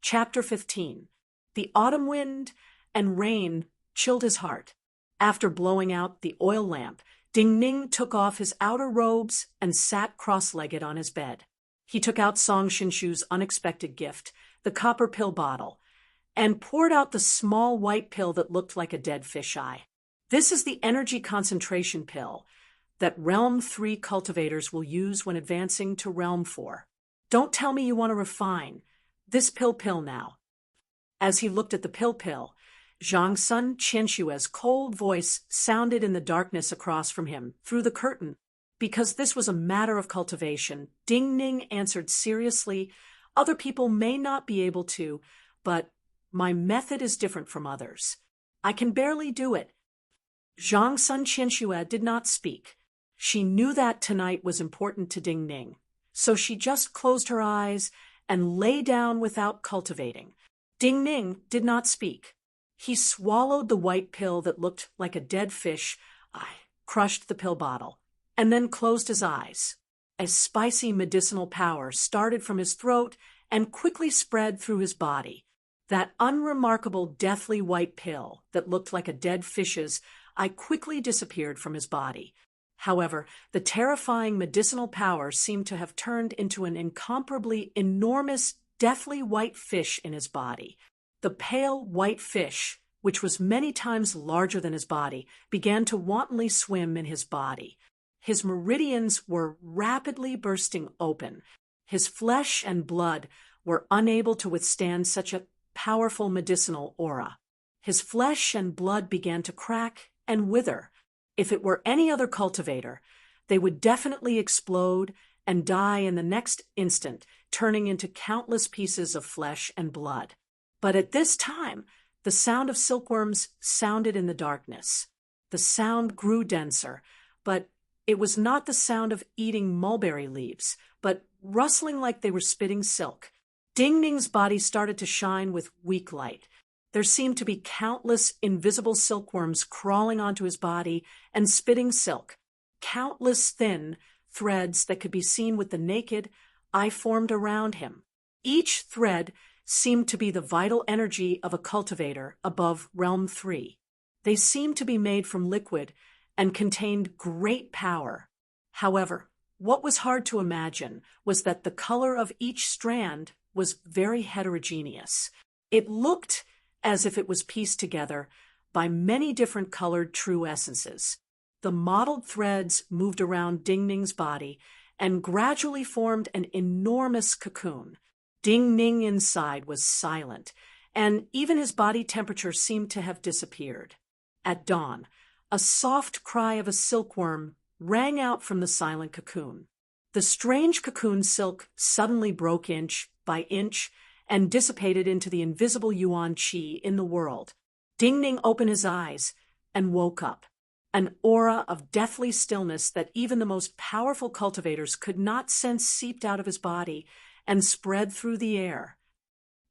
Chapter 15. The autumn wind and rain chilled his heart. After blowing out the oil lamp, Ding Ning took off his outer robes and sat cross-legged on his bed. He took out Song Shinshu's unexpected gift, the copper pill bottle, and poured out the small white pill that looked like a dead fisheye. This is the energy concentration pill that Realm 3 cultivators will use when advancing to Realm 4. Don't tell me you want to refine this pill now. As he looked at the pill, Zhang Sun Qianshue's cold voice sounded in the darkness across from him, through the curtain. Because this was a matter of cultivation, Ding Ning answered seriously, "Other people may not be able to, but my method is different from others. I can barely do it." Zhang Sun Qianshue did not speak. She knew that tonight was important to Ding Ning, so she just closed her eyes and lay down without cultivating. Ding Ning did not speak. He swallowed the white pill that looked like a dead fish, crushed the pill bottle, and then closed his eyes. A spicy medicinal power started from his throat and quickly spread through his body. That unremarkable deathly white pill that looked like a dead fish's eye quickly disappeared from his body. However, the terrifying medicinal power seemed to have turned into an incomparably enormous, deathly white fish in his body. The pale white fish, which was many times larger than his body, began to wantonly swim in his body. His meridians were rapidly bursting open. His flesh and blood were unable to withstand such a powerful medicinal aura. His flesh and blood began to crack and wither. If it were any other cultivator, they would definitely explode and die in the next instant, turning into countless pieces of flesh and blood. But at this time, the sound of silkworms sounded in the darkness. The sound grew denser, but it was not the sound of eating mulberry leaves, but rustling like they were spitting silk. Ding Ning's body started to shine with weak light. There seemed to be countless invisible silkworms crawling onto his body and spitting silk. Countless thin threads that could be seen with the naked eye formed around him. Each thread seemed to be the vital energy of a cultivator above Realm 3. They seemed to be made from liquid and contained great power. However, what was hard to imagine was that the color of each strand was very heterogeneous. It looked as if it was pieced together by many different colored true essences. The mottled threads moved around Ding Ning's body and gradually formed an enormous cocoon. Ding Ning inside was silent, and even his body temperature seemed to have disappeared. At dawn, a soft cry of a silkworm rang out from the silent cocoon. The strange cocoon silk suddenly broke inch by inch and dissipated into the invisible yuan qi in the world. Ding Ning opened his eyes and woke up. An aura of deathly stillness that even the most powerful cultivators could not sense seeped out of his body and spread through the air.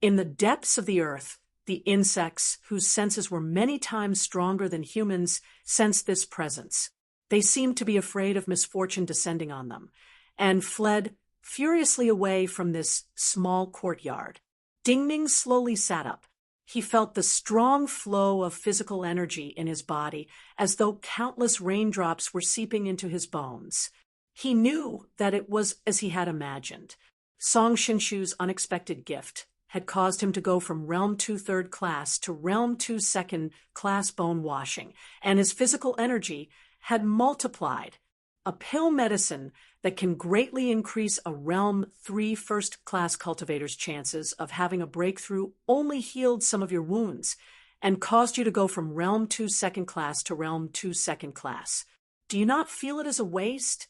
In the depths of the earth, the insects, whose senses were many times stronger than humans, sensed this presence. They seemed to be afraid of misfortune descending on them, and fled furiously away from this small courtyard. Ding Ning slowly sat up. He felt the strong flow of physical energy in his body, as though countless raindrops were seeping into his bones. He knew that it was as he had imagined. Song Shinshu's unexpected gift had caused him to go from Realm 2 3rd class to Realm 2 2nd class bone washing, and his physical energy had multiplied. A pill medicine that can greatly increase a Realm 3 1st class cultivator's chances of having a breakthrough only healed some of your wounds and caused you to go from Realm 2 2nd class to Realm 2 2nd class. Do you not feel it as a waste?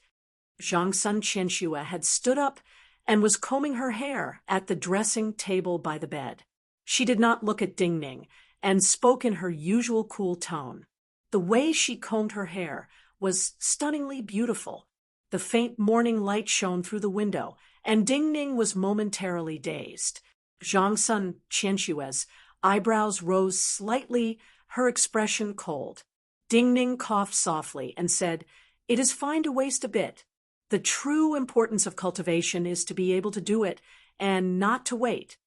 Zhang Sun Qianshue had stood up and was combing her hair at the dressing table by the bed. She did not look at Ding Ning and spoke in her usual cool tone. The way she combed her hair was stunningly beautiful. The faint morning light shone through the window, and Ding Ning was momentarily dazed. Zhang Sun Qianshue's eyebrows rose slightly, her expression cold. Ding Ning coughed softly and said, "It is fine to waste a bit. The true importance of cultivation is to be able to do it and not to wait."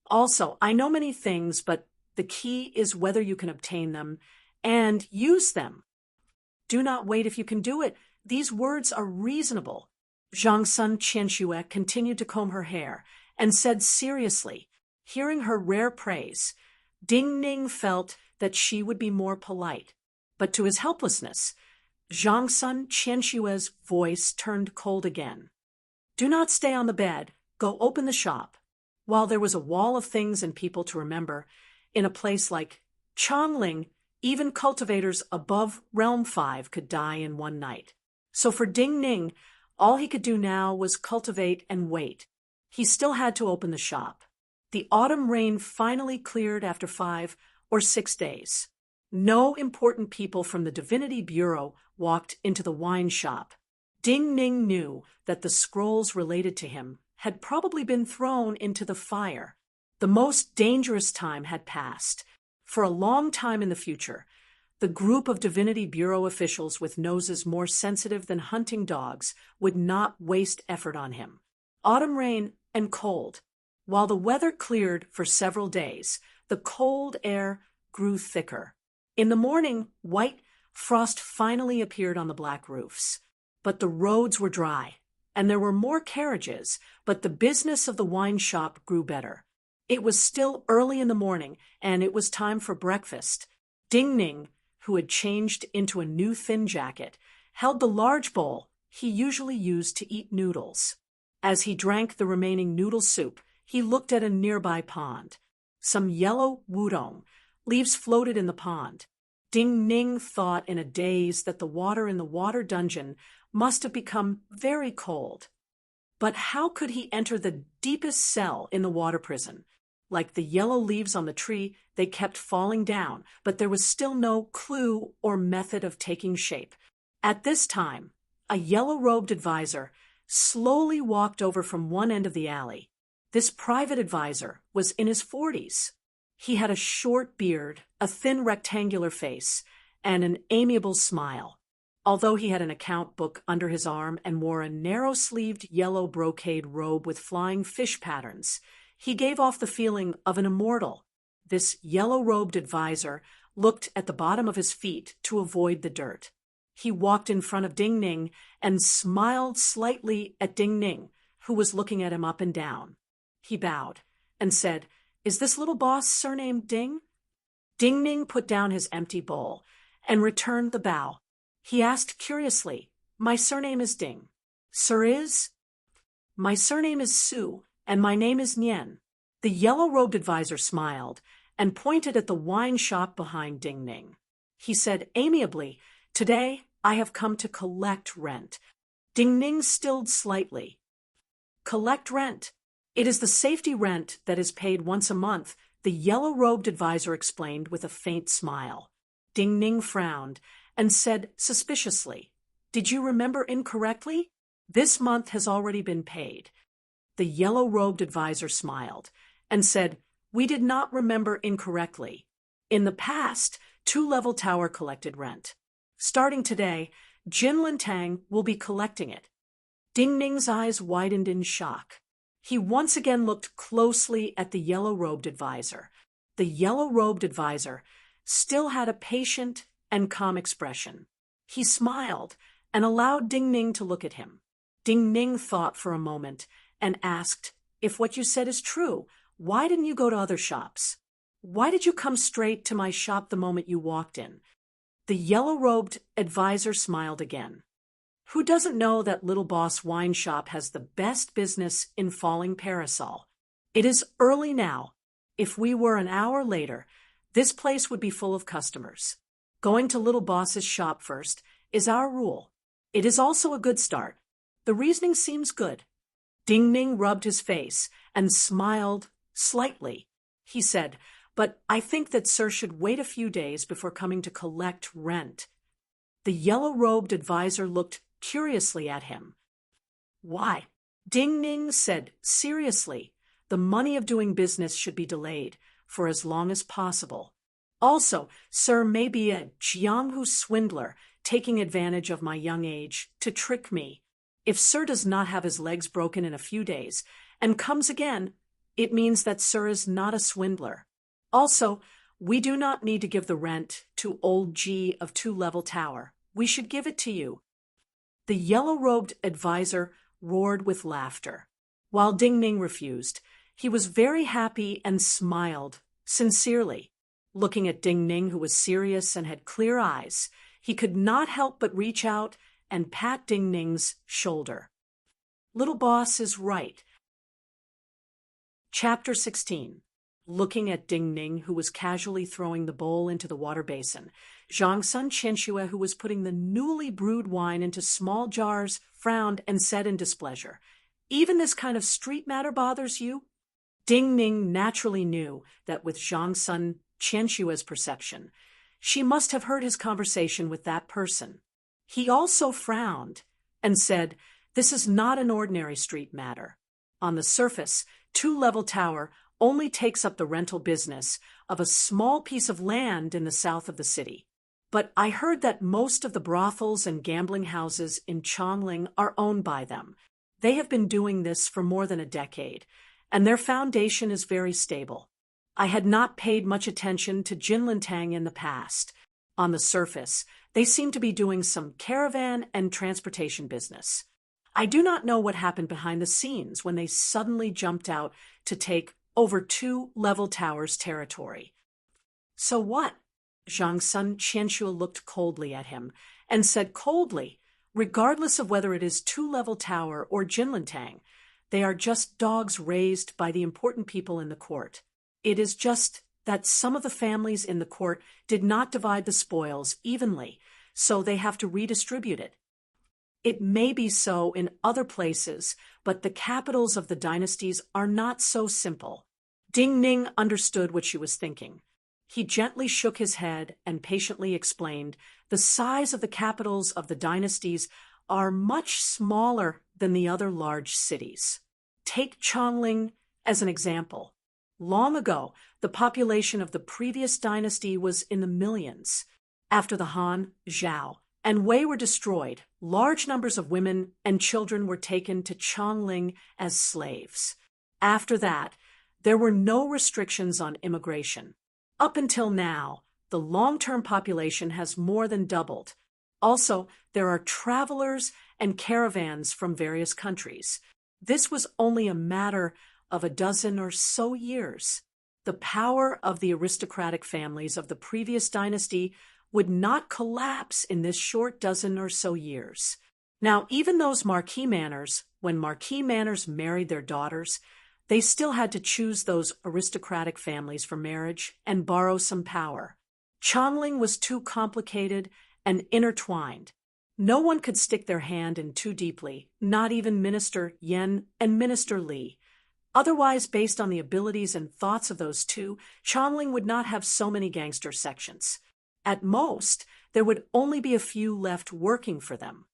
Also, I know many things, but the key is whether you can obtain them and use them. Do not wait if you can do it. These words are reasonable. Zhang Sun Qianxue continued to comb her hair and said seriously, hearing her rare praise, Ding Ning felt that she would be more polite. But to his helplessness, Zhang Sun Qianxue's voice turned cold again. Do not stay on the bed. Go open the shop. While there was a wall of things and people to remember, in a place like Chongling, even cultivators above Realm 5 could die in one night. So for Ding Ning, all he could do now was cultivate and wait. He still had to open the shop. The autumn rain finally cleared after 5 or 6 days. No important people from the Divinity Bureau walked into the wine shop. Ding Ning knew that the scrolls related to him had probably been thrown into the fire. The most dangerous time had passed. For a long time in the future, the group of Divinity Bureau officials with noses more sensitive than hunting dogs would not waste effort on him. Autumn rain and cold. While the weather cleared for several days, the cold air grew thicker. In the morning, white frost finally appeared on the black roofs. But the roads were dry, and there were more carriages, but the business of the wine shop grew better. It was still early in the morning, and it was time for breakfast. Ding Ning, who had changed into a new thin jacket, held the large bowl he usually used to eat noodles. As he drank the remaining noodle soup, he looked at a nearby pond. Some yellow wudong leaves floated in the pond. Ding Ning thought in a daze that the water in the water dungeon must have become very cold. But how could he enter the deepest cell in the water prison? Like the yellow leaves on the tree, they kept falling down, but there was still no clue or method of taking shape. At this time, a yellow-robed advisor slowly walked over from one end of the alley. This private advisor was in his 40s. He had a short beard, a thin rectangular face, and an amiable smile. Although he had an account book under his arm and wore a narrow-sleeved yellow brocade robe with flying fish patterns, he gave off the feeling of an immortal. This yellow-robed advisor looked at the bottom of his feet to avoid the dirt. He walked in front of Ding Ning and smiled slightly at Ding Ning, who was looking at him up and down. He bowed and said, "Is this little boss surnamed Ding?" Ding Ning put down his empty bowl and returned the bow. He asked curiously, "My surname is Ding." "Sir is?" "My surname is Su, and my name is Nian." The yellow-robed advisor smiled and pointed at the wine shop behind Ding Ning. He said amiably, "Today I have come to collect rent." Ding Ning stilled slightly. "Collect rent? It is the safety rent that is paid once a month," the yellow-robed advisor explained with a faint smile. Ding Ning frowned and said suspiciously, "Did you remember incorrectly? This month has already been paid." The yellow-robed advisor smiled and said, "We did not remember incorrectly. In the past, 2 Level Tower collected rent. Starting today, Jinlin Tang will be collecting it." Ding Ning's eyes widened in shock. He once again looked closely at the yellow-robed advisor. The yellow-robed advisor still had a patient and calm expression. He smiled and allowed Ding Ning to look at him. Ding Ning thought for a moment and asked, "If what you said is true, why didn't you go to other shops? Why did you come straight to my shop the moment you walked in?" The yellow-robed advisor smiled again. "Who doesn't know that Little Boss Wine Shop has the best business in Falling Parasol? It is early now. If we were an hour later, this place would be full of customers. Going to Little Boss's shop first is our rule. It is also a good start. The reasoning seems good." Ding Ning rubbed his face and smiled slightly. He said, "But I think that Sir should wait a few days before coming to collect rent." The yellow-robed advisor looked curiously at him. "Why?" Ding Ning said seriously, "The money of doing business should be delayed for as long as possible. Also, Sir may be a Jianghu swindler taking advantage of my young age to trick me. If Sir does not have his legs broken in a few days and comes again, It means that Sir is not a swindler. Also, we do not need to give the rent to old G of Two-Level Tower. We should give it to you. The yellow-robed advisor roared with laughter. While Ding Ning refused, he was very happy and smiled, sincerely. Looking at Ding Ning, who was serious and had clear eyes, he could not help but reach out and pat Ding Ning's shoulder. Little boss is right. Chapter 16. Looking at Ding Ning, who was casually throwing the bowl into the water basin, Zhang Sun Qianxue, who was putting the newly brewed wine into small jars, frowned and said in displeasure, "Even this kind of street matter bothers you?" Ding Ning naturally knew that with Zhang Sun Qianxue's perception, she must have heard his conversation with that person. He also frowned and said, "This is not an ordinary street matter. On the surface, Two-Level Tower only takes up the rental business of a small piece of land in the south of the city. But I heard that most of the brothels and gambling houses in Chongling are owned by them. They have been doing this for more than a decade, and their foundation is very stable. I had not paid much attention to Jinlintang in the past. On the surface, they seem to be doing some caravan and transportation business. I do not know what happened behind the scenes when they suddenly jumped out to take over Two-Level Tower's territory." "So what?" Zhang Sun Qianxue looked coldly at him and said coldly, "Regardless of whether it is Two-Level Tower or Jinlintang, they are just dogs raised by the important people in the court. It is just that some of the families in the court did not divide the spoils evenly, so they have to redistribute it. It may be so in other places, but the capitals of the dynasties are not so simple." Ding Ning understood what she was thinking. He gently shook his head and patiently explained, "The size of the capitals of the dynasties are much smaller than the other large cities. Take Chongling as an example. Long ago, the population of the previous dynasty was in the millions. After the Han, Zhao, and Wei were destroyed, large numbers of women and children were taken to Chongling as slaves. After that, there were no restrictions on immigration. Up until now, the long-term population has more than doubled. Also, there are travelers and caravans from various countries. This was only a matter of a dozen or so years. The power of the aristocratic families of the previous dynasty would not collapse in this short dozen or so years. Now, even those Marquis Manors, when Marquis Manors married their daughters, they still had to choose those aristocratic families for marriage and borrow some power. Chongling was too complicated and intertwined. No one could stick their hand in too deeply, not even Minister Yen and Minister Li. Otherwise, based on the abilities and thoughts of those two, Chongling would not have so many gangster sections. At most, there would only be a few left working for them.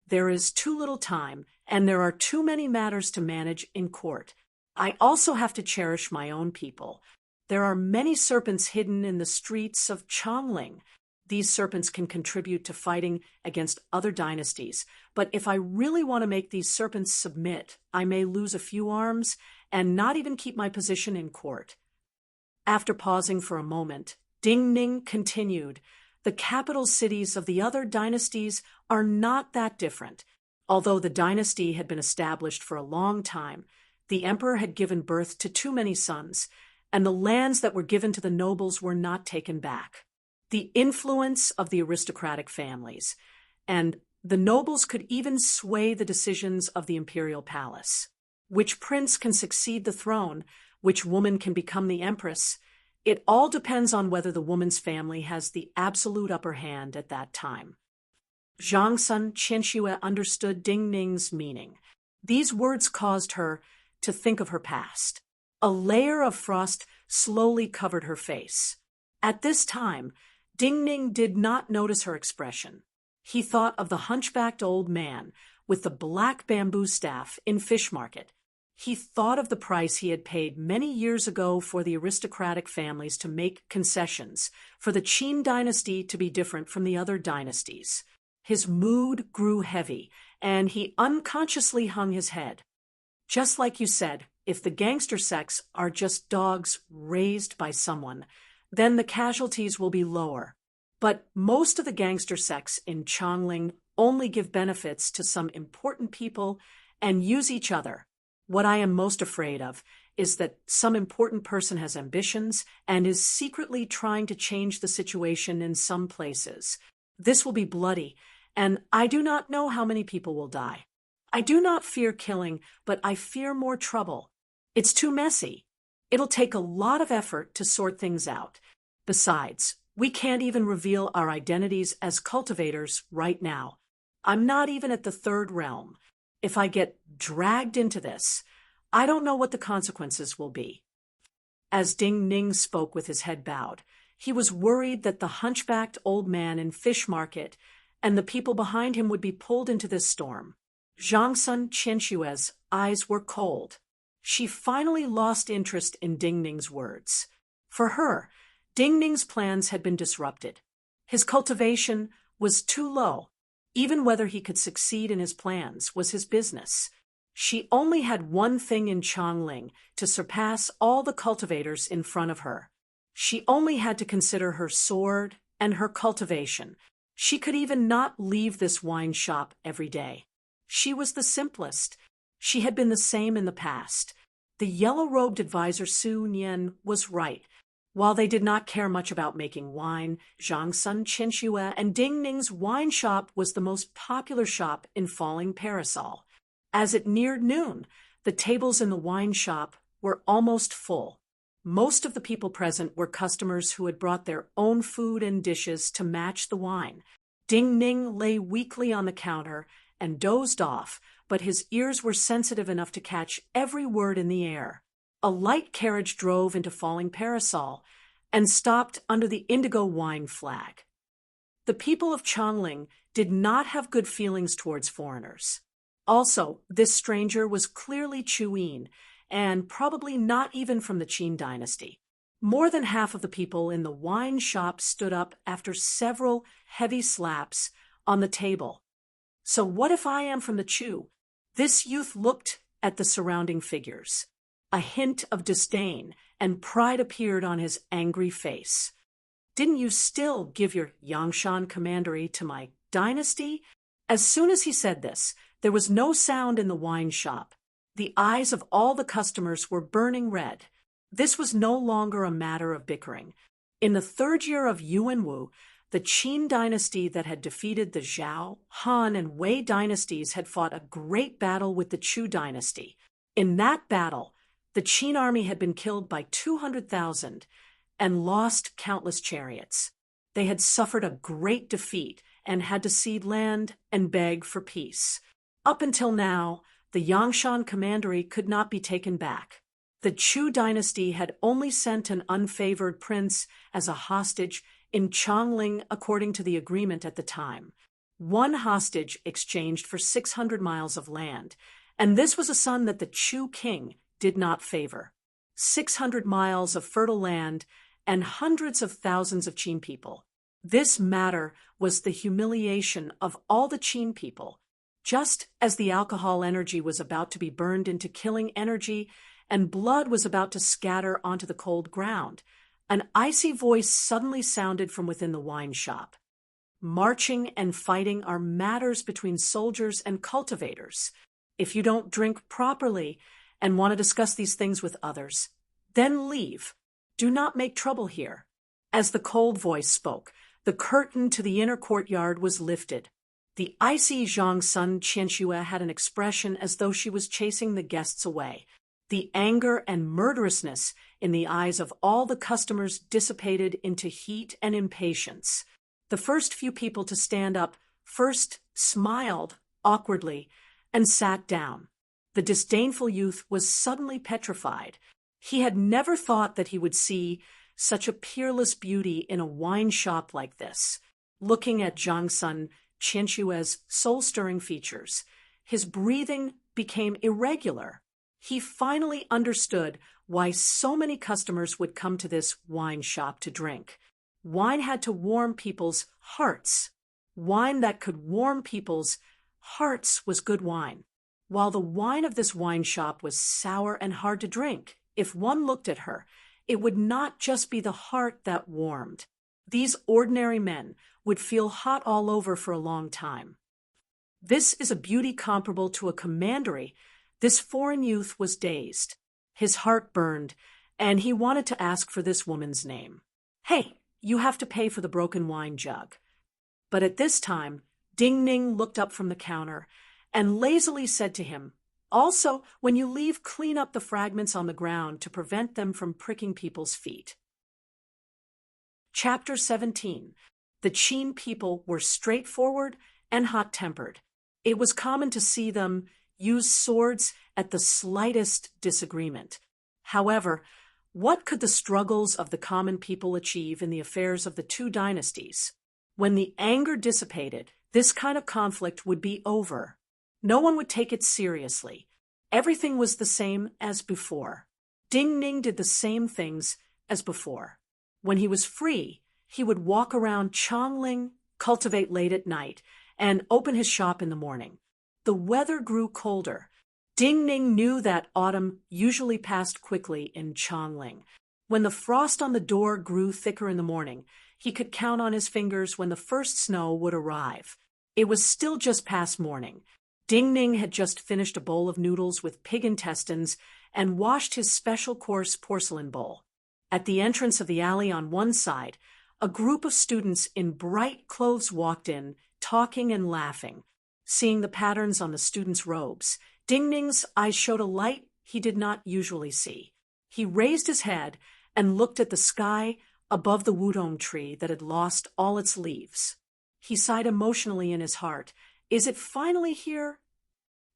There is too little time, and there are too many matters to manage in court. I also have to cherish my own people. There are many serpents hidden in the streets of Chongling. These serpents can contribute to fighting against other dynasties, but if I really want to make these serpents submit, I may lose a few arms and not even keep my position in court." After pausing for a moment, Ding Ning continued, "The capital cities of the other dynasties are not that different. Although the dynasty had been established for a long time, the emperor had given birth to too many sons, and the lands that were given to the nobles were not taken back. The influence of the aristocratic families, and the nobles could even sway the decisions of the imperial palace. Which prince can succeed the throne, which woman can become the empress, it all depends on whether the woman's family has the absolute upper hand at that time." Zhang Sun Qianxue understood Ding Ning's meaning. These words caused her to think of her past. A layer of frost slowly covered her face. At this time, Ding Ning did not notice her expression. He thought of the hunchbacked old man with the black bamboo staff in Fish Market. He thought of the price he had paid many years ago for the aristocratic families to make concessions, for the Qin dynasty to be different from the other dynasties. His mood grew heavy, and he unconsciously hung his head. "Just like you said, If the gangster sects are just dogs raised by someone, then the casualties will be lower. But most of the gangster sects in Chongling only give benefits to some important people and use each other. What I am most afraid of is that some important person has ambitions and is secretly trying to change the situation in some places. This will be bloody, and I do not know how many people will die. I do not fear killing, but I fear more trouble. It's too messy. It'll take a lot of effort to sort things out. Besides, we can't even reveal our identities as cultivators right now. I'm not even at the third realm. If I get dragged into this, I don't know what the consequences will be. As Ding Ning spoke with his head bowed, he was worried that the hunchbacked old man in Fish Market and the people behind him would be pulled into this storm. Zhang Sun Qianshue's eyes were cold. She finally lost interest in Ding Ning's words. For her, Ding Ning's plans had been disrupted. His cultivation was too low. Even whether he could succeed in his plans was his business. She only had one thing in Chongling to surpass all the cultivators in front of her. She only had to consider her sword and her cultivation. She could even not leave this wine shop every day. She was the simplest. She had been the same in the past. The yellow-robed advisor Su Nian was right. While they did not care much about making wine, Zhang Sun Qianxue and Ding Ning's wine shop was the most popular shop in Falling Parasol. As it neared noon, the tables in the wine shop were almost full. Most of the people present were customers who had brought their own food and dishes to match the wine. Ding Ning lay weakly on the counter and dozed off, but his ears were sensitive enough to catch every word in the air. A light carriage drove into Falling Parasol and stopped under the indigo wine flag. The people of Chongling did not have good feelings towards foreigners. Also, this stranger was clearly Chuyin, and probably not even from the Qin dynasty. More than half of the people in the wine shop stood up after several heavy slaps on the table. So what if I am from the Chu? This youth looked at the surrounding figures. A hint of disdain and pride appeared on his angry face. Didn't you still give your Yangshan commandery to my dynasty? As soon as he said this, there was no sound in the wine shop. The eyes of all the customers were burning red. This was no longer a matter of bickering. In the third year of Yuanwu, the Qin dynasty that had defeated the Zhao, Han, and Wei dynasties had fought a great battle with the Chu dynasty. In that battle, the Qin army had been killed by 200,000 and lost countless chariots. They had suffered a great defeat and had to cede land and beg for peace. Up until now, the Yangshan commandery could not be taken back. The Chu dynasty had only sent an unfavored prince as a hostage in Chongling according to the agreement at the time. One hostage exchanged for 600 miles of land, and this was a son that the Chu king did not favor. 600 miles of fertile land and hundreds of thousands of Qin people. This matter was the humiliation of all the Qin people. Just as the alcohol energy was about to be burned into killing energy and blood was about to scatter onto the cold ground, an icy voice suddenly sounded from within the wine shop. Marching and fighting are matters between soldiers and cultivators. If you don't drink properly and want to discuss these things with others, then leave. Do not make trouble here. As the cold voice spoke, the curtain to the inner courtyard was lifted. The icy Zhang Sun Qianxue had an expression as though she was chasing the guests away. The anger and murderousness in the eyes of all the customers dissipated into heat and impatience. The first few people to stand up first smiled awkwardly and sat down. The disdainful youth was suddenly petrified. He had never thought that he would see such a peerless beauty in a wine shop like this. Looking at Zhang Sun Qianshue's soul-stirring features, his breathing became irregular. He finally understood why so many customers would come to this wine shop to drink. Wine had to warm people's hearts. Wine that could warm people's hearts was good wine. while the wine of this wine shop was sour and hard to drink. If one looked at her, it would not just be the heart that warmed. These ordinary men would feel hot all over for a long time. This is a beauty comparable to a commandery. This foreign youth was dazed. His heart burned, and he wanted to ask for this woman's name. "Hey, you have to pay for the broken wine jug." But at this time, Ding Ning looked up from the counter and lazily said to him, "Also, when you leave, clean up the fragments on the ground to prevent them from pricking people's feet." Chapter 17. The Qin people were straightforward and hot-tempered. It was common to see them use swords at the slightest disagreement. However, what could the struggles of the common people achieve in the affairs of the two dynasties? When the anger dissipated, this kind of conflict would be over. No one would take it seriously. Everything was the same as before. Ding Ning did the same things as before. When he was free, he would walk around Chongling, cultivate late at night, and open his shop in the morning. The weather grew colder. Ding Ning knew that autumn usually passed quickly in Chongling. When the frost on the door grew thicker in the morning, he could count on his fingers when the first snow would arrive. It was still just past morning. Ding Ning had just finished a bowl of noodles with pig intestines and washed his special coarse porcelain bowl. At the entrance of the alley on one side, a group of students in bright clothes walked in, talking and laughing. Seeing the patterns on the students' robes, Ding Ning's eyes showed a light he did not usually see. He raised his head and looked at the sky above the wudong tree that had lost all its leaves. He sighed emotionally in his heart. Is it finally here?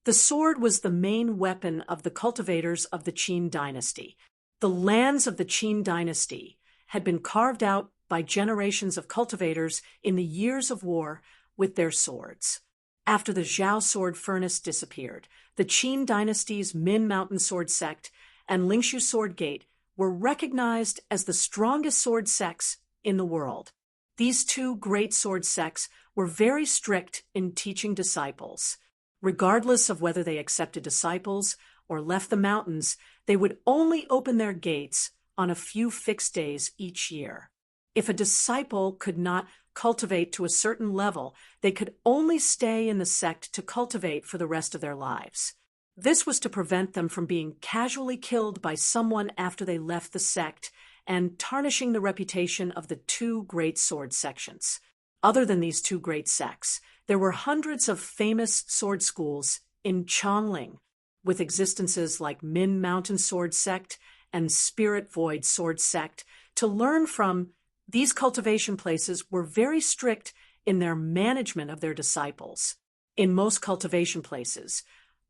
The sword was the main weapon of the cultivators of the Qin dynasty. The lands of the Qin dynasty had been carved out by generations of cultivators in the years of war with their swords. After the Zhao sword furnace disappeared, the Qin dynasty's Min Mountain sword sect and Lingshu sword gate were recognized as the strongest sword sects in the world. These two great sword sects were very strict in teaching disciples. Regardless of whether they accepted disciples or left the mountains, they would only open their gates on a few fixed days each year. If a disciple could not cultivate to a certain level, they could only stay in the sect to cultivate for the rest of their lives. This was to prevent them from being casually killed by someone after they left the sect and tarnishing the reputation of the two great sword sections. Other than these two great sects, there were hundreds of famous sword schools in Chongling, with existences like Min Mountain Sword Sect and Spirit Void Sword Sect. To learn from, these cultivation places were very strict in their management of their disciples. In most cultivation places,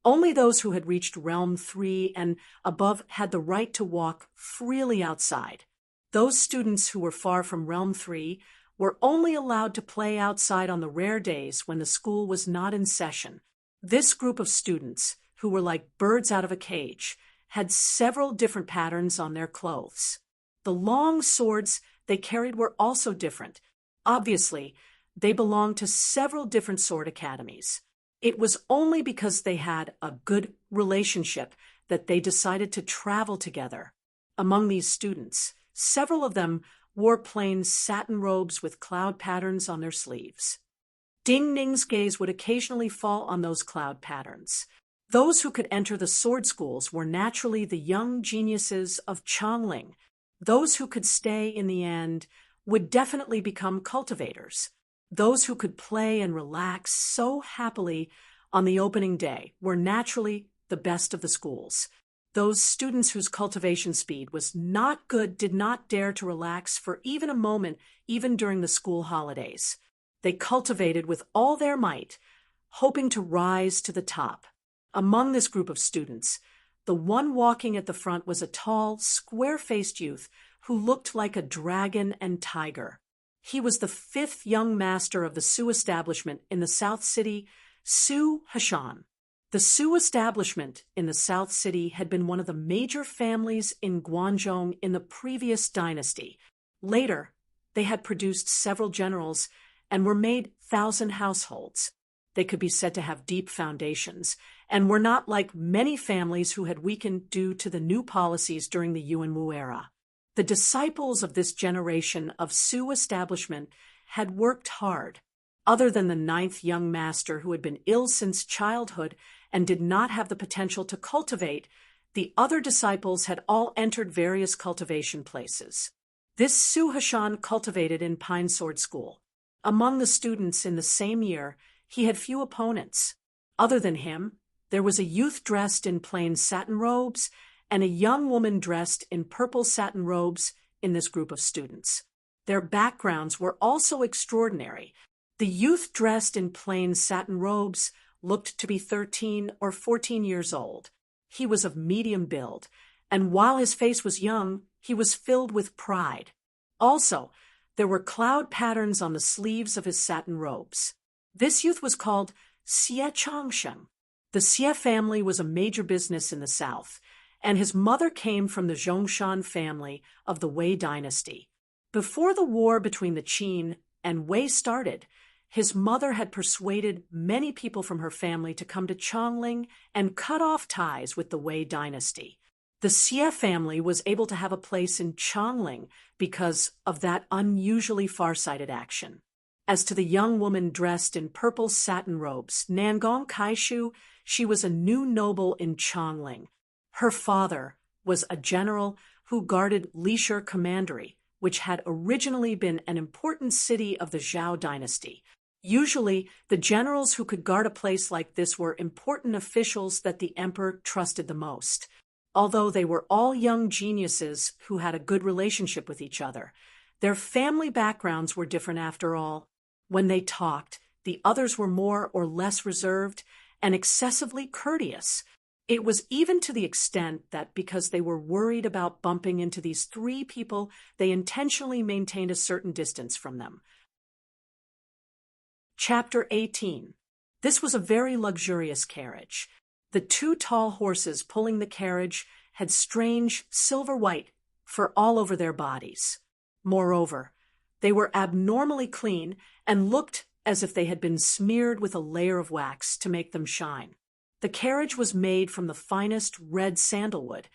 only those who had reached Realm 3 and above had the right to walk freely outside. Those students who were far from Realm 3 were only allowed to play outside on the rare days when the school was not in session. This group of students, who were like birds out of a cage, had several different patterns on their clothes. The long swords they carried were also different. Obviously, they belonged to several different sword academies. It was only because they had a good relationship that they decided to travel together. Among these students, several of them wore plain satin robes with cloud patterns on their sleeves. Ding Ning's gaze would occasionally fall on those cloud patterns. Those who could enter the sword schools were naturally the young geniuses of Chongling. Those who could stay in the end would definitely become cultivators. Those who could play and relax so happily on the opening day were naturally the best of the schools. Those students whose cultivation speed was not good did not dare to relax for even a moment, even during the school holidays. They cultivated with all their might, hoping to rise to the top. Among this group of students, the one walking at the front was a tall, square-faced youth who looked like a dragon and tiger. He was the fifth young master of the Su establishment in the South City, Su Hashan. The Su establishment in the South City had been one of the major families in Guangzhou in the previous dynasty. Later, they had produced several generals and were made 1,000 households. they could be said to have deep foundations, and were not like many families who had weakened due to the new policies during the Yuanwu era. The disciples of this generation of Su establishment had worked hard. Other than the ninth young master who had been ill since childhood and did not have the potential to cultivate, the other disciples had all entered various cultivation places. This Su Hashan cultivated in Pine Sword School. Among the students in the same year, he had few opponents. Other than him, there was a youth dressed in plain satin robes and a young woman dressed in purple satin robes in this group of students. Their backgrounds were also extraordinary. The youth dressed in plain satin robes looked to be 13 or 14 years old. He was of medium build, and while his face was young, he was filled with pride. Also, there were cloud patterns on the sleeves of his satin robes. This youth was called Xie Changsheng. The Xie family was a major business in the south, and his mother came from the Zhongshan family of the Wei dynasty. Before the war between the Qin and Wei started, his mother had persuaded many people from her family to come to Chongling and cut off ties with the Wei dynasty. The Xie family was able to have a place in Chongling because of that unusually far-sighted action. As to the young woman dressed in purple satin robes, Nangong Kaishu, she was a new noble in Chongling. Her father was a general who guarded Lisher Commandery, which had originally been an important city of the Zhao dynasty. Usually, the generals who could guard a place like this were important officials that the emperor trusted the most. Although they were all young geniuses who had a good relationship with each other, their family backgrounds were different after all. When they talked, the others were more or less reserved and excessively courteous. It was even to the extent that because they were worried about bumping into these three people, they intentionally maintained a certain distance from them. Chapter 18. This was a very luxurious carriage. The two tall horses pulling the carriage had strange silver-white fur all over their bodies. Moreover, they were abnormally clean and looked as if they had been smeared with a layer of wax to make them shine. The carriage was made from the finest red sandalwood,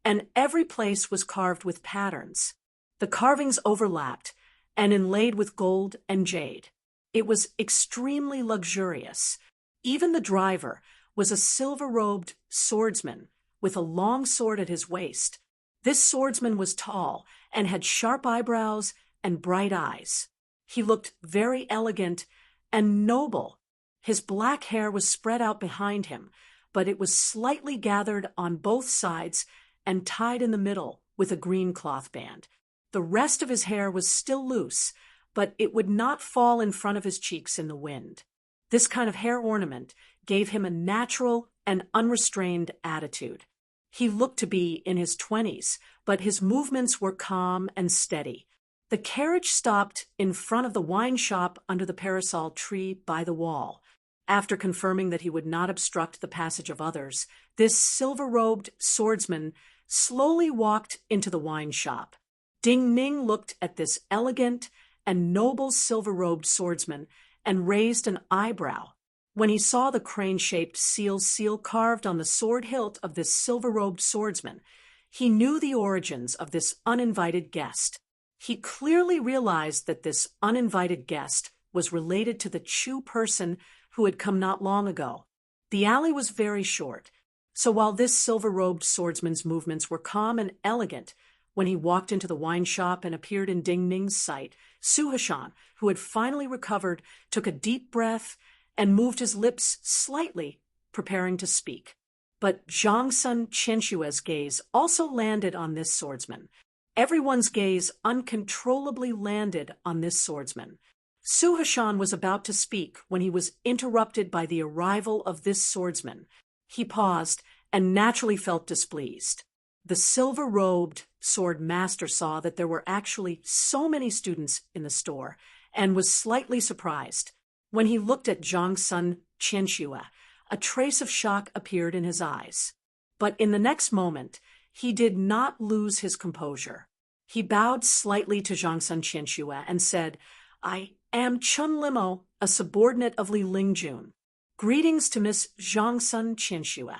and every place was carved with patterns. The carvings overlapped and inlaid with gold and jade. It was extremely luxurious. Even the driver was a silver-robed swordsman with a long sword at his waist. This swordsman was tall and had sharp eyebrows and bright eyes. He looked very elegant and noble. His black hair was spread out behind him, but it was slightly gathered on both sides and tied in the middle with a green cloth band. The rest of his hair was still loose, but it would not fall in front of his cheeks in the wind. This kind of hair ornament gave him a natural and unrestrained attitude. He looked to be in his 20s, but his movements were calm and steady. The carriage stopped in front of the wine shop under the parasol tree by the wall. After confirming that he would not obstruct the passage of others, this silver-robed swordsman slowly walked into the wine shop. Ding Ning looked at this elegant and noble silver-robed swordsman and raised an eyebrow when he saw the crane-shaped seal carved on the sword hilt of this silver-robed swordsman. He knew the origins of this uninvited guest. He clearly realized that this uninvited guest was related to the Chu person who had come not long ago. The alley was very short, so while this silver-robed swordsman's movements were calm and elegant, when he walked into the wine shop and appeared in Ding Ning's sight, Su Hashan, who had finally recovered, took a deep breath and moved his lips slightly, preparing to speak. But Zhang Sun Qianshue's gaze also landed on this swordsman. Everyone's gaze uncontrollably landed on this swordsman. Su Hashan was about to speak when he was interrupted by the arrival of this swordsman. He paused and naturally felt displeased. The silver-robed sword master saw that there were actually so many students in the store and was slightly surprised. When he looked at Zhang Sun Qianxue, a trace of shock appeared in his eyes. But in the next moment, he did not lose his composure. He bowed slightly to Zhang Sun Qianxue and said, "I am Chun Limo, a subordinate of Li Lingjun." "Greetings to Miss Zhangsun Qianxue."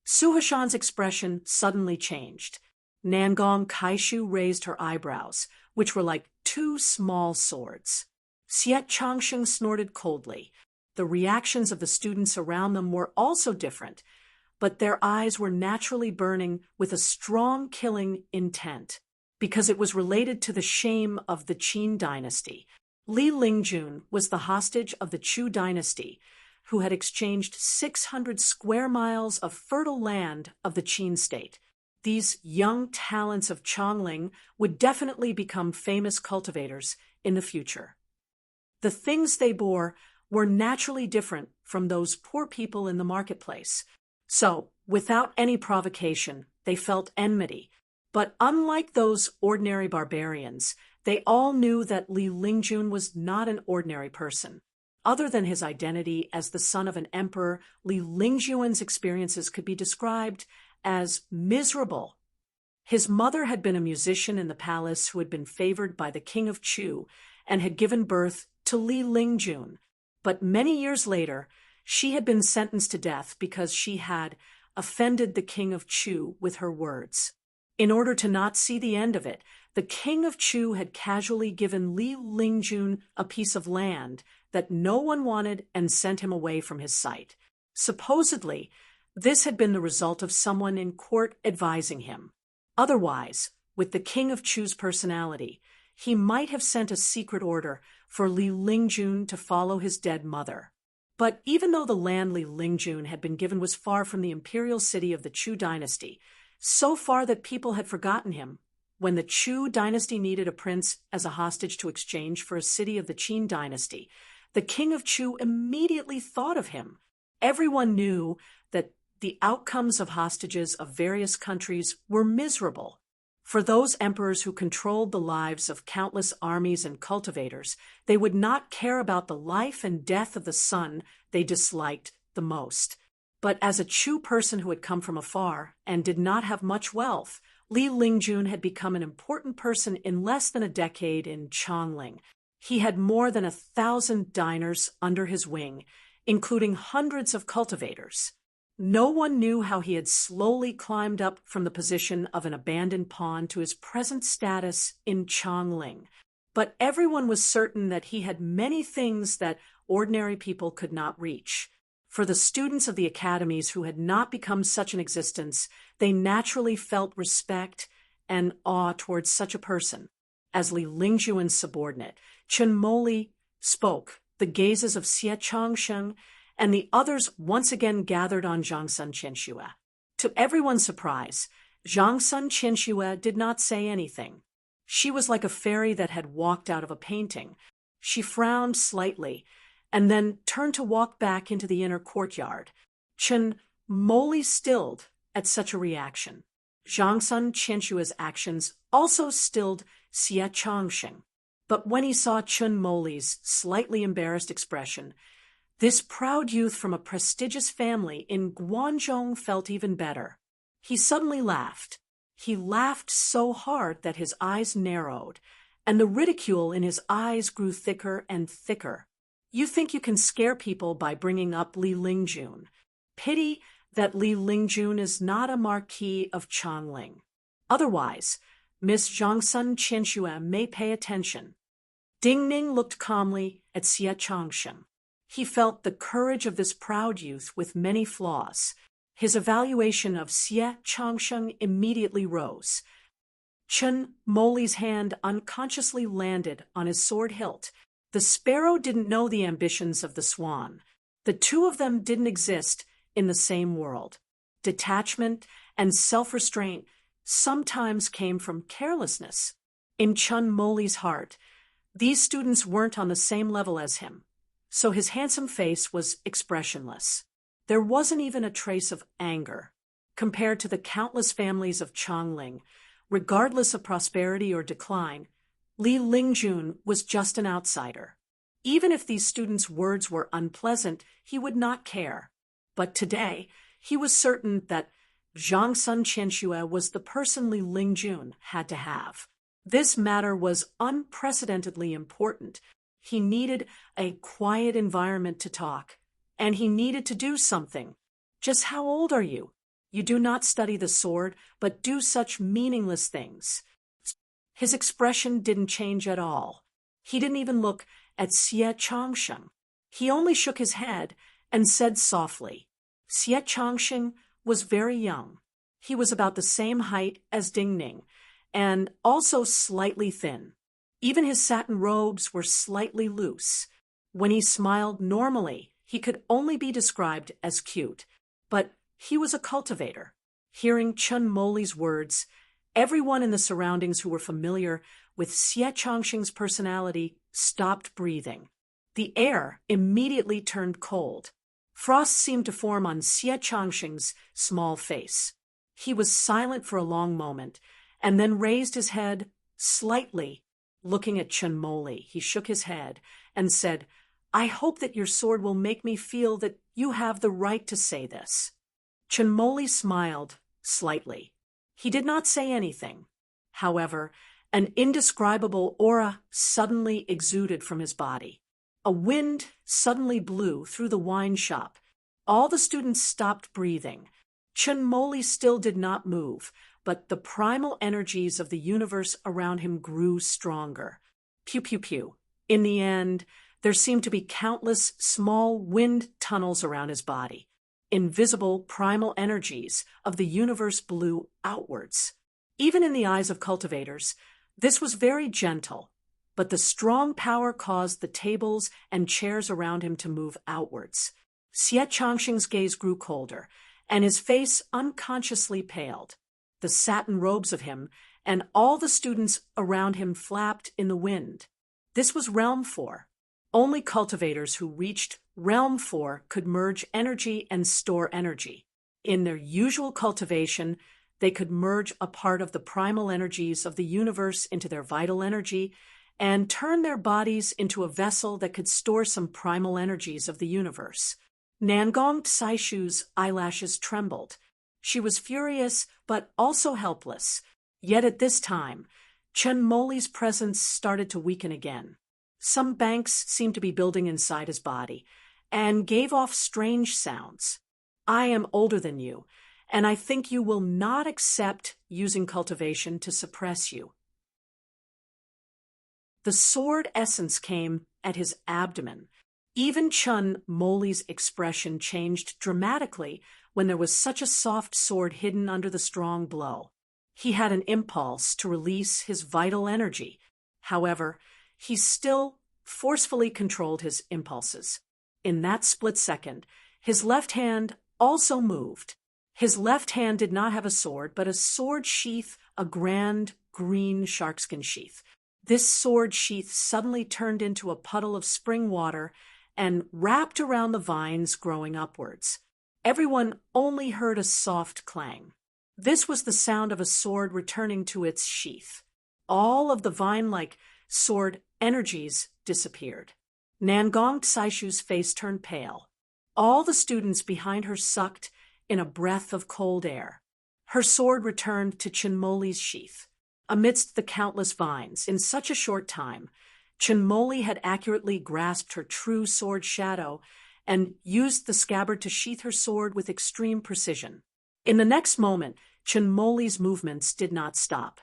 Su Hashan's expression suddenly changed. Nangong Kaishu raised her eyebrows, which were like two small swords. Xie Changsheng snorted coldly. The reactions of the students around them were also different, but their eyes were naturally burning with a strong killing intent, because it was related to the shame of the Qin dynasty. Li Lingjun was the hostage of the Chu dynasty, who had exchanged 600 square miles of fertile land of the Qin state. These young talents of Chongling would definitely become famous cultivators in the future. The things they bore were naturally different from those poor people in the marketplace. So, without any provocation, they felt enmity. But unlike those ordinary barbarians, they all knew that Li Lingjun was not an ordinary person. Other than his identity as the son of an emperor, Li Lingjun's experiences could be described as miserable. His mother had been a musician in the palace who had been favored by the king of Chu and had given birth to Li Lingjun. But many years later, she had been sentenced to death because she had offended the king of Chu with her words. In order to not see the end of it, the king of Chu had casually given Li Lingjun a piece of land that no one wanted and sent him away from his sight. Supposedly, this had been the result of someone in court advising him. Otherwise, with the king of Chu's personality, he might have sent a secret order for Li Lingjun to follow his dead mother. But even though the land Li Lingjun had been given was far from the imperial city of the Chu dynasty, so far that people had forgotten him, when the Chu dynasty needed a prince as a hostage to exchange for a city of the Qin dynasty, the king of Chu immediately thought of him. Everyone knew that the outcomes of hostages of various countries were miserable. For those emperors who controlled the lives of countless armies and cultivators, they would not care about the life and death of the son they disliked the most. But as a Chu person who had come from afar and did not have much wealth, Li Lingjun had become an important person in less than a decade in Chongling. He had more than 1,000 diners under his wing, including hundreds of cultivators. No one knew how he had slowly climbed up from the position of an abandoned pawn to his present status in Chongling. But everyone was certain that he had many things that ordinary people could not reach. For the students of the academies who had not become such an existence, they naturally felt respect and awe towards such a person. As Li Lingjun's subordinate, Chen Moli spoke. The gazes of Xie Changsheng and the others once again gathered on Zhangsun Qianxue. To everyone's surprise, Zhangsun Qianxue did not say anything. She was like a fairy that had walked out of a painting. She frowned slightly, and then turned to walk back into the inner courtyard. Chen Moli stilled at such a reaction. Zhangsun Qianxue's actions also stilled Xie Changsheng. But when he saw Chen Moli's slightly embarrassed expression, this proud youth from a prestigious family in Guangzhou felt even better. He suddenly laughed. He laughed so hard that his eyes narrowed, and the ridicule in his eyes grew thicker and thicker. You think you can scare people by bringing up Li Lingjun. Pity that Li Lingjun is not a marquis of Chongling. Otherwise, Miss Zhangsun Qianxue may pay attention. Ding Ning looked calmly at Xie Changsheng. He felt the courage of this proud youth with many flaws. His evaluation of Xie Changsheng immediately rose. Chen Moli's hand unconsciously landed on his sword hilt. The sparrow didn't know the ambitions of the swan. The two of them didn't exist in the same world. Detachment and self-restraint sometimes came from carelessness. In Chen Moli's heart, these students weren't on the same level as him, so his handsome face was expressionless. There wasn't even a trace of anger. Compared to the countless families of Chongling, regardless of prosperity or decline, Li Lingjun was just an outsider. Even if these students' words were unpleasant, he would not care. But today, he was certain that Zhangsun Qianxue was the person Li Lingjun had to have. This matter was unprecedentedly important. He needed a quiet environment to talk, and he needed to do something. Just how old are you? You do not study the sword, but do such meaningless things. His expression didn't change at all. He didn't even look at Xie Changsheng. He only shook his head and said softly. Xie Changsheng was very young. He was about the same height as Ding Ning, and also slightly thin. Even his satin robes were slightly loose. When he smiled normally, he could only be described as cute. But he was a cultivator. Hearing Chun Moli's words, everyone in the surroundings who were familiar with Xie Changsheng's personality stopped breathing. The air immediately turned cold. Frost seemed to form on Xie Changsheng's small face. He was silent for a long moment, and then raised his head slightly. Looking at Chun Moli, he shook his head and said, I hope that your sword will make me feel that you have the right to say this. Chun Moli smiled slightly. He did not say anything. However, an indescribable aura suddenly exuded from his body. A wind suddenly blew through the wine shop. All the students stopped breathing. Chun Moli still did not move, but the primal energies of the universe around him grew stronger. Pew, pew, pew. In the end, there seemed to be countless small wind tunnels around his body. Invisible primal energies of the universe blew outwards. Even in the eyes of cultivators, this was very gentle, but the strong power caused the tables and chairs around him to move outwards. Xie Changsheng's gaze grew colder, and his face unconsciously paled. The satin robes of him and all the students around him flapped in the wind. This was Realm 4. Only cultivators who reached Realm 4 could merge energy and store energy. In their usual cultivation, they could merge a part of the primal energies of the universe into their vital energy and turn their bodies into a vessel that could store some primal energies of the universe. Nangong Tsaishu's eyelashes trembled. She was furious, but also helpless. Yet at this time, Chun Moli's presence started to weaken again. Some banks seemed to be building inside his body, and gave off strange sounds. I am older than you, and I think you will not accept using cultivation to suppress you. The sword essence came at his abdomen. Even Chun Moli's expression changed dramatically when there was such a soft sword hidden under the strong blow. He had an impulse to release his vital energy. However, he still forcefully controlled his impulses. In that split second, his left hand also moved. His left hand did not have a sword, but a sword sheath, a grand green sharkskin sheath. This sword sheath suddenly turned into a puddle of spring water and wrapped around the vines growing upwards. Everyone only heard a soft clang. This was the sound of a sword returning to its sheath. All of the vine-like sword energies disappeared. Nangong Tsaishu's face turned pale. All the students behind her sucked in a breath of cold air. Her sword returned to Chun Moli's sheath. Amidst the countless vines, in such a short time, Chun Moli had accurately grasped her true sword shadow and used the scabbard to sheath her sword with extreme precision. In the next moment, Chun Moli's movements did not stop.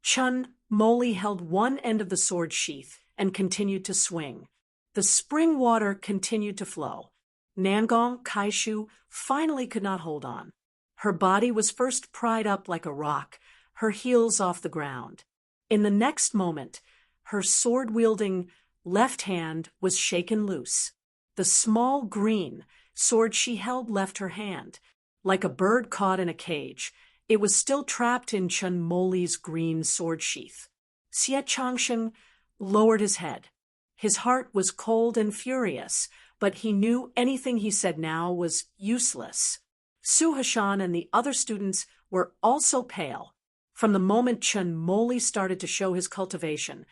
Chun Moli held one end of the sword sheath and continued to swing. The spring water continued to flow. Nangong Kaishu finally could not hold on. Her body was first pried up like a rock, her heels off the ground. In the next moment, her sword-wielding left hand was shaken loose. The small green sword she held left her hand. Like a bird caught in a cage, it was still trapped in Chun Moli's green sword sheath. Xie Changsheng lowered his head. His heart was cold and furious, but he knew anything he said now was useless. Su Hashan and the other students were also pale. From the moment Chun Moli started to show his cultivation,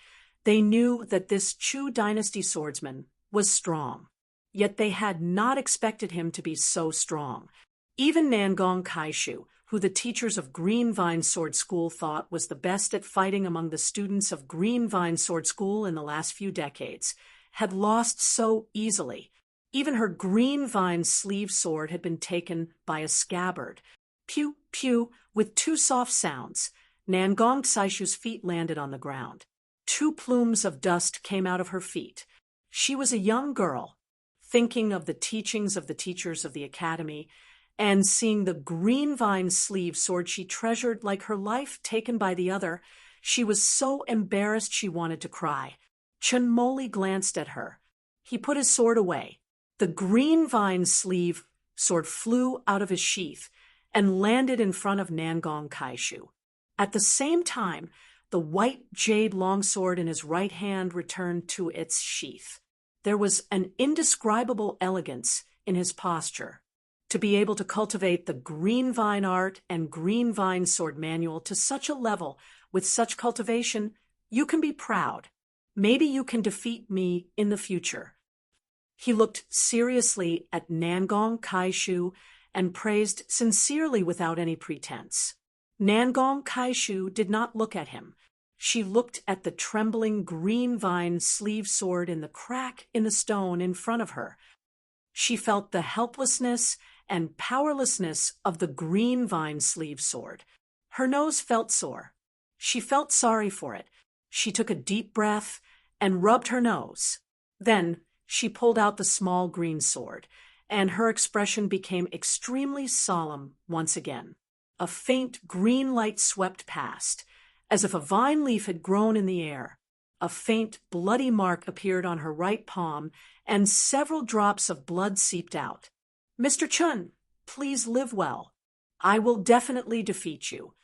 they knew that this Chu dynasty swordsman was strong. Yet they had not expected him to be so strong. Even Nangong Kaishu, who the teachers of Green Vine Sword School thought was the best at fighting among the students of Green Vine Sword School in the last few decades, had lost so easily. Even her green vine sleeve sword had been taken by a scabbard. Pew, pew, with two soft sounds, Nangong Saishu's feet landed on the ground. Two plumes of dust came out of her feet. She was a young girl, thinking of the teachings of the teachers of the academy, and seeing the green vine sleeve sword she treasured like her life taken by the other. She was so embarrassed she wanted to cry. Chunmoli glanced at her. He put his sword away. The green vine sleeve sword flew out of his sheath and landed in front of Nangong Kaishu. At the same time, the white jade longsword in his right hand returned to its sheath. There was an indescribable elegance in his posture. To be able to cultivate the green vine art and green vine sword manual to such a level, with such cultivation, you can be proud. Maybe you can defeat me in the future. He looked seriously at Nangong Kaishu and praised sincerely without any pretense. Nangong Kaishu did not look at him. She looked at the trembling green vine sleeve sword in the crack in the stone in front of her. She felt the helplessness and powerlessness of the green vine sleeve sword. Her nose felt sore. She felt sorry for it. She took a deep breath and rubbed her nose. Then she pulled out the small green sword, and her expression became extremely solemn once again. A faint green light swept past, as if a vine leaf had grown in the air. A faint bloody mark appeared on her right palm, and several drops of blood seeped out. "Mr. Chun, please live well. I will definitely defeat you."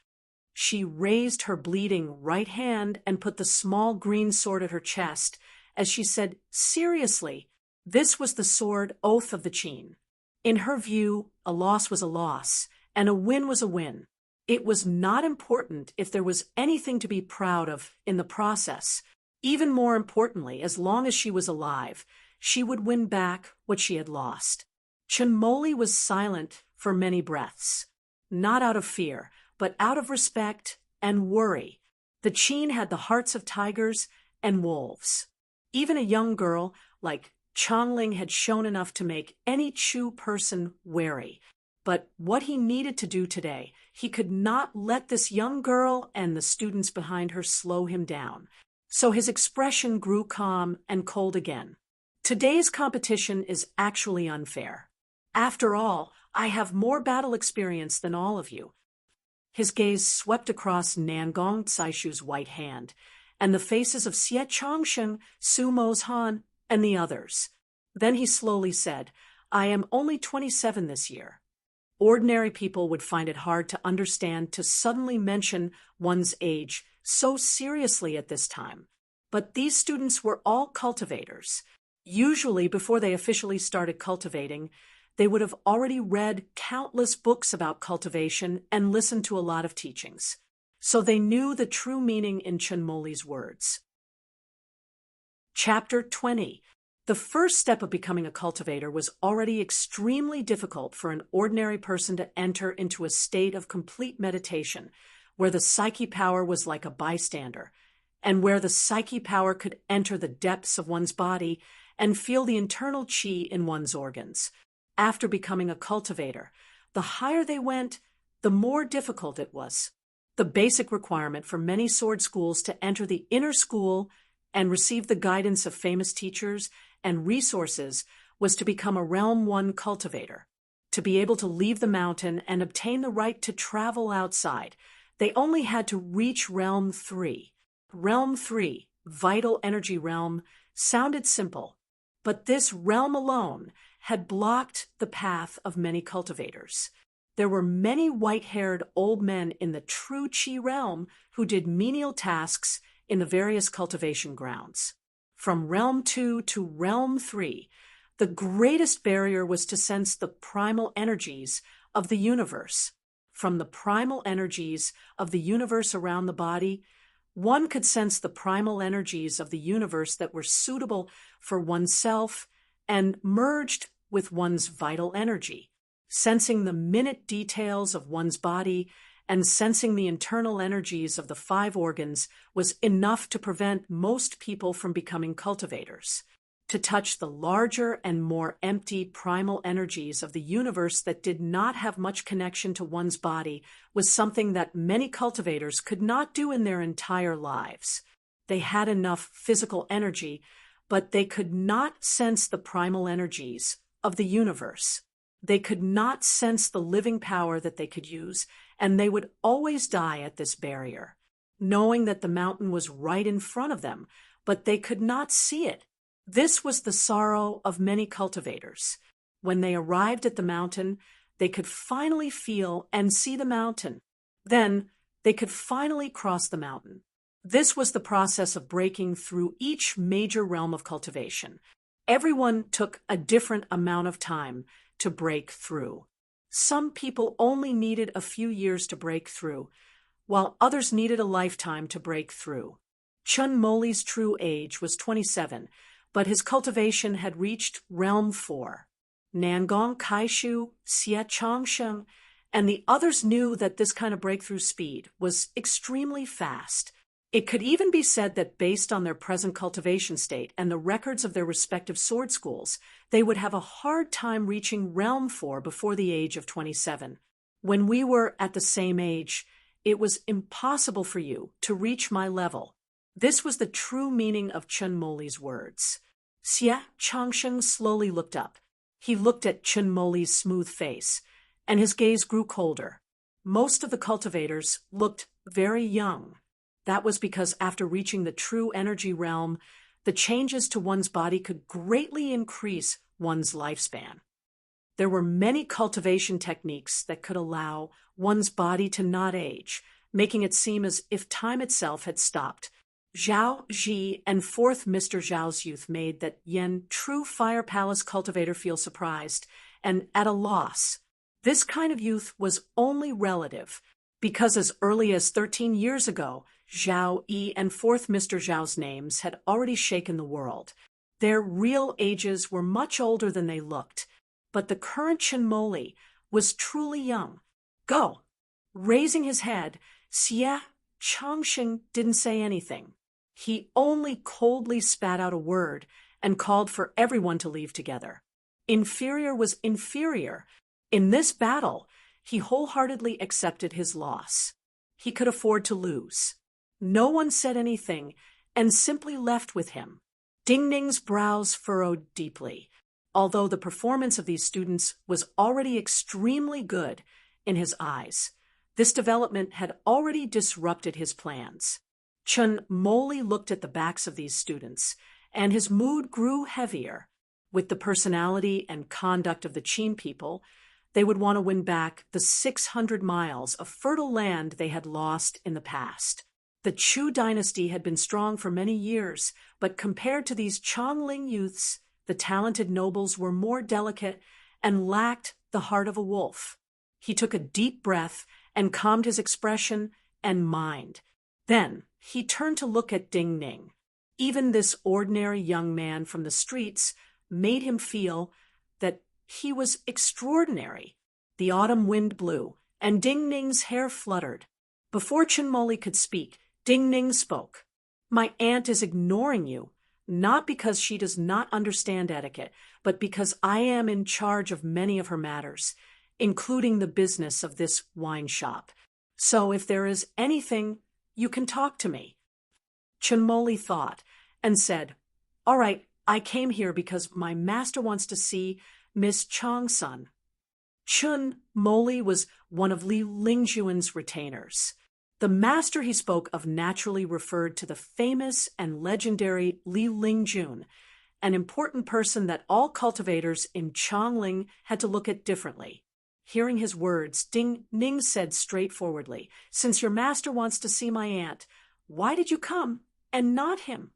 She raised her bleeding right hand and put the small green sword at her chest as she said seriously, this was the sword oath of the Qin. In her view, a loss was a loss, and a win was a win. It was not important if there was anything to be proud of in the process. Even more importantly, as long as she was alive, she would win back what she had lost. Chunmoli was silent for many breaths, not out of fear, but out of respect and worry. The Qin had the hearts of tigers and wolves. Even a young girl like Chongling had shown enough to make any Chu person wary. But what he needed to do today, he could not let this young girl and the students behind her slow him down. So his expression grew calm and cold again. Today's competition is actually unfair. After all, I have more battle experience than all of you. His gaze swept across Nangong Saishu's white hand, and the faces of Xie Chongsheng, Su Mozhan, and the others. Then he slowly said, I am only 27 this year. Ordinary people would find it hard to understand to suddenly mention one's age so seriously at this time. But these students were all cultivators. Usually, before they officially started cultivating, they would have already read countless books about cultivation and listened to a lot of teachings. So they knew the true meaning in Chunmoli's words. Chapter 20. The first step of becoming a cultivator was already extremely difficult for an ordinary person to enter into a state of complete meditation, where the psyche power was like a bystander, and where the psyche power could enter the depths of one's body and feel the internal qi in one's organs. After becoming a cultivator, the higher they went, the more difficult it was. The basic requirement for many sword schools to enter the inner school and receive the guidance of famous teachers and resources was to become a Realm 1 cultivator. To be able to leave the mountain and obtain the right to travel outside, they only had to reach Realm 3. Realm 3, Vital Energy Realm, sounded simple, but this realm alone had blocked the path of many cultivators. There were many white-haired old men in the true Qi realm who did menial tasks in the various cultivation grounds. From Realm 2 to Realm 3, the greatest barrier was to sense the primal energies of the universe. From the primal energies of the universe around the body, one could sense the primal energies of the universe that were suitable for oneself and merged with one's vital energy. Sensing the minute details of one's body and sensing the internal energies of the 5 organs was enough to prevent most people from becoming cultivators. To touch the larger and more empty primal energies of the universe that did not have much connection to one's body was something that many cultivators could not do in their entire lives. They had enough physical energy, but they could not sense the primal energies of the universe. They could not sense the living power that they could use, and they would always die at this barrier, knowing that the mountain was right in front of them, but they could not see it. This was the sorrow of many cultivators. When they arrived at the mountain, they could finally feel and see the mountain. Then they could finally cross the mountain. This was the process of breaking through each major realm of cultivation. Everyone took a different amount of time to break through. Some people only needed a few years to break through, while others needed a lifetime to break through. Chun Moli's true age was 27, but his cultivation had reached Realm 4. Nangong Kaishu, Xie Changsheng, and the others knew that this kind of breakthrough speed was extremely fast. It could even be said that based on their present cultivation state and the records of their respective sword schools, they would have a hard time reaching Realm 4 before the age of 27. When we were at the same age, it was impossible for you to reach my level. This was the true meaning of Chun Moli's words. Xie Changsheng slowly looked up. He looked at Chun Moli's smooth face, and his gaze grew colder. Most of the cultivators looked very young. That was because after reaching the true energy realm, the changes to one's body could greatly increase one's lifespan. There were many cultivation techniques that could allow one's body to not age, making it seem as if time itself had stopped. Zhao Ji and 4th Mr. Zhao's youth made that Yen true Fire Palace cultivator feel surprised and at a loss. This kind of youth was only relative, because as early as 13 years ago, Zhao Yi and 4th Mr. Zhao's names had already shaken the world. Their real ages were much older than they looked, but the current Chun Moli was truly young. Go! Raising his head, Xie Changsheng didn't say anything. He only coldly spat out a word and called for everyone to leave together. Inferior was inferior. In this battle, he wholeheartedly accepted his loss. He could afford to lose. No one said anything and simply left with him. Ding Ning's brows furrowed deeply. Although the performance of these students was already extremely good in his eyes, this development had already disrupted his plans. Chun Moli looked at the backs of these students, and his mood grew heavier. With the personality and conduct of the Qin people, they would want to win back the 600 miles of fertile land they had lost in the past. The Chu dynasty had been strong for many years, but compared to these Chongling youths, the talented nobles were more delicate and lacked the heart of a wolf. He took a deep breath and calmed his expression and mind. Then he turned to look at Ding Ning. Even this ordinary young man from the streets made him feel that he was extraordinary. The autumn wind blew, and Ding Ning's hair fluttered. Before Chun Moli could speak, Ding Ning spoke. My aunt is ignoring you, not because she does not understand etiquette, but because I am in charge of many of her matters, including the business of this wine shop. So if there is anything, you can talk to me. Chun Moli thought and said, All right, I came here because my master wants to see Miss Changsun. Chun Moli was one of Li Lingjuan's retainers. The master he spoke of naturally referred to the famous and legendary Li Lingjun, an important person that all cultivators in Chongling had to look at differently. Hearing his words, Ding Ning said straightforwardly, Since your master wants to see my aunt, why did you come and not him?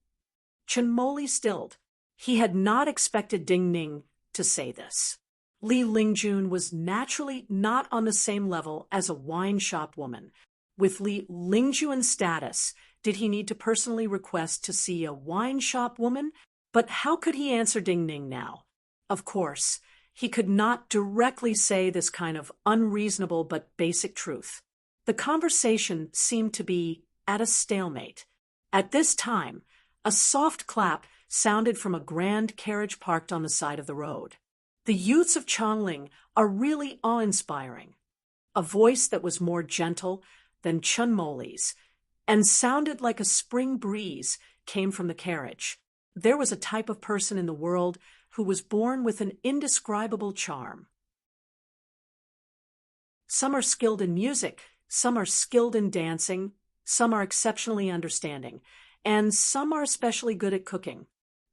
Chun Moli stilled. He had not expected Ding Ning to say this. Li Lingjun was naturally not on the same level as a wine shop woman. With Li Lingjuan's status, did he need to personally request to see a wine shop woman? But how could he answer Ding Ning now? Of course, he could not directly say this kind of unreasonable but basic truth. The conversation seemed to be at a stalemate. At this time, a soft clap sounded from a grand carriage parked on the side of the road. The youths of Chongling are really awe-inspiring. A voice that was more gentle than Chunmoli's and sounded like a spring breeze came from the carriage. There was a type of person in the world who was born with an indescribable charm. Some are skilled in music, some are skilled in dancing, some are exceptionally understanding, and some are especially good at cooking.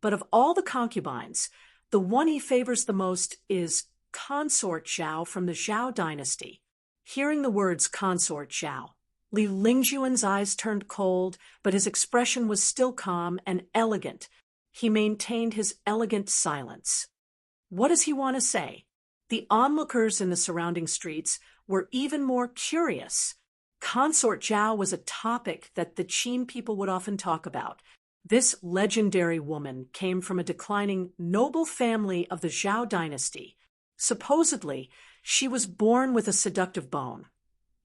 But of all the concubines, the one he favors the most is Consort Zhao from the Zhao dynasty. Hearing the words Consort Zhao, Li Lingjuan's eyes turned cold, but his expression was still calm and elegant. He maintained his elegant silence. What does he want to say? The onlookers in the surrounding streets were even more curious. Consort Zhao was a topic that the Qin people would often talk about. This legendary woman came from a declining noble family of the Zhao dynasty. Supposedly, she was born with a seductive bone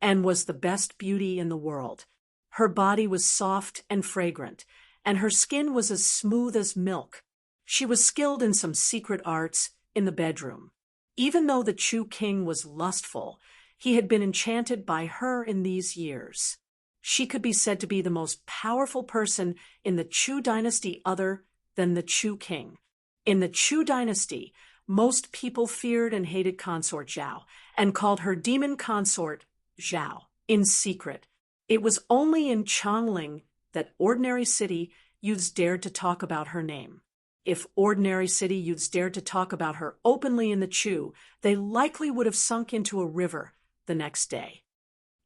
and was the best beauty in the world. Her body was soft and fragrant, and her skin was as smooth as milk. She was skilled in some secret arts in the bedroom. Even though the Chu king was lustful, he had been enchanted by her in these years. She could be said to be the most powerful person in the Chu dynasty other than the Chu king. In the Chu dynasty, most people feared and hated Consort Zhao and called her demon consort Zhao in secret. It was only in Chongling that ordinary city youths dared to talk about her name. If ordinary city youths dared to talk about her openly in the Chu, they likely would have sunk into a river the next day.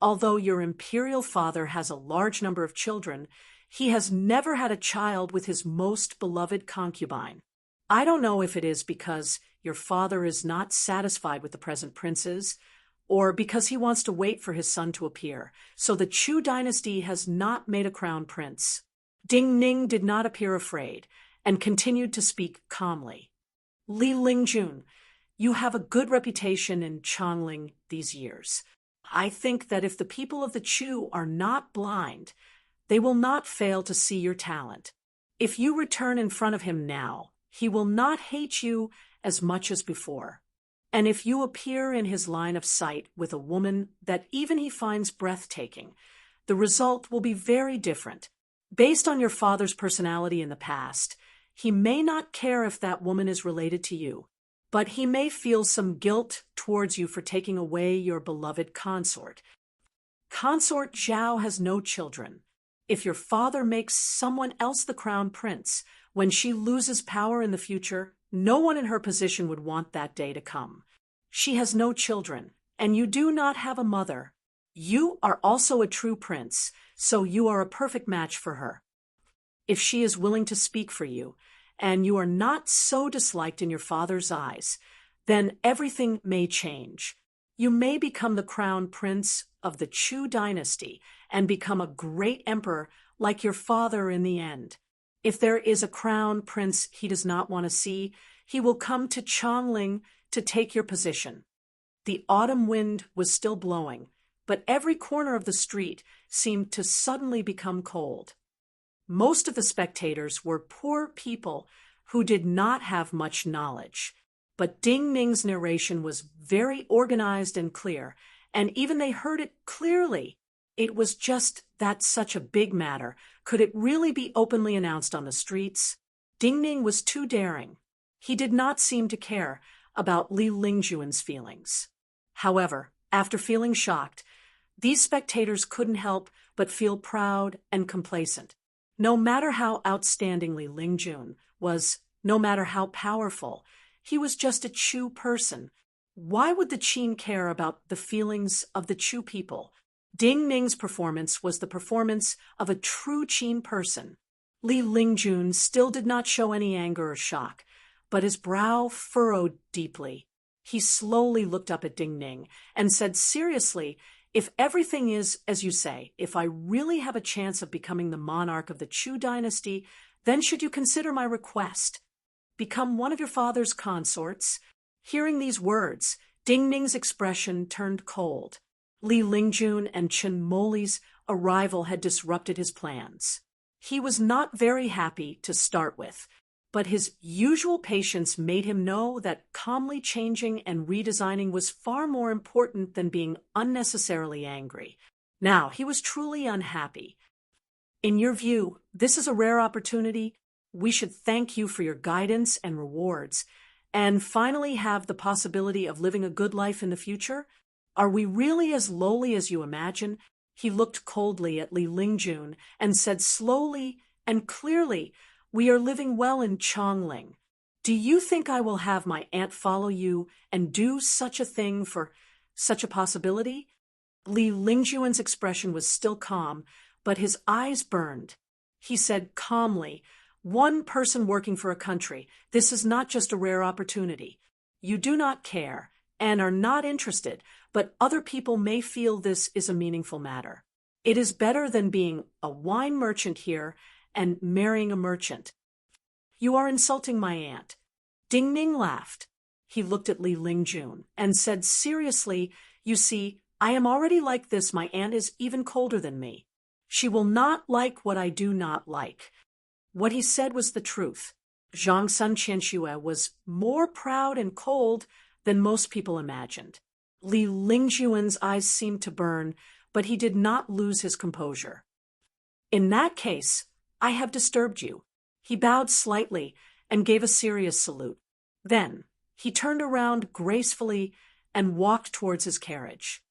Although your imperial father has a large number of children, he has never had a child with his most beloved concubine. I don't know if it is because your father is not satisfied with the present princes, or because he wants to wait for his son to appear, so the Chu dynasty has not made a crown prince. Ding Ning did not appear afraid, and continued to speak calmly. Li Lingjun, you have a good reputation in Chongling these years. I think that if the people of the Chu are not blind, they will not fail to see your talent. If you return in front of him now, he will not hate you as much as before. And if you appear in his line of sight with a woman that even he finds breathtaking, the result will be very different. Based on your father's personality in the past, he may not care if that woman is related to you, but he may feel some guilt towards you for taking away your beloved consort. Consort Zhao has no children. If your father makes someone else the crown prince, when she loses power in the future, no one in her position would want that day to come. She has no children, and you do not have a mother. You are also a true prince, so you are a perfect match for her. If she is willing to speak for you, and you are not so disliked in your father's eyes, then everything may change. You may become the crown prince of the Chu dynasty and become a great emperor like your father in the end. If there is a crown prince he does not want to see, he will come to Chongling to take your position. The autumn wind was still blowing, but every corner of the street seemed to suddenly become cold. Most of the spectators were poor people who did not have much knowledge, but Ding Ning's narration was very organized and clear, and even they heard it clearly. It was just that such a big matter. Could it really be openly announced on the streets? Ding Ning was too daring. He did not seem to care about Li Lingjuan's feelings. However, after feeling shocked, these spectators couldn't help but feel proud and complacent. No matter how outstanding Li Lingjun was, no matter how powerful, he was just a Chu person. Why would the Qin care about the feelings of the Chu people? Ding Ning's performance was the performance of a true Qin person. Li Lingjun still did not show any anger or shock, but his brow furrowed deeply. He slowly looked up at Ding Ning and said seriously, "If everything is as you say, if I really have a chance of becoming the monarch of the Chu dynasty, then should you consider my request? Become one of your father's consorts." Hearing these words, Ding Ning's expression turned cold. Li Lingjun and Chen Moli's arrival had disrupted his plans. He was not very happy to start with, but his usual patience made him know that calmly changing and redesigning was far more important than being unnecessarily angry. Now, he was truly unhappy. In your view, this is a rare opportunity. We should thank you for your guidance and rewards, and finally have the possibility of living a good life in the future? Are we really as lowly as you imagine? He looked coldly at Li Lingjun and said slowly and clearly, "We are living well in Chongling. Do you think I will have my aunt follow you and do such a thing for such a possibility?" Li Lingjuan's expression was still calm, but his eyes burned. He said calmly, "One person working for a country, this is not just a rare opportunity. You do not care and are not interested, but other people may feel this is a meaningful matter. It is better than being a wine merchant here and marrying a merchant." "You are insulting my aunt." Ding Ning laughed. He looked at Li Lingjun and said seriously, "You see, I am already like this. My aunt is even colder than me. She will not like what I do not like." What he said was the truth. Zhang Sun Qianxue was more proud and cold than most people imagined. Li Lingjuan's eyes seemed to burn, but he did not lose his composure. "In that case, I have disturbed you." He bowed slightly and gave a serious salute. Then, he turned around gracefully and walked towards his carriage.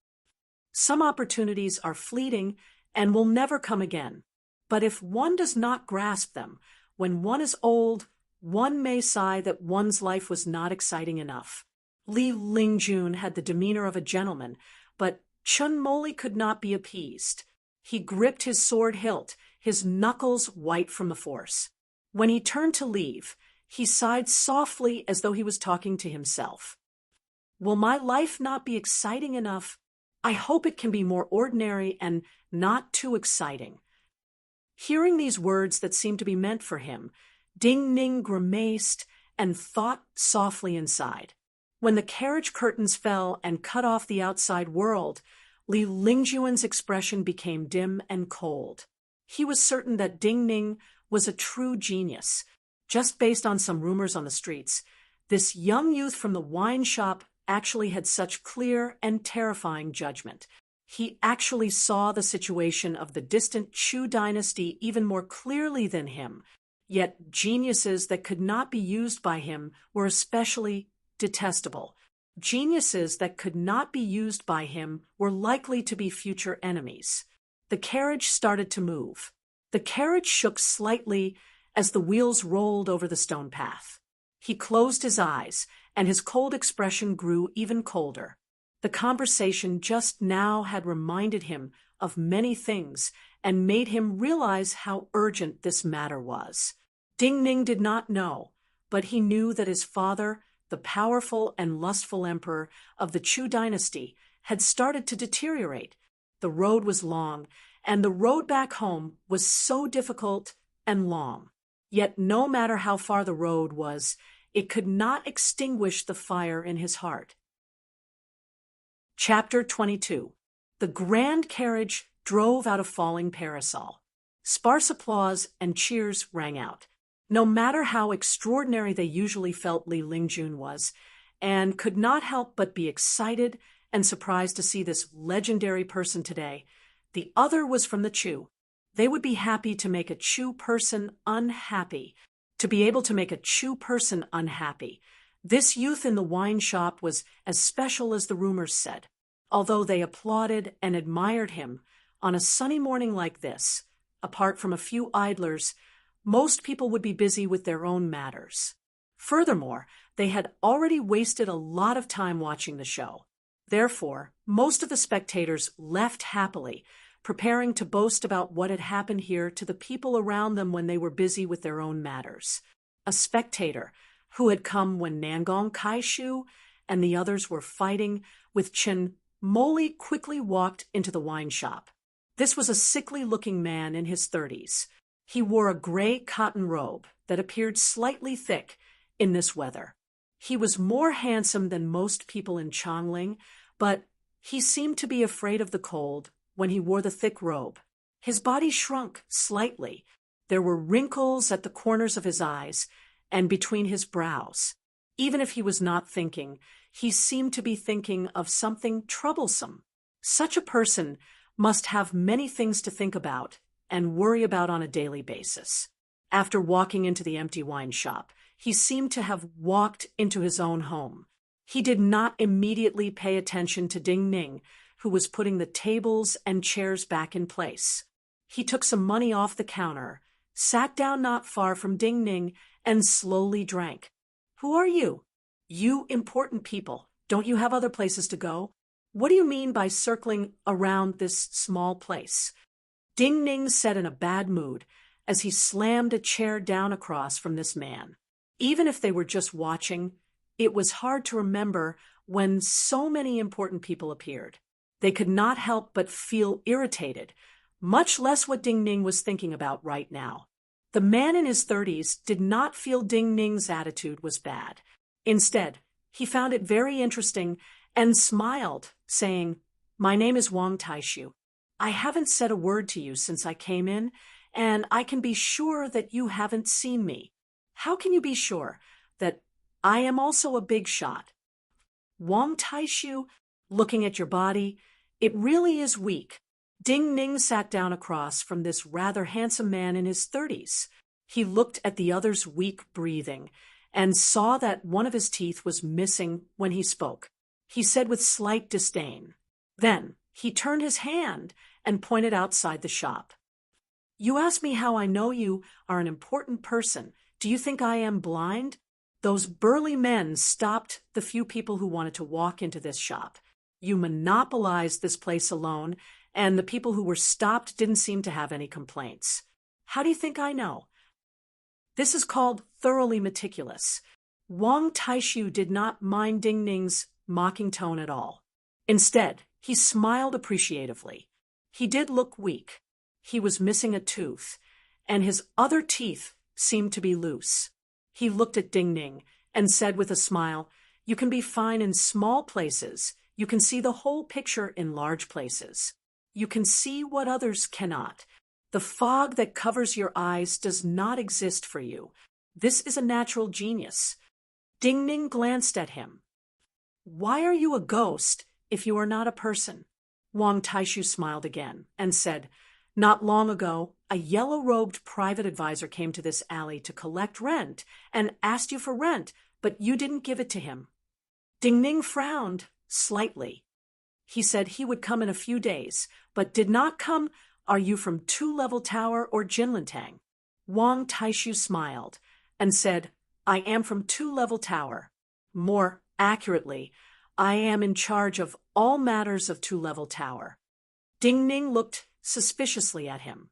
Some opportunities are fleeting and will never come again. But if one does not grasp them, when one is old, one may sigh that one's life was not exciting enough. Li Lingjun had the demeanor of a gentleman, but Chun Moli could not be appeased. He gripped his sword hilt, his knuckles white from the force. When he turned to leave, he sighed softly as though he was talking to himself. "Will my life not be exciting enough? I hope it can be more ordinary and not too exciting." Hearing these words that seemed to be meant for him, Ding Ning grimaced and thought softly inside. When the carriage curtains fell and cut off the outside world, Li Lingjuan's expression became dim and cold. He was certain that Ding Ning was a true genius. Just based on some rumors on the streets, this young youth from the wine shop actually had such clear and terrifying judgment. He actually saw the situation of the distant Chu dynasty even more clearly than him, yet geniuses that could not be used by him were especially detestable. Geniuses that could not be used by him were likely to be future enemies. The carriage started to move. The carriage shook slightly as the wheels rolled over the stone path. He closed his eyes, and his cold expression grew even colder. The conversation just now had reminded him of many things and made him realize how urgent this matter was. Ding Ning did not know, but he knew that his father, the powerful and lustful emperor of the Chu dynasty, had started to deteriorate. The road was long, and the road back home was so difficult and long. Yet no matter how far the road was, it could not extinguish the fire in his heart. Chapter 22. The grand carriage drove out a falling parasol. Sparse applause and cheers rang out. No matter how extraordinary they usually felt Li Lingjun was, and could not help but be excited and surprised to see this legendary person today, the other was from the Chu. They would be happy to make a Chu person unhappy. To be able to make a Chu person unhappy. This youth in the wine shop was as special as the rumors said. Although they applauded and admired him, on a sunny morning like this, apart from a few idlers, most people would be busy with their own matters. Furthermore, they had already wasted a lot of time watching the show. Therefore, most of the spectators left happily, preparing to boast about what had happened here to the people around them when they were busy with their own matters. A spectator who had come when Nangong Kaishu and the others were fighting with Chen Moli quickly walked into the wine shop. This was a sickly-looking man in his 30s. He wore a gray cotton robe that appeared slightly thick in this weather. He was more handsome than most people in Chongling, but he seemed to be afraid of the cold when he wore the thick robe. His body shrunk slightly. There were wrinkles at the corners of his eyes, and between his brows. Even if he was not thinking, he seemed to be thinking of something troublesome. Such a person must have many things to think about and worry about on a daily basis. After walking into the empty wine shop, he seemed to have walked into his own home. He did not immediately pay attention to Ding Ning, who was putting the tables and chairs back in place. He took some money off the counter, sat down not far from Ding Ning, and slowly drank. "Who are you? You important people. Don't you have other places to go? What do you mean by circling around this small place?" Ding Ning said in a bad mood as he slammed a chair down across from this man. Even if they were just watching, it was hard to remember when so many important people appeared. They could not help but feel irritated, much less what Ding Ning was thinking about right now. The man in his 30s did not feel Ding Ning's attitude was bad. Instead, he found it very interesting and smiled, saying, "My name is Wang Taishu. I haven't said a word to you since I came in, and I can be sure that you haven't seen me. How can you be sure that I am also a big shot?" "Wang Taishu, looking at your body, it really is weak." Ding Ning sat down across from this rather handsome man in his 30s. He looked at the other's weak breathing and saw that one of his teeth was missing when he spoke. He said with slight disdain. Then he turned his hand and pointed outside the shop. "You ask me how I know you are an important person. Do you think I am blind?" Those burly men stopped the few people who wanted to walk into this shop. You monopolized this place alone, and the people who were stopped didn't seem to have any complaints. How do you think I know? This is called thoroughly meticulous. Wang Taishu did not mind Ding Ning's mocking tone at all. Instead, he smiled appreciatively. He did look weak. He was missing a tooth, and his other teeth seemed to be loose. He looked at Ding Ning and said with a smile, "You can be fine in small places. You can see the whole picture in large places. You can see what others cannot. The fog that covers your eyes does not exist for you. This is a natural genius." Ding Ning glanced at him. "Why are you a ghost if you are not a person?" Wang Taishu smiled again and said, "Not long ago, a yellow-robed private advisor came to this alley to collect rent and asked you for rent, but you didn't give it to him." Ding Ning frowned slightly. He said he would come in a few days, but did not come. "Are you from Two-Level Tower or Jinlantang?" Wang Taishu smiled and said, "I am from Two-Level Tower. More accurately, I am in charge of all matters of Two-Level Tower." Ding Ning looked suspiciously at him.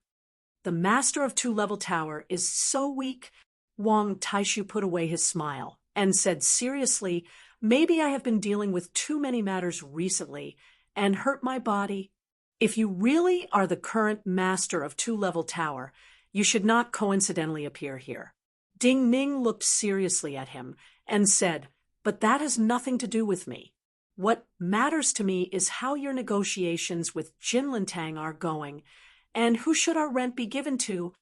"The master of Two-Level Tower is so weak." Wang Taishu put away his smile and said seriously, "Maybe I have been dealing with too many matters recently and hurt my body. If you really are the current master of Two-Level Tower, you should not coincidentally appear here." Ding Ning looked seriously at him and said, "But that has nothing to do with me. What matters to me is how your negotiations with Jinlantang are going, and who should our rent be given to?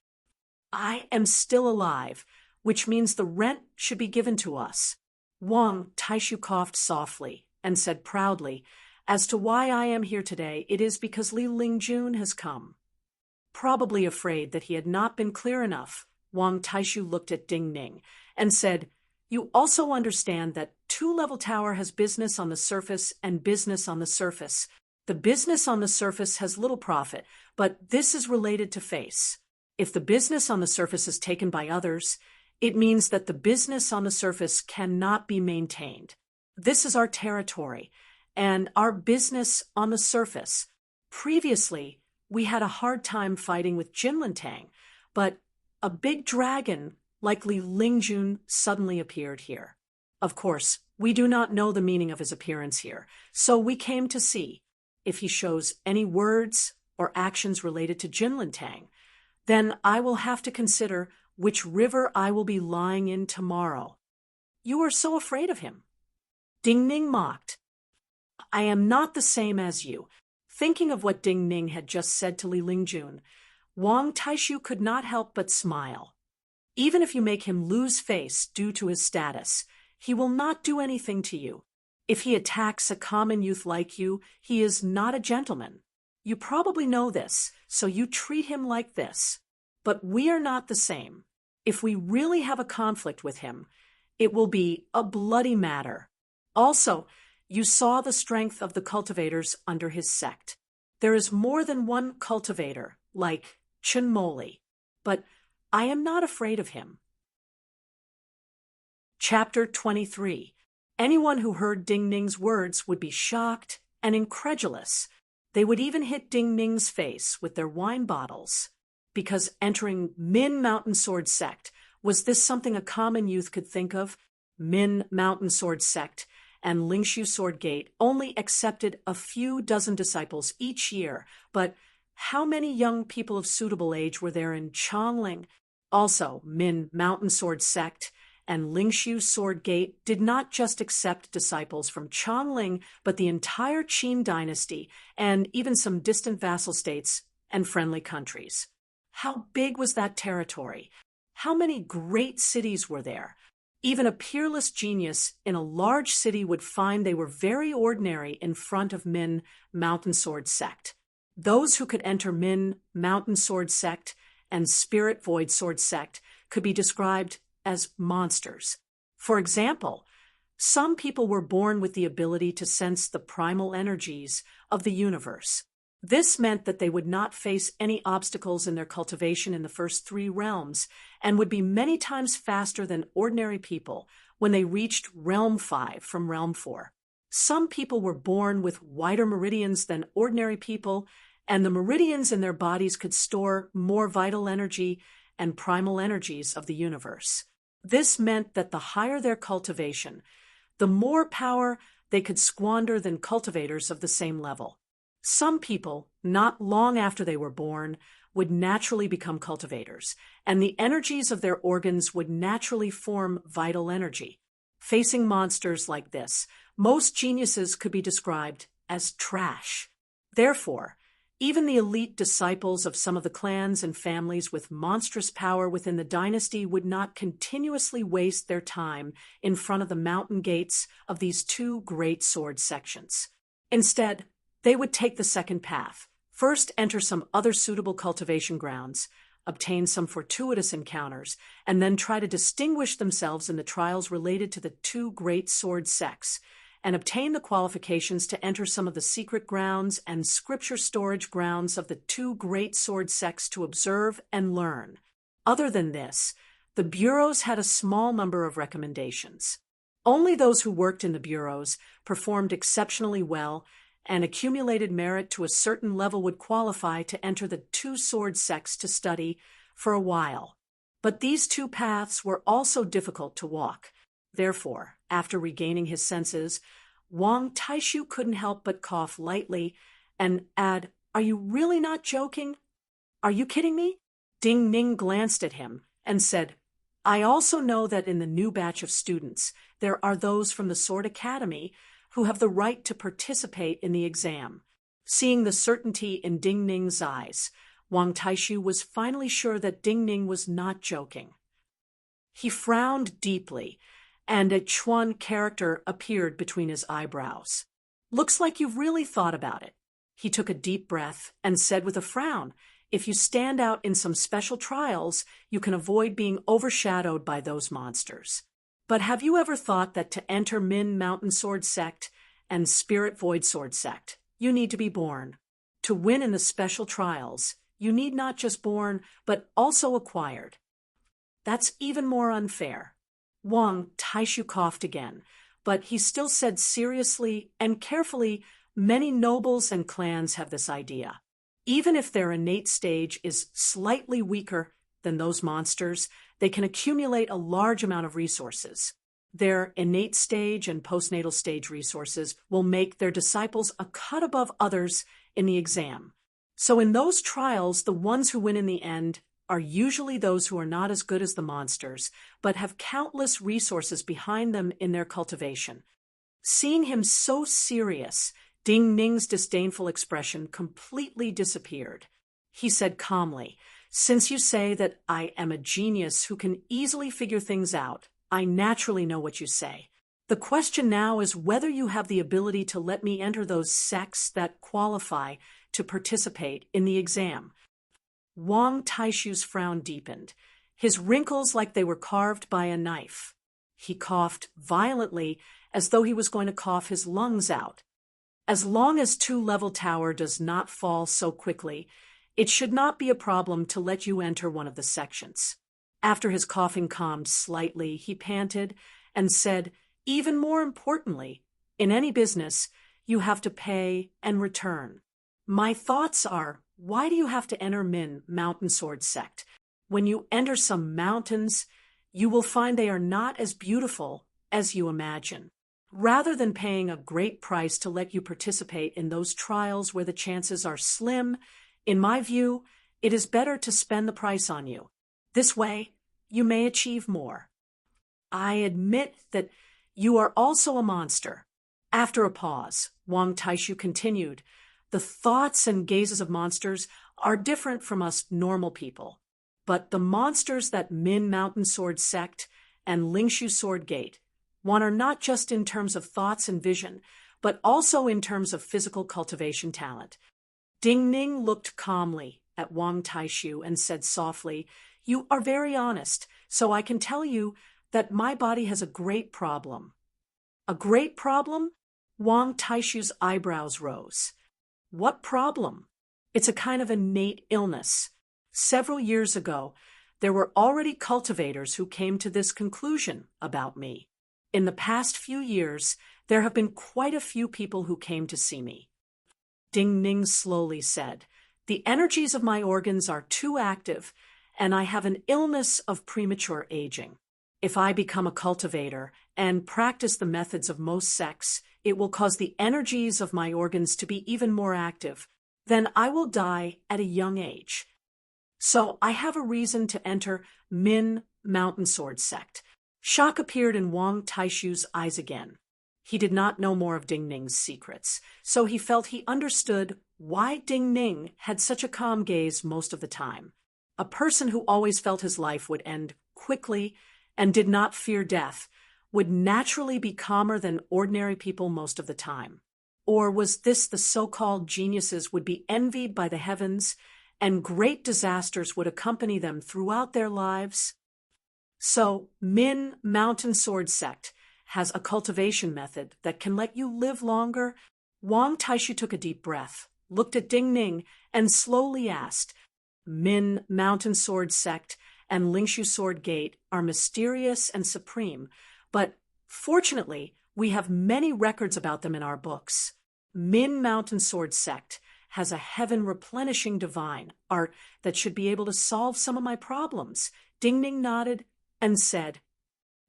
I am still alive, which means the rent should be given to us." Wang Taishu coughed softly and said proudly, "As to why I am here today, it is because Li Lingjun has come." Probably afraid that he had not been clear enough, Wang Taishu looked at Ding Ning and said, "You also understand that Two-Level Tower has business on the surface and business on the surface. The business on the surface has little profit, but this is related to face. If the business on the surface is taken by others, it means that the business on the surface cannot be maintained. This is our territory, and our business on the surface. Previously, we had a hard time fighting with Jinlantang, but a big dragon, likely Lingjun, suddenly appeared here. Of course, we do not know the meaning of his appearance here, so we came to see if he shows any words or actions related to Jinlantang. Then I will have to consider which river I will be lying in tomorrow." "You are so afraid of him." Ding Ning mocked. "I am not the same as you." Thinking of what Ding Ning had just said to Li Lingjun, Wang Taishu could not help but smile. Even if you make him lose face due to his status, he will not do anything to you. If he attacks a common youth like you, he is not a gentleman. You probably know this, so you treat him like this. But we are not the same. If we really have a conflict with him, it will be a bloody matter. Also, you saw the strength of the cultivators under his sect. There is more than one cultivator, like Chunmoli, but I am not afraid of him. Chapter 23. Anyone who heard Ding Ning's words would be shocked and incredulous. They would even hit Ding Ning's face with their wine bottles. Because entering Min Mountain Sword Sect, was this something a common youth could think of? Min Mountain Sword Sect and Lingshu Sword Gate only accepted a few dozen disciples each year, but how many young people of suitable age were there in Chongling? Also, Min Mountain Sword Sect and Lingshu Sword Gate did not just accept disciples from Chongling, but the entire Qin dynasty and even some distant vassal states and friendly countries. How big was that territory? How many great cities were there? Even a peerless genius in a large city would find they were very ordinary in front of Min Mountain Sword Sect. Those who could enter Min Mountain Sword Sect and Spirit Void Sword Sect could be described as monsters. For example, some people were born with the ability to sense the primal energies of the universe. This meant that they would not face any obstacles in their cultivation in the first 3 realms and would be many times faster than ordinary people when they reached Realm 5 from Realm 4. Some people were born with wider meridians than ordinary people, and the meridians in their bodies could store more vital energy and primal energies of the universe. This meant that the higher their cultivation, the more power they could squander than cultivators of the same level. Some people, not long after they were born, would naturally become cultivators, and the energies of their organs would naturally form vital energy. Facing monsters like this, most geniuses could be described as trash. Therefore, even the elite disciples of some of the clans and families with monstrous power within the dynasty would not continuously waste their time in front of the mountain gates of these 2 great sword sections. Instead, they would take the second path. First, enter some other suitable cultivation grounds, obtain some fortuitous encounters, and then try to distinguish themselves in the trials related to the 2 great sword sects, and obtain the qualifications to enter some of the secret grounds and scripture storage grounds of the 2 great sword sects to observe and learn. Other than this, the bureaus had a small number of recommendations. Only those who worked in the bureaus performed exceptionally well and accumulated merit to a certain level would qualify to enter the 2 sword sects to study for a while. But these 2 paths were also difficult to walk. Therefore, after regaining his senses, Wang Taishu couldn't help but cough lightly and add, "Are you really not joking? Are you kidding me?" Ding Ning glanced at him and said, "I also know that in the new batch of students, there are those from the Sword Academy who have the right to participate in the exam." Seeing the certainty in Ding Ning's eyes, Wang Taishu was finally sure that Ding Ning was not joking. He frowned deeply, and a Chuan character appeared between his eyebrows. "Looks like you've really thought about it." He took a deep breath and said with a frown, "If you stand out in some special trials, you can avoid being overshadowed by those monsters. But have you ever thought that to enter Min Mountain Sword Sect and Spirit Void Sword Sect, you need to be born? To win in the special trials, you need not just born, but also acquired. That's even more unfair." Wang Taishu coughed again, but he still said seriously and carefully, "Many nobles and clans have this idea. Even if their innate stage is slightly weaker than those monsters, they can accumulate a large amount of resources. Their innate stage and postnatal stage resources will make their disciples a cut above others in the exam. So in those trials, the ones who win in the end are usually those who are not as good as the monsters, but have countless resources behind them in their cultivation." Seeing him so serious, Ding Ning's disdainful expression completely disappeared. He said calmly, Since you say that I am a genius who can easily figure things out, I naturally know what you say. The question now is whether you have the ability to let me enter those sects that qualify to participate in the exam. Wang Taishu's frown deepened, his wrinkles like they were carved by a knife. He coughed violently as though he was going to cough his lungs out. As long as Two-Level Tower does not fall so quickly, it should not be a problem to let you enter one of the sections. After his coughing calmed slightly, he panted and said, even more importantly, in any business, you have to pay and return. My thoughts are, why do you have to enter Min Mountain Sword Sect? When you enter some mountains, you will find they are not as beautiful as you imagine. Rather than paying a great price to let you participate in those trials where the chances are slim, in my view, it is better to spend the price on you. This way, you may achieve more. I admit that you are also a monster. After a pause, Wang Taishu continued, the thoughts and gazes of monsters are different from us normal people. But the monsters that Min Mountain Sword Sect and Lingshu Sword Gate want are not just in terms of thoughts and vision, but also in terms of physical cultivation talent. Ding Ning looked calmly at Wang Taishu and said softly, you are very honest, so I can tell you that my body has a great problem. A great problem? Wang Taishu's eyebrows rose. What problem? It's a kind of innate illness. Several years ago, there were already cultivators who came to this conclusion about me. In the past few years, there have been quite a few people who came to see me. Ding Ning slowly said, the energies of my organs are too active, and I have an illness of premature aging. If I become a cultivator and practice the methods of most sects, it will cause the energies of my organs to be even more active. Then I will die at a young age. So I have a reason to enter Min Mountain Sword Sect. Shock appeared in Wang Taishu's eyes again. He did not know more of Ding Ning's secrets, so he felt he understood why Ding Ning had such a calm gaze most of the time. A person who always felt his life would end quickly and did not fear death would naturally be calmer than ordinary people most of the time. Or was this the so-called geniuses would be envied by the heavens and great disasters would accompany them throughout their lives? So, Min Mountain Sword Sect has a cultivation method that can let you live longer. Wang Taishu took a deep breath, looked at Ding Ning, and slowly asked, Min Mountain Sword Sect and Lingshu Sword Gate are mysterious and supreme, but fortunately, we have many records about them in our books. Min Mountain Sword Sect has a heaven-replenishing divine art that should be able to solve some of my problems. Ding Ning nodded and said,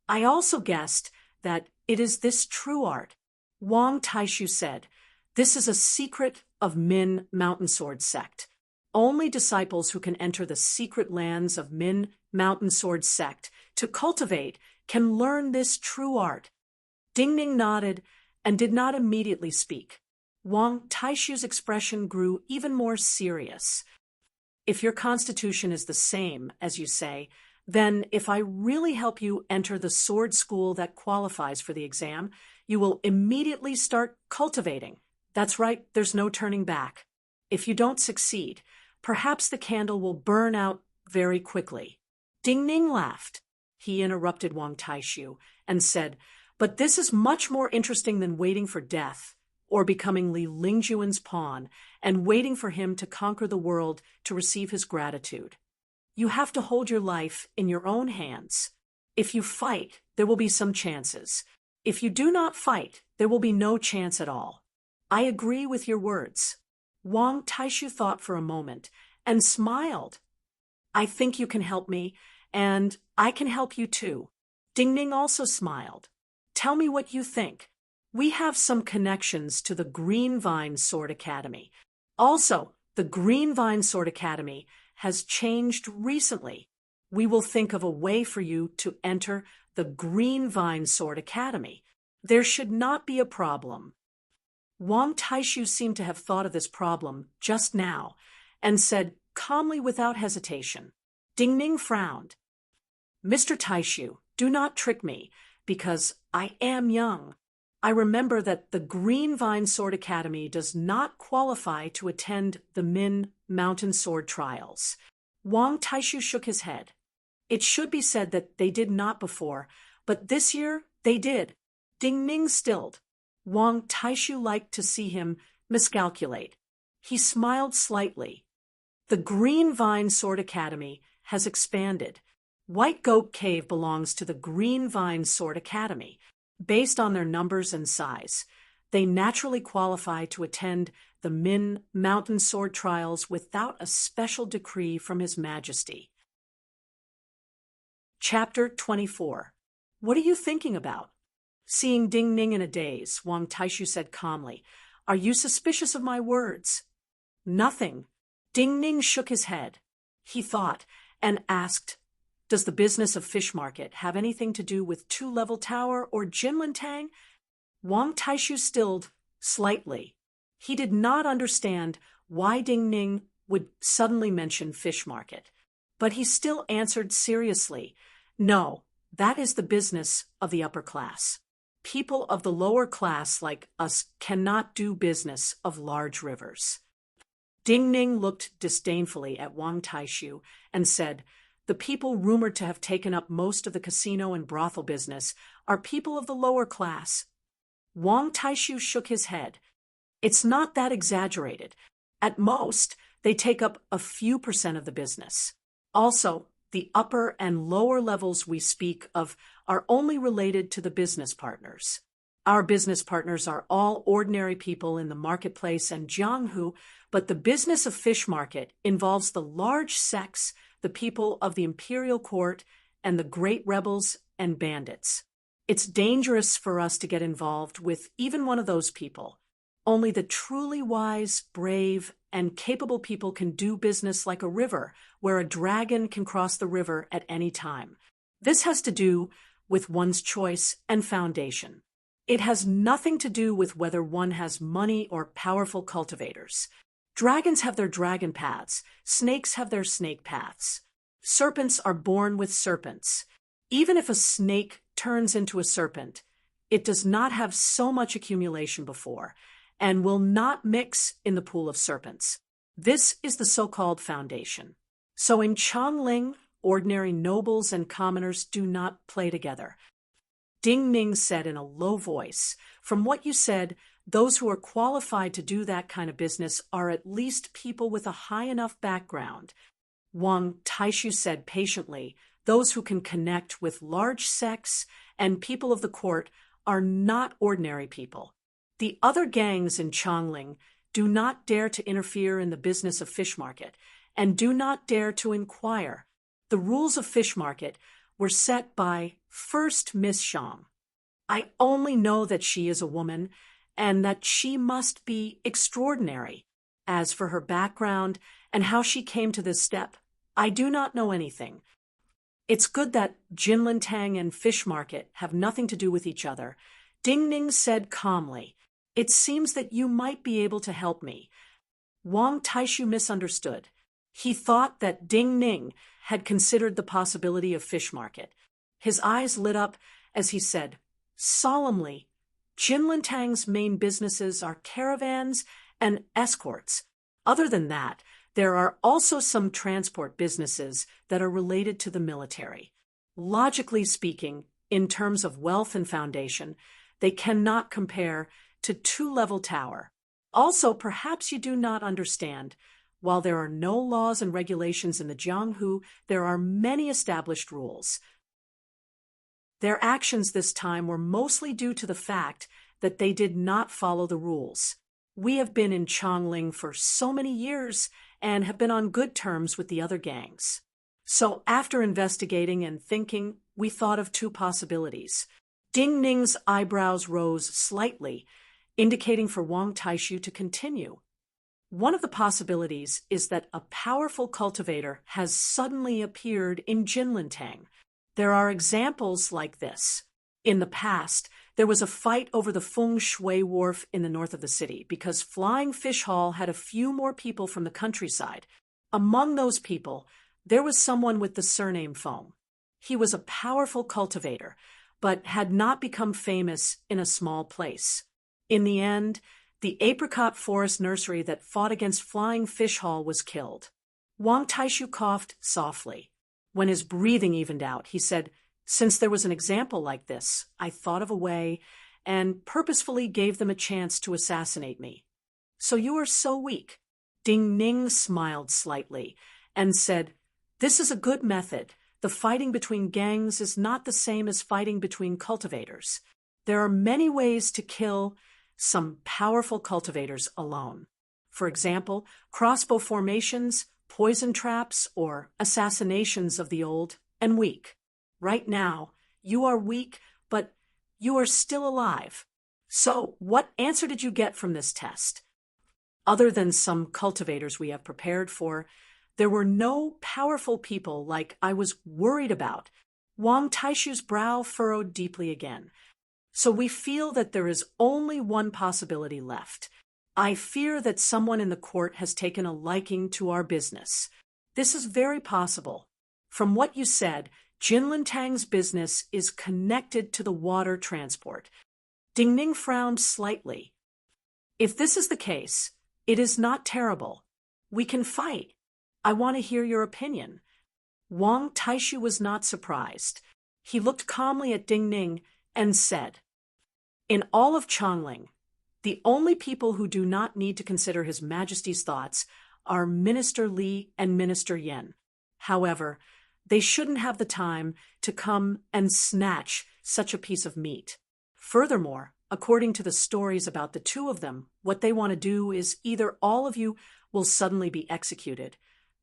I also guessed that it is this true art. Wang Taishu said, this is a secret of Min Mountain Sword Sect. Only disciples who can enter the secret lands of Min Mountain Sword Sect to cultivate can learn this true art. Ding Ning nodded and did not immediately speak. Wang Taishu's expression grew even more serious. If your constitution is the same, as you say, then if I really help you enter the sword school that qualifies for the exam, you will immediately start cultivating. That's right, there's no turning back. If you don't succeed, perhaps the candle will burn out very quickly. Ding Ning laughed. He interrupted Wang Taishu and said, but this is much more interesting than waiting for death or becoming Li Lingjuan's pawn and waiting for him to conquer the world to receive his gratitude. You have to hold your life in your own hands. If you fight, there will be some chances. If you do not fight, there will be no chance at all. I agree with your words. Wang Taishu thought for a moment and smiled. I think you can help me, and I can help you too. Ding Ning also smiled. Tell me what you think. We have some connections to the Green Vine Sword Academy. Also, the Green Vine Sword Academy has changed recently. We will think of a way for you to enter the Green Vine Sword Academy. There should not be a problem. Wang Taishu seemed to have thought of this problem just now and said, calmly without hesitation. Ding Ning frowned. Mr. Taishu, do not trick me, because I am young. I remember that the Green Vine Sword Academy does not qualify to attend the Min Mountain Sword Trials. Wang Taishu shook his head. It should be said that they did not before, but this year they did. Ding Ning stilled. Wang Taishu liked to see him miscalculate. He smiled slightly. The Green Vine Sword Academy has expanded. White Goat Cave belongs to the Green Vine Sword Academy. Based on their numbers and size, they naturally qualify to attend the Min Mountain Sword Trials without a special decree from His Majesty. Chapter 24. What are you thinking about? Seeing Ding Ning in a daze, Wang Taishu said calmly, Are you suspicious of my words? Nothing. Ding Ning shook his head. He thought and asked, Does the business of fish market have anything to do with Two-Level Tower or Jinlintang? Wang Taishu stilled slightly. He did not understand why Ding Ning would suddenly mention fish market, but he still answered seriously, No, that is the business of the upper class. People of the lower class like us cannot do business of large rivers. Ding Ning looked disdainfully at Wang Taishu and said, The people rumored to have taken up most of the casino and brothel business are people of the lower class. Wang Taishu shook his head. It's not that exaggerated. At most, they take up a few % of the business. Also, the upper and lower levels we speak of are only related to the business partners. Our business partners are all ordinary people in the marketplace and Jianghu, but the business of fish market involves the large sects, the people of the imperial court, and the great rebels and bandits. It's dangerous for us to get involved with even one of those people. Only the truly wise, brave, and capable people can do business like a river, where a dragon can cross the river at any time. This has to do with one's choice and foundation. It has nothing to do with whether one has money or powerful cultivators. Dragons have their dragon paths. Snakes have their snake paths. Serpents are born with serpents. Even if a snake turns into a serpent, it does not have so much accumulation before, and will not mix in the pool of serpents. This is the so-called foundation. So in Chongling, ordinary nobles and commoners do not play together. Ding Ning said in a low voice, From what you said, those who are qualified to do that kind of business are at least people with a high enough background. Wang Taishu said patiently, Those who can connect with large sects and people of the court are not ordinary people. The other gangs in Chongling do not dare to interfere in the business of fish market and do not dare to inquire. The rules of fish market were set by first Miss Shang. I only know that she is a woman and that she must be extraordinary. As for her background and how she came to this step, I do not know anything. It's good that Jinlintang and fish market have nothing to do with each other. Ding Ning said calmly, It seems that you might be able to help me. Wang Taishu misunderstood. He thought that Ding Ning had considered the possibility of fish market. His eyes lit up as he said, solemnly, Jinlintang's main businesses are caravans and escorts. Other than that, there are also some transport businesses that are related to the military. Logically speaking, in terms of wealth and foundation, they cannot compare to Two-Level Tower. Also, perhaps you do not understand, while there are no laws and regulations in the Jianghu, there are many established rules. Their actions this time were mostly due to the fact that they did not follow the rules. We have been in Chongling for so many years and have been on good terms with the other gangs. So after investigating and thinking, we thought of two possibilities. Ding Ning's eyebrows rose slightly, indicating for Wang Taishu to continue. One of the possibilities is that a powerful cultivator has suddenly appeared in Jinlintang. There are examples like this. In the past, there was a fight over the Feng Shui Wharf in the north of the city because Flying Fish Hall had a few more people from the countryside. Among those people, there was someone with the surname Foam. He was a powerful cultivator, but had not become famous in a small place. In the end, the apricot forest nursery that fought against Flying Fish Hall was killed. Wang Taishu coughed softly. When his breathing evened out, he said, "Since there was an example like this, I thought of a way and purposefully gave them a chance to assassinate me." "So you are so weak." Ding Ning smiled slightly and said, "This is a good method. The fighting between gangs is not the same as fighting between cultivators. There are many ways to kill some powerful cultivators alone. For example, crossbow formations, poison traps, or assassinations of the old and weak. Right now, you are weak, but you are still alive. So, what answer did you get from this test? Other than some cultivators we have prepared for, there were no powerful people like I was worried about." Wang Taishu's brow furrowed deeply again. "So we feel that there is only one possibility left. I fear that someone in the court has taken a liking to our business. This is very possible. From what you said, Jinlin Tang's business is connected to the water transport." Ding Ning frowned slightly. "If this is the case, it is not terrible. We can fight. I want to hear your opinion." Wang Taishu was not surprised. He looked calmly at Ding Ning and said, "In all of Chongling, the only people who do not need to consider His Majesty's thoughts are Minister Li and Minister Yen. However, they shouldn't have the time to come and snatch such a piece of meat. Furthermore, according to the stories about the two of them, what they want to do is either all of you will suddenly be executed,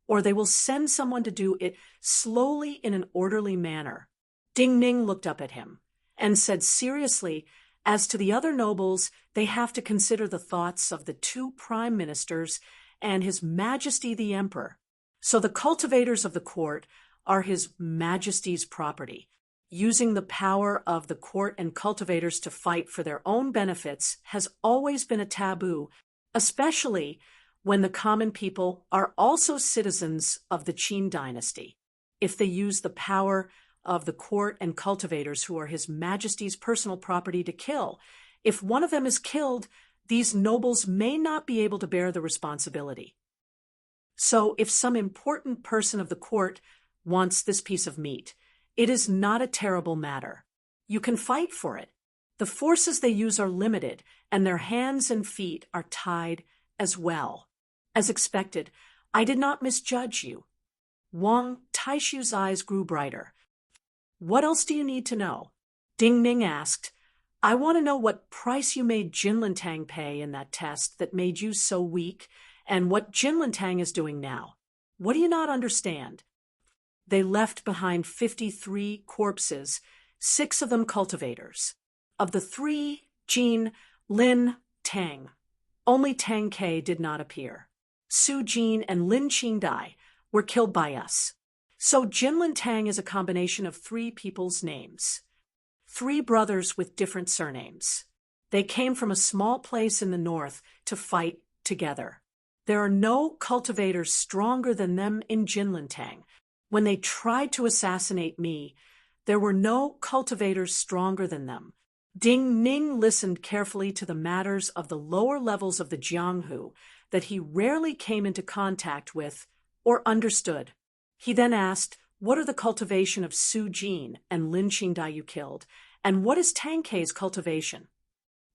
or they will send someone to do it slowly in an orderly manner." Ding Ning looked up at him and said seriously, "As to the other nobles, they have to consider the thoughts of the two prime ministers and His Majesty the Emperor. So the cultivators of the court are His Majesty's property. Using the power of the court and cultivators to fight for their own benefits has always been a taboo, especially when the common people are also citizens of the Qin dynasty. If they use the power of the court and cultivators who are His Majesty's personal property to kill, if one of them is killed, these nobles may not be able to bear the responsibility. So if some important person of the court wants this piece of meat, it is not a terrible matter. You can fight for it. The forces they use are limited, and their hands and feet are tied as well. As expected, I did not misjudge you." Wang Taishu's eyes grew brighter. "What else do you need to know?" Ding Ning asked. "I want to know what price you made Jinlin Tang pay in that test that made you so weak, and what Jinlin Tang is doing now. What do you not understand?" They left behind 53 corpses, 6 of them cultivators. Of the 3, Jin, Lin, Tang, only Tang Ke did not appear. Su Jin and Lin Qingdai were killed by us. So Jinlin Tang is a combination of 3 people's names. 3 brothers with different surnames. They came from a small place in the north to fight together. There are no cultivators stronger than them in Jinlin Tang. When they tried to assassinate me, there were no cultivators stronger than them. Ding Ning listened carefully to the matters of the lower levels of the Jianghu that he rarely came into contact with or understood. He then asked, "What are the cultivation of Su Jin and Lin Qingdai you killed, and what is Tang Ke's cultivation?"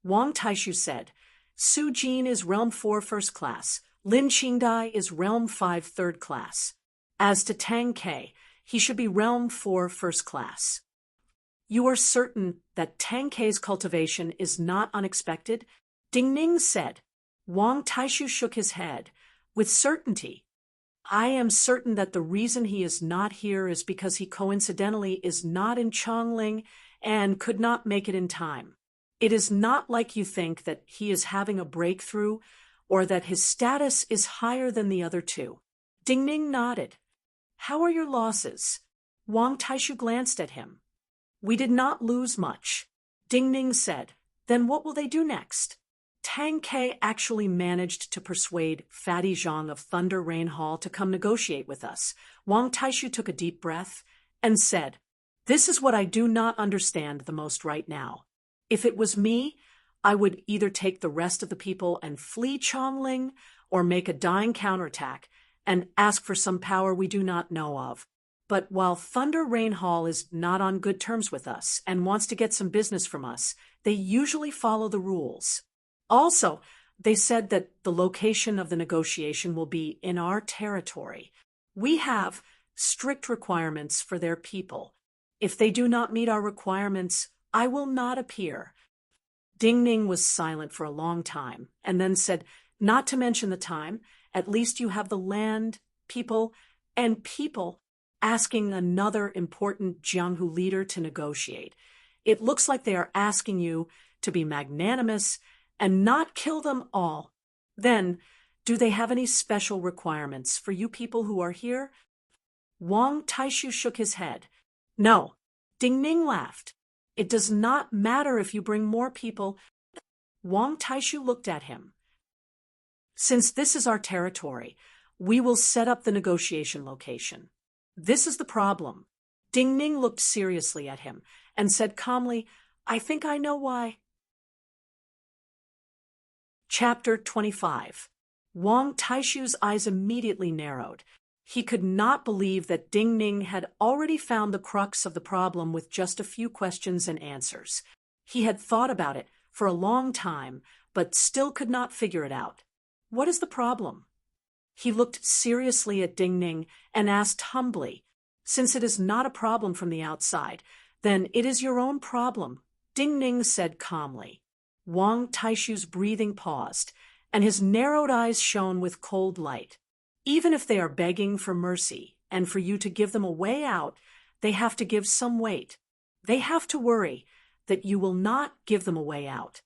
Wang Taishu said, "Su Jin is Realm 4 First Class, Lin Qingdai is Realm 5 Third Class. As to Tang Ke, he should be Realm 4 First Class." "You are certain that Tang Ke's cultivation is not unexpected?" Ding Ning said. Wang Taishu shook his head. "With certainty. I am certain that the reason he is not here is because he coincidentally is not in Chongling and could not make it in time. It is not like you think that he is having a breakthrough or that his status is higher than the other two." Ding Ning nodded. "How are your losses?" Wang Taishu glanced at him. "We did not lose much." Ding Ning said, "Then what will they do next?" Tang Ke actually managed to persuade Fatty Zhang of Thunder Rain Hall to come negotiate with us. Wang Taishu took a deep breath and said, "This is what I do not understand the most right now. If it was me, I would either take the rest of the people and flee Chongling or make a dying counterattack and ask for some power we do not know of. But while Thunder Rain Hall is not on good terms with us and wants to get some business from us, they usually follow the rules. Also, they said that the location of the negotiation will be in our territory. We have strict requirements for their people. If they do not meet our requirements, I will not appear." Ding Ning was silent for a long time and then said, "Not to mention the time, at least you have the land, people, and people asking another important Jianghu leader to negotiate. It looks like they are asking you to be magnanimous and not kill them all. Then, do they have any special requirements for you people who are here?" Wang Taishu shook his head. "No." Ding Ning laughed. "It does not matter if you bring more people." Wang Taishu looked at him. "Since this is our territory, we will set up the negotiation location. This is the problem." Ding Ning looked seriously at him and said calmly, "I think I know why." Chapter 25. Wang Taishu's eyes immediately narrowed. He could not believe that Ding Ning had already found the crux of the problem with just a few questions and answers. He had thought about it for a long time, but still could not figure it out. "What is the problem?" He looked seriously at Ding Ning and asked humbly, "Since it is not a problem from the outside, then it is your own problem," Ding Ning said calmly. Wang Taishu's breathing paused, and his narrowed eyes shone with cold light. "Even if they are begging for mercy and for you to give them a way out, they have to give some weight. They have to worry that you will not give them a way out."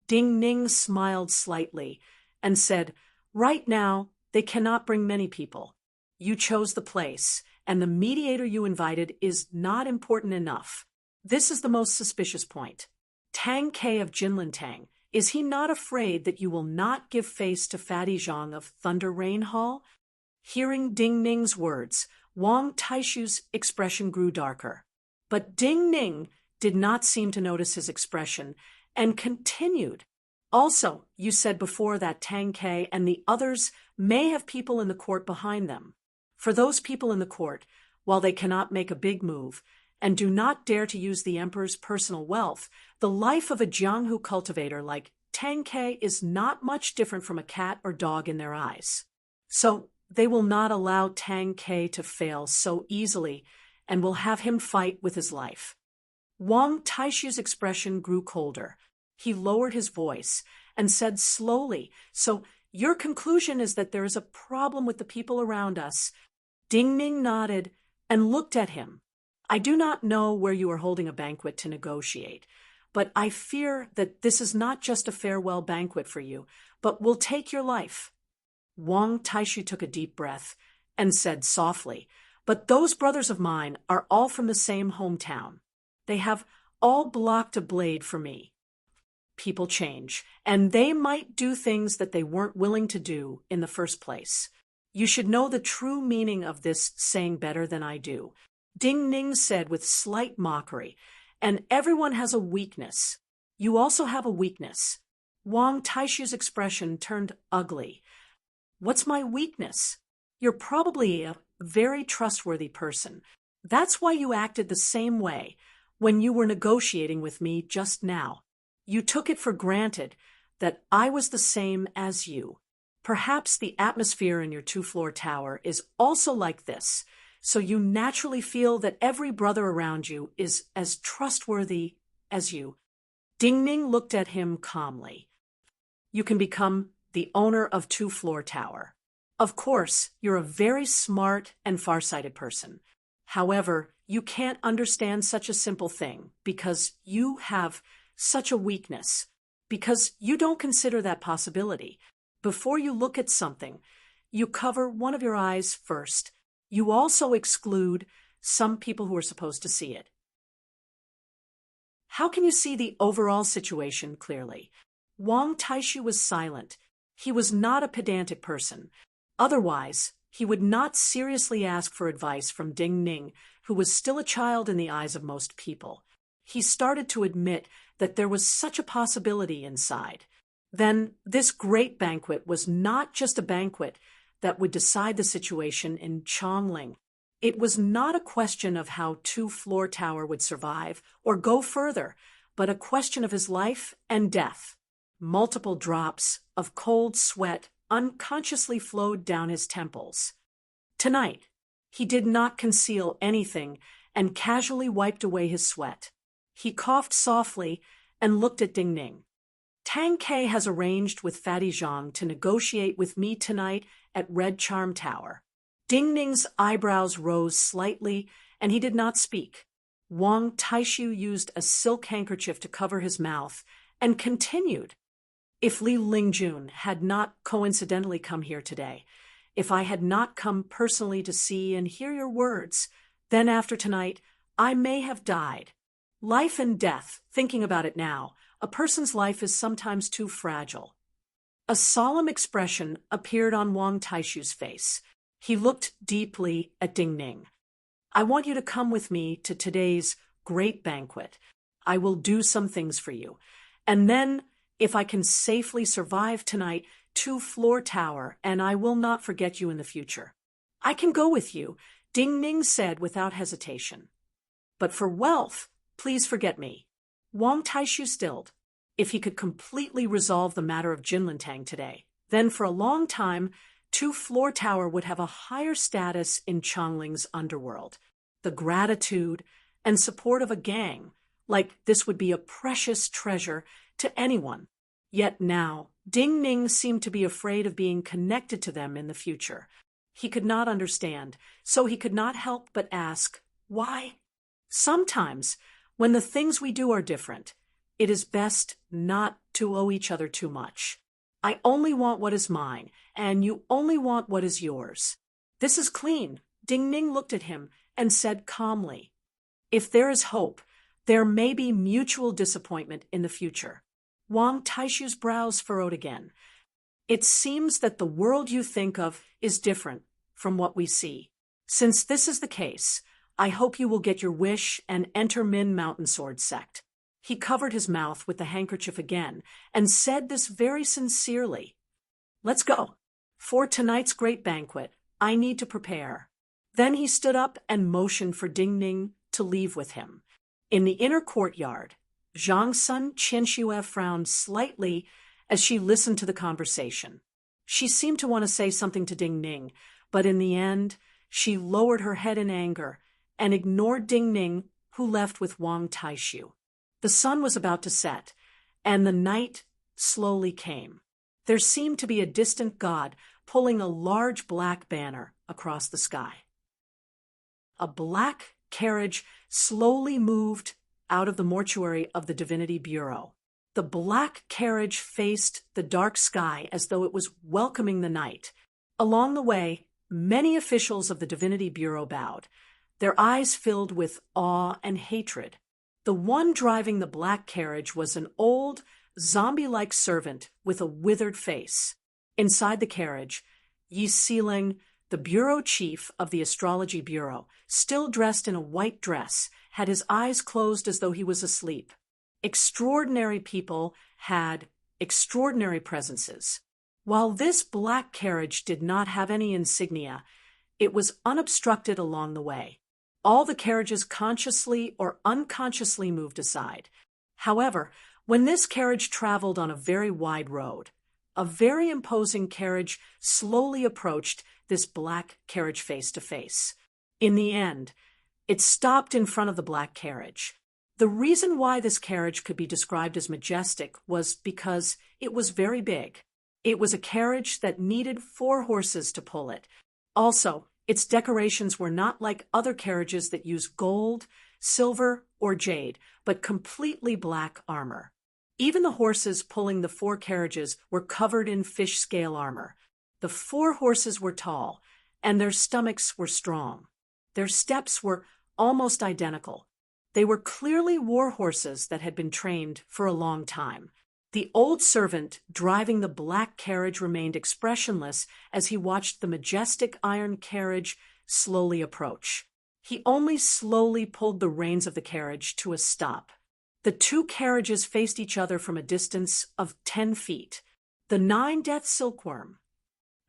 Ding Ning smiled slightly and said, "Right now, they cannot bring many people. You chose the place, and the mediator you invited is not important enough. This is the most suspicious point. Tang Ke of Jinlintang, is he not afraid that you will not give face to Fatty Zhang of Thunder Rain Hall?" Hearing Ding Ning's words, Wang Taishu's expression grew darker. But Ding Ning did not seem to notice his expression and continued, "Also, you said before that Tang Ke and the others may have people in the court behind them. For those people in the court, while they cannot make a big move and do not dare to use the emperor's personal wealth, the life of a Jianghu cultivator like Tang Ke is not much different from a cat or dog in their eyes. So they will not allow Tang Ke to fail so easily and will have him fight with his life." Wang Taishu's expression grew colder. He lowered his voice and said slowly, "So your conclusion is that there is a problem with the people around us?" Ding Ning nodded and looked at him. "I do not know where you are holding a banquet to negotiate, but I fear that this is not just a farewell banquet for you, but will take your life." Wang Taishu took a deep breath and said softly, "But those brothers of mine are all from the same hometown. They have all blocked a blade for me. People change, and they might do things that they weren't willing to do in the first place. You should know the true meaning of this saying better than I do," Ding Ning said with slight mockery, "and everyone has a weakness. You also have a weakness." Wang Taishu's expression turned ugly. "What's my weakness?" "You're probably a very trustworthy person. That's why you acted the same way when you were negotiating with me just now. You took it for granted that I was the same as you. Perhaps the atmosphere in your two-floor tower is also like this, so you naturally feel that every brother around you is as trustworthy as you." Ding Ning looked at him calmly. "You can become the owner of two-floor tower. Of course, you're a very smart and farsighted person. However, you can't understand such a simple thing because you have such a weakness, because you don't consider that possibility. Before you look at something, you cover one of your eyes first. You also exclude some people who are supposed to see it. How can you see the overall situation clearly? Wang Taishu was silent. He was not a pedantic person. Otherwise, he would not seriously ask for advice from Ding Ning, who was still a child in the eyes of most people. He started to admit that there was such a possibility inside. Then this great banquet was not just a banquet that would decide the situation in Chongling. It was not a question of how Tu Floor Tower would survive or go further, but a question of his life and death. Multiple drops of cold sweat unconsciously flowed down his temples. Tonight, he did not conceal anything and casually wiped away his sweat. He coughed softly and looked at Ding Ning. Tang Ke has arranged with Fatty Zhang to negotiate with me tonight at Red Charm Tower. Ding Ning's eyebrows rose slightly, and he did not speak. Wang Taishu used a silk handkerchief to cover his mouth and continued. If Li Lingjun had not coincidentally come here today, if I had not come personally to see and hear your words, then after tonight, I may have died. Life and death, thinking about it now, a person's life is sometimes too fragile. A solemn expression appeared on Wang Taishu's face. He looked deeply at Ding Ning. I want you to come with me to today's great banquet. I will do some things for you. And then, if I can safely survive tonight, Tu Floor Tower, and I will not forget you in the future. I can go with you, Ding Ning said without hesitation. But for wealth, please forget me. Wang Taishu stilled. If he could completely resolve the matter of Jinlintang today, then for a long time, Tu Floor Tower would have a higher status in Chongling's underworld. The gratitude and support of a gang, like this would be a precious treasure to anyone. Yet now, Ding Ning seemed to be afraid of being connected to them in the future. He could not understand, so he could not help but ask, why? Sometimes, when the things we do are different, it is best not to owe each other too much. I only want what is mine, and you only want what is yours. This is clean. Ding Ning looked at him and said calmly, if there is hope, there may be mutual disappointment in the future. Wang Taishu's brows furrowed again. It seems that the world you think of is different from what we see. Since this is the case, I hope you will get your wish and enter Min Mountain Sword Sect. He covered his mouth with the handkerchief again and said this very sincerely. Let's go. For tonight's great banquet, I need to prepare. Then he stood up and motioned for Ding Ning to leave with him. In the inner courtyard, Zhang Sun Qianxue frowned slightly as she listened to the conversation. She seemed to want to say something to Ding Ning, but in the end, she lowered her head in anger and ignored Ding Ning, who left with Wang Taishu. The sun was about to set, and the night slowly came. There seemed to be a distant god pulling a large black banner across the sky. A black carriage slowly moved out of the mortuary of the Divinity Bureau. The black carriage faced the dark sky as though it was welcoming the night. Along the way, many officials of the Divinity Bureau bowed, their eyes filled with awe and hatred. The one driving the black carriage was an old, zombie-like servant with a withered face. Inside the carriage, Yi Siling, the bureau chief of the Astrology Bureau, still dressed in a white dress, had his eyes closed as though he was asleep. Extraordinary people had extraordinary presences. While this black carriage did not have any insignia, it was unobstructed along the way. All the carriages consciously or unconsciously moved aside. However, when this carriage traveled on a very wide road, a very imposing carriage slowly approached this black carriage face to face. In the end, it stopped in front of the black carriage. The reason why this carriage could be described as majestic was because it was very big. It was a carriage that needed 4 horses to pull it. Also, its decorations were not like other carriages that use gold, silver, or jade, but completely black armor. Even the horses pulling the 4 carriages were covered in fish scale armor. The 4 horses were tall, and their stomachs were strong. Their steps were almost identical. They were clearly war horses that had been trained for a long time. The old servant driving the black carriage remained expressionless as he watched the majestic iron carriage slowly approach. He only slowly pulled the reins of the carriage to a stop. The two carriages faced each other from a distance of 10 feet. The 9-death silkworm.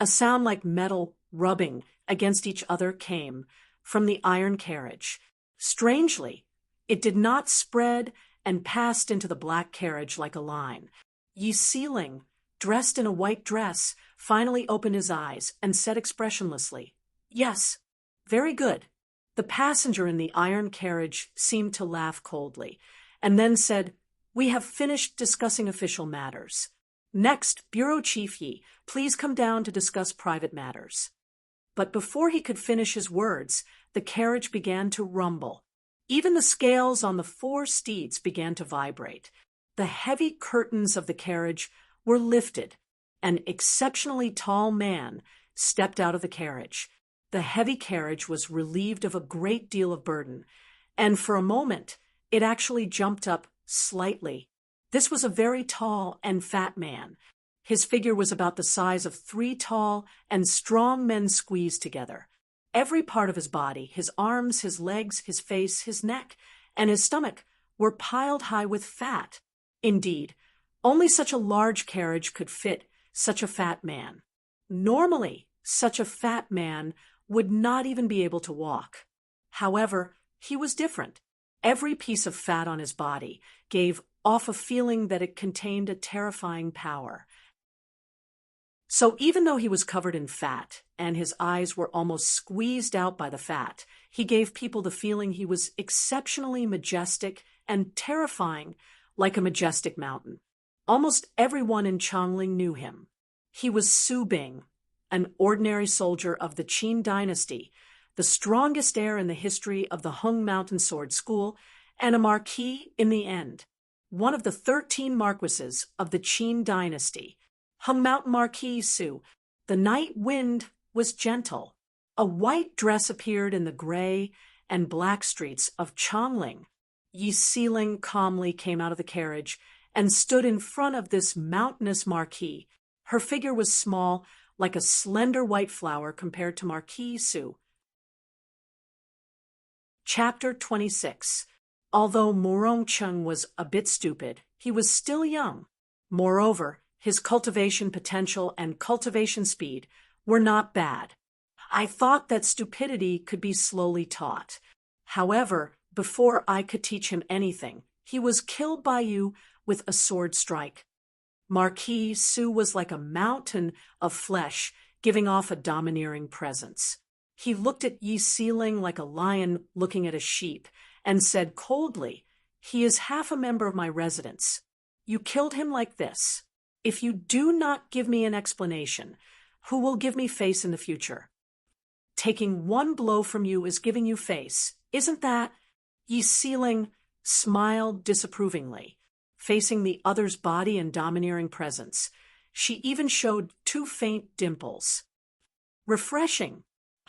A sound like metal rubbing against each other came from the iron carriage. Strangely, it did not spread and passed into the black carriage like a line. Yi Sealing, dressed in a white dress, finally opened his eyes and said expressionlessly, "Yes, very good." The passenger in the iron carriage seemed to laugh coldly, and then said, "We have finished discussing official matters. Next, Bureau Chief Yi, please come down to discuss private matters." But before he could finish his words, the carriage began to rumble. Even the scales on the 4 steeds began to vibrate. The heavy curtains of the carriage were lifted. An exceptionally tall man stepped out of the carriage. The heavy carriage was relieved of a great deal of burden, and for a moment it actually jumped up slightly. This was a very tall and fat man. His figure was about the size of 3 tall and strong men squeezed together. Every part of his body, his arms, his legs, his face, his neck, and his stomach were piled high with fat. Indeed, only such a large carriage could fit such a fat man. Normally, such a fat man would not even be able to walk. However, he was different. Every piece of fat on his body gave off a feeling that it contained a terrifying power. So even though he was covered in fat and his eyes were almost squeezed out by the fat, he gave people the feeling he was exceptionally majestic and terrifying, like a majestic mountain. Almost everyone in Chongling knew him. He was Su Bing, an ordinary soldier of the Qin dynasty, the strongest heir in the history of the Hung Mountain Sword School, and a marquis in the end, one of the 13 marquises of the Qin dynasty. Hung Mountain Marquis Su. The night wind was gentle. A white dress appeared in the gray and black streets of Chongling. Yi Sealing calmly came out of the carriage and stood in front of this mountainous marquis. Her figure was small, like a slender white flower compared to Marquis Su. Chapter 26. Although Murongcheng was a bit stupid, he was still young. Moreover, his cultivation potential and cultivation speed were not bad. I thought that stupidity could be slowly taught. However, before I could teach him anything, he was killed by you with a sword strike. Marquis Su was like a mountain of flesh, giving off a domineering presence. He looked at Yi Sealing like a lion looking at a sheep, and said coldly, "He is half a member of my residence. You killed him like this. If you do not give me an explanation, who will give me face in the future? Taking one blow from you is giving you face, isn't that?" Yi Sealing smiled disapprovingly, facing the other's body and domineering presence. She even showed 2 faint dimples. "Refreshing.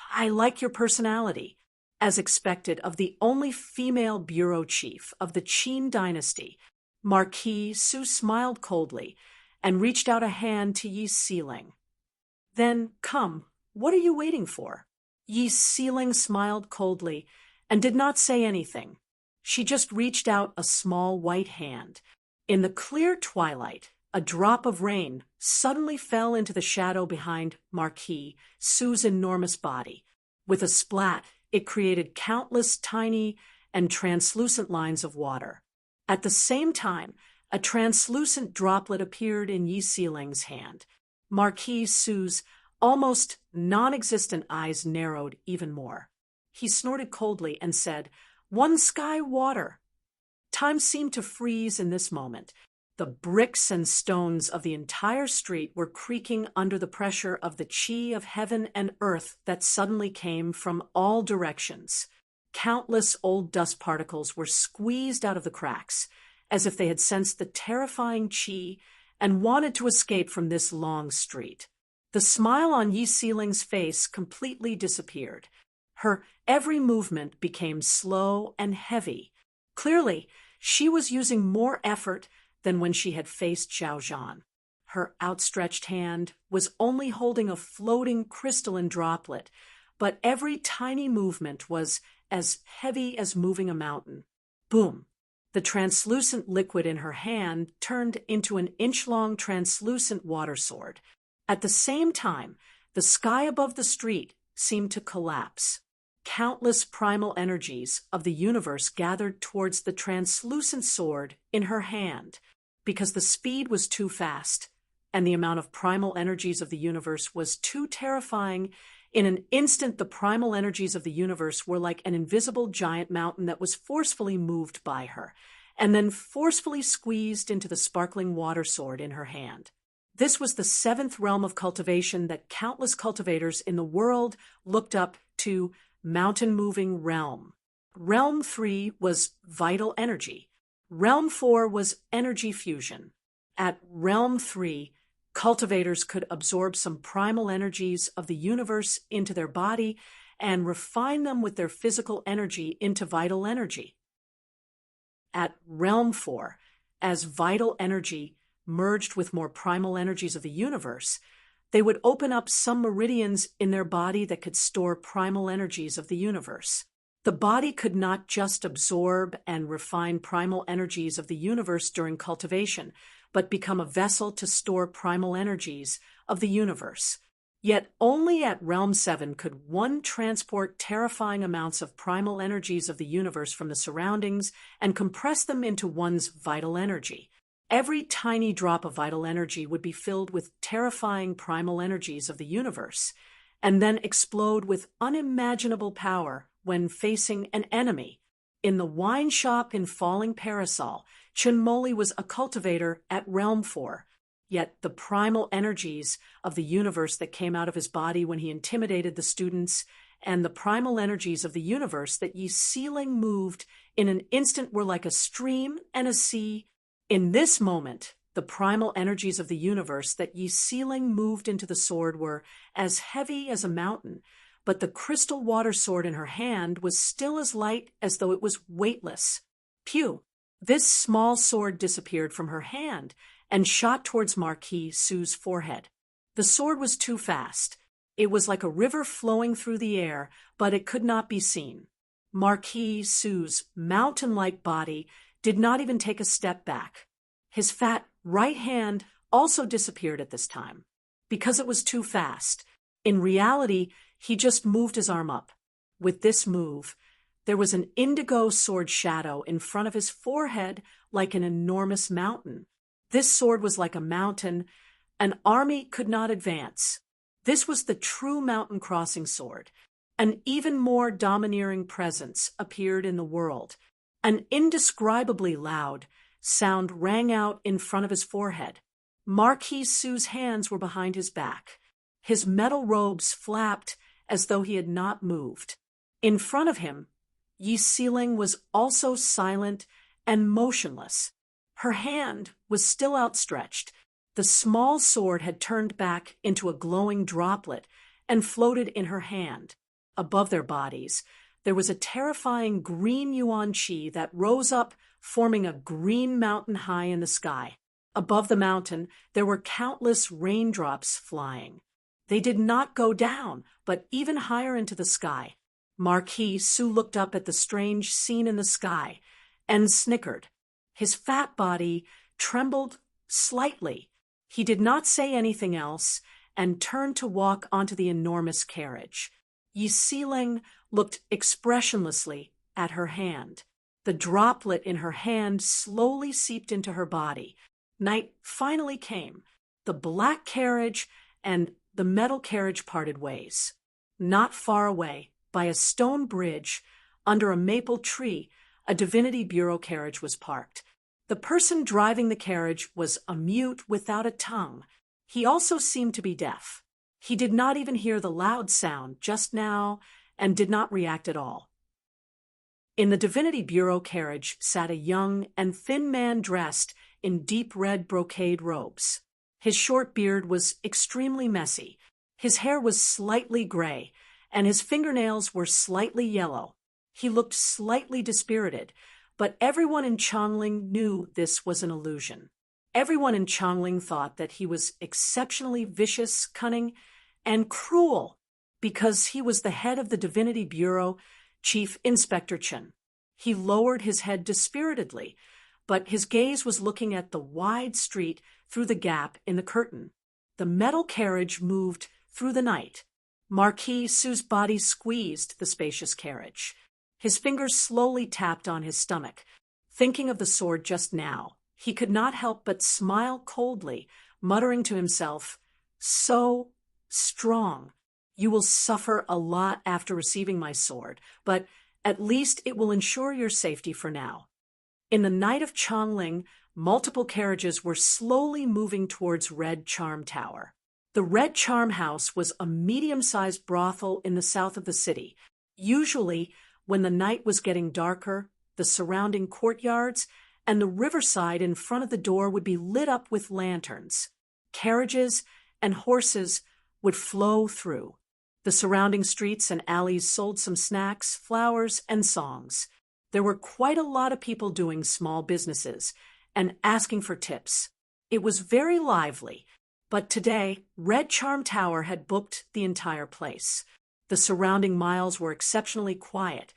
I like your personality." As expected of the only female bureau chief of the Qin dynasty, Marquis Su smiled coldly and reached out a hand to Yi Sealing. "Then come, what are you waiting for?" Yi Sealing smiled coldly and did not say anything. She just reached out a small white hand. In the clear twilight, a drop of rain suddenly fell into the shadow behind Marquis Su's enormous body. With a splat, it created countless tiny and translucent lines of water. At the same time, a translucent droplet appeared in Yi Sealing's hand. Marquis Su's almost non-existent eyes narrowed even more. He snorted coldly and said, "One sky water." Time seemed to freeze in this moment. The bricks and stones of the entire street were creaking under the pressure of the chi of heaven and earth that suddenly came from all directions. Countless old dust particles were squeezed out of the cracks, as if they had sensed the terrifying chi and wanted to escape from this long street. The smile on Yi Sealing's face completely disappeared. Her every movement became slow and heavy. Clearly, she was using more effort than when she had faced Zhao Zhan. Her outstretched hand was only holding a floating crystalline droplet, but every tiny movement was as heavy as moving a mountain. Boom! The translucent liquid in her hand turned into an inch-long translucent water sword. At the same time, the sky above the street seemed to collapse. Countless primal energies of the universe gathered towards the translucent sword in her hand, because the speed was too fast, and the amount of primal energies of the universe was too terrifying. In an instant, the primal energies of the universe were like an invisible giant mountain that was forcefully moved by her, and then forcefully squeezed into the sparkling water sword in her hand. This was the seventh realm of cultivation that countless cultivators in the world looked up to: mountain-moving realm. Realm 3 was vital energy. Realm 4 was energy fusion. At Realm 3, cultivators could absorb some primal energies of the universe into their body and refine them with their physical energy into vital energy. At Realm 4, as vital energy merged with more primal energies of the universe, they would open up some meridians in their body that could store primal energies of the universe. The body could not just absorb and refine primal energies of the universe during cultivation, but become a vessel to store primal energies of the universe. Yet only at Realm 7 could one transport terrifying amounts of primal energies of the universe from the surroundings and compress them into one's vital energy. Every tiny drop of vital energy would be filled with terrifying primal energies of the universe, and then explode with unimaginable power when facing an enemy. In the wine shop in Falling Parasol, Chunmoli was a cultivator at Realm 4, yet the primal energies of the universe that came out of his body when he intimidated the students, and the primal energies of the universe that Yi Sealing moved in an instant, were like a stream and a sea. In this moment, the primal energies of the universe that Yi Sealing moved into the sword were as heavy as a mountain, but the crystal water sword in her hand was still as light as though it was weightless. Pew! This small sword disappeared from her hand and shot towards Marquis Su's forehead. The sword was too fast. It was like a river flowing through the air, but it could not be seen. Marquis Su's mountain-like body did not even take a step back. His fat right hand also disappeared at this time, because it was too fast. In reality, he just moved his arm up. With this move, there was an indigo sword shadow in front of his forehead like an enormous mountain. This sword was like a mountain. An army could not advance. This was the true mountain crossing sword. An even more domineering presence appeared in the world. An indescribably loud sound rang out in front of his forehead. Marquis Su's hands were behind his back. His metal robes flapped as though he had not moved. In front of him, Yi Sealing was also silent and motionless. Her hand was still outstretched. The small sword had turned back into a glowing droplet and floated in her hand. Above their bodies, there was a terrifying green yuan qi that rose up, forming a green mountain high in the sky. Above the mountain, there were countless raindrops flying. They did not go down, but even higher into the sky. Marquis Su looked up at the strange scene in the sky and snickered. His fat body trembled slightly. He did not say anything else and turned to walk onto the enormous carriage. Yi Sealing looked expressionlessly at her hand. The droplet in her hand slowly seeped into her body. Night finally came. The black carriage and the metal carriage parted ways. Not far away, by a stone bridge, under a maple tree, a Divinity Bureau carriage was parked. The person driving the carriage was a mute without a tongue. He also seemed to be deaf. He did not even hear the loud sound just now and did not react at all. In the Divinity Bureau carriage sat a young and thin man dressed in deep red brocade robes. His short beard was extremely messy. His hair was slightly gray, and his fingernails were slightly yellow. He looked slightly dispirited, but everyone in Chongling knew this was an illusion. Everyone in Chongling thought that he was exceptionally vicious, cunning, and cruel because he was the head of the Divinity Bureau, Chief Inspector Chen. He lowered his head dispiritedly, but his gaze was looking at the wide street through the gap in the curtain. The metal carriage moved through the night. Marquis Su's body squeezed the spacious carriage. His fingers slowly tapped on his stomach. Thinking of the sword just now, he could not help but smile coldly, muttering to himself, "So strong. You will suffer a lot after receiving my sword, but at least it will ensure your safety for now." In the night of Chongling, multiple carriages were slowly moving towards Red Charm Tower. The Red Charm House was a medium-sized brothel in the south of the city. Usually, when the night was getting darker, the surrounding courtyards and the riverside in front of the door would be lit up with lanterns. Carriages and horses would flow through. The surrounding streets and alleys sold some snacks, flowers, and songs. There were quite a lot of people doing small businesses and asking for tips. It was very lively, but today, Red Charm Tower had booked the entire place. The surrounding miles were exceptionally quiet,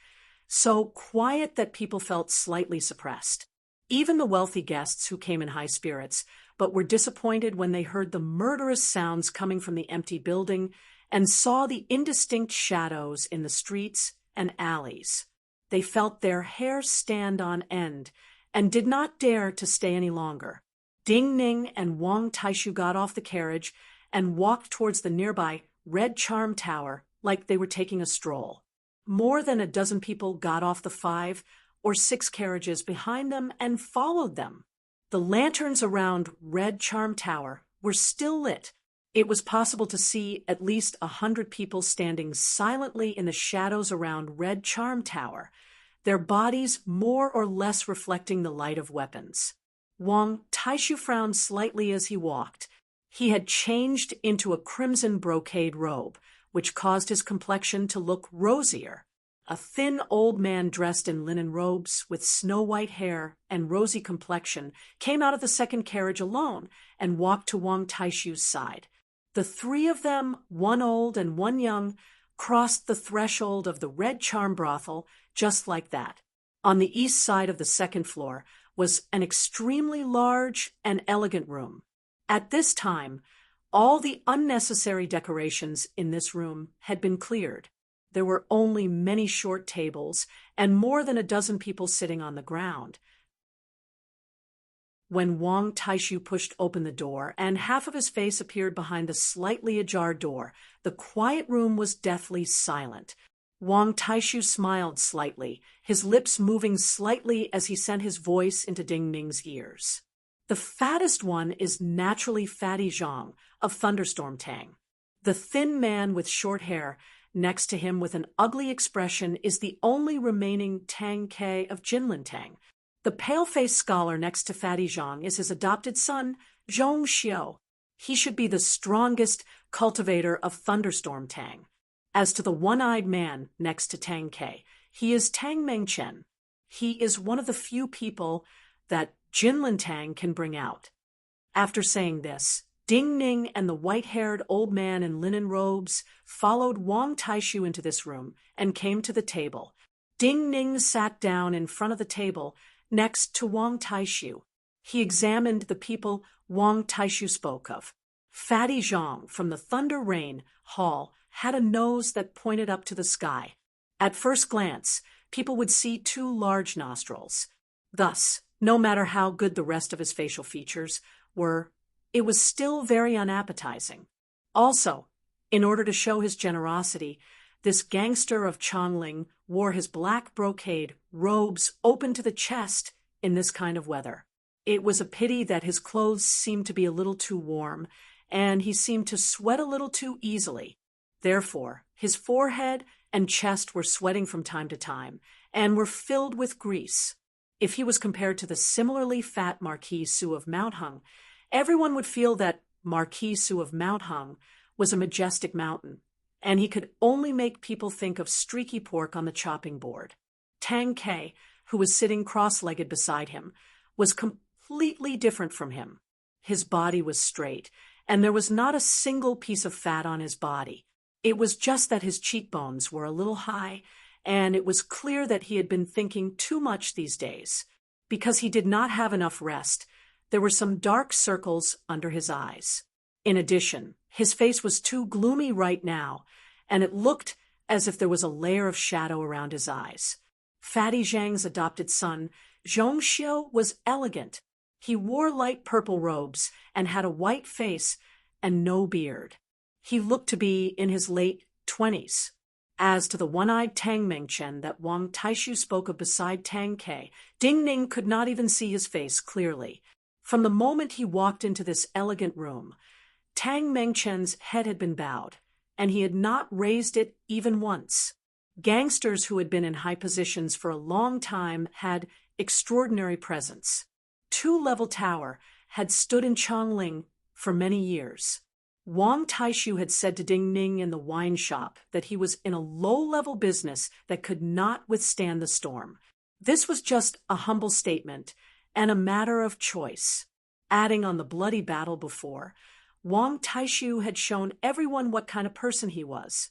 so quiet that people felt slightly suppressed. Even the wealthy guests who came in high spirits, but were disappointed when they heard the murderous sounds coming from the empty building and saw the indistinct shadows in the streets and alleys. They felt their hair stand on end and did not dare to stay any longer. Ding Ning and Wang Taishu got off the carriage and walked towards the nearby Red Charm Tower like they were taking a stroll. More than a dozen people got off the 5 or 6 carriages behind them and followed them. The lanterns around Red Charm Tower were still lit. It was possible to see at least 100 people standing silently in the shadows around Red Charm Tower, their bodies more or less reflecting the light of weapons. Wang Taishu frowned slightly as he walked. He had changed into a crimson brocade robe, which caused his complexion to look rosier. A thin old man dressed in linen robes with snow-white hair and rosy complexion came out of the second carriage alone and walked to Wang Taishu's side. The 3 of them, one old and one young, crossed the threshold of the Red Charm brothel just like that. On the east side of the second floor was an extremely large and elegant room. At this time, all the unnecessary decorations in this room had been cleared. There were only many short tables and more than a dozen people sitting on the ground. When Wang Taishu pushed open the door and half of his face appeared behind the slightly ajar door, the quiet room was deathly silent. Wang Taishu smiled slightly, his lips moving slightly as he sent his voice into Ding Ning's ears. The fattest one is naturally Fatty Zhang of Thunderstorm Tang. The thin man with short hair next to him with an ugly expression is the only remaining Tang Ke of Jinlin Tang. The pale-faced scholar next to Fatty Zhang is his adopted son, Zhong Xiao. He should be the strongest cultivator of Thunderstorm Tang. As to the one-eyed man next to Tang Ke, he is Tang Mengchen. He is one of the few people that Jinlin Tang can bring out. After saying this, Ding Ning and the white-haired old man in linen robes followed Wang Taishu into this room and came to the table. Ding Ning sat down in front of the table next to Wang Taishu. He examined the people Wang Taishu spoke of. Fatty Zhang from the Thunder Rain Hall had a nose that pointed up to the sky. At first glance, people would see 2 large nostrils. Thus, no matter how good the rest of his facial features were, it was still very unappetizing. Also, in order to show his generosity, this gangster of Chongling wore his black brocade robes open to the chest in this kind of weather. It was a pity that his clothes seemed to be a little too warm, and he seemed to sweat a little too easily. Therefore, his forehead and chest were sweating from time to time, and were filled with grease. If he was compared to the similarly fat Marquis Su of Mount Hung, everyone would feel that Marquis Su of Mount Hung was a majestic mountain, and he could only make people think of streaky pork on the chopping board. Tang Ke, who was sitting cross-legged beside him, was completely completely different from him. His body was straight, and there was not a single piece of fat on his body. It was just that his cheekbones were a little high, and it was clear that he had been thinking too much these days. Because he did not have enough rest, there were some dark circles under his eyes. In addition, his face was too gloomy right now, and it looked as if there was a layer of shadow around his eyes. Fatty Zhang's adopted son, Zhongxiu, was elegant. He wore light purple robes and had a white face and no beard. He looked to be in his late 20s. As to the one-eyed Tang Mengchen that Wang Taishu spoke of beside Tang Ke, Ding Ning could not even see his face clearly. From the moment he walked into this elegant room, Tang Mengchen's head had been bowed, and he had not raised it even once. Gangsters who had been in high positions for a long time had extraordinary presence. Two-level tower had stood in Chongling for many years. Wang Taishu had said to Ding Ning in the wine shop that he was in a low-level business that could not withstand the storm. This was just a humble statement and a matter of choice. Adding on the bloody battle before, Wang Taishu had shown everyone what kind of person he was.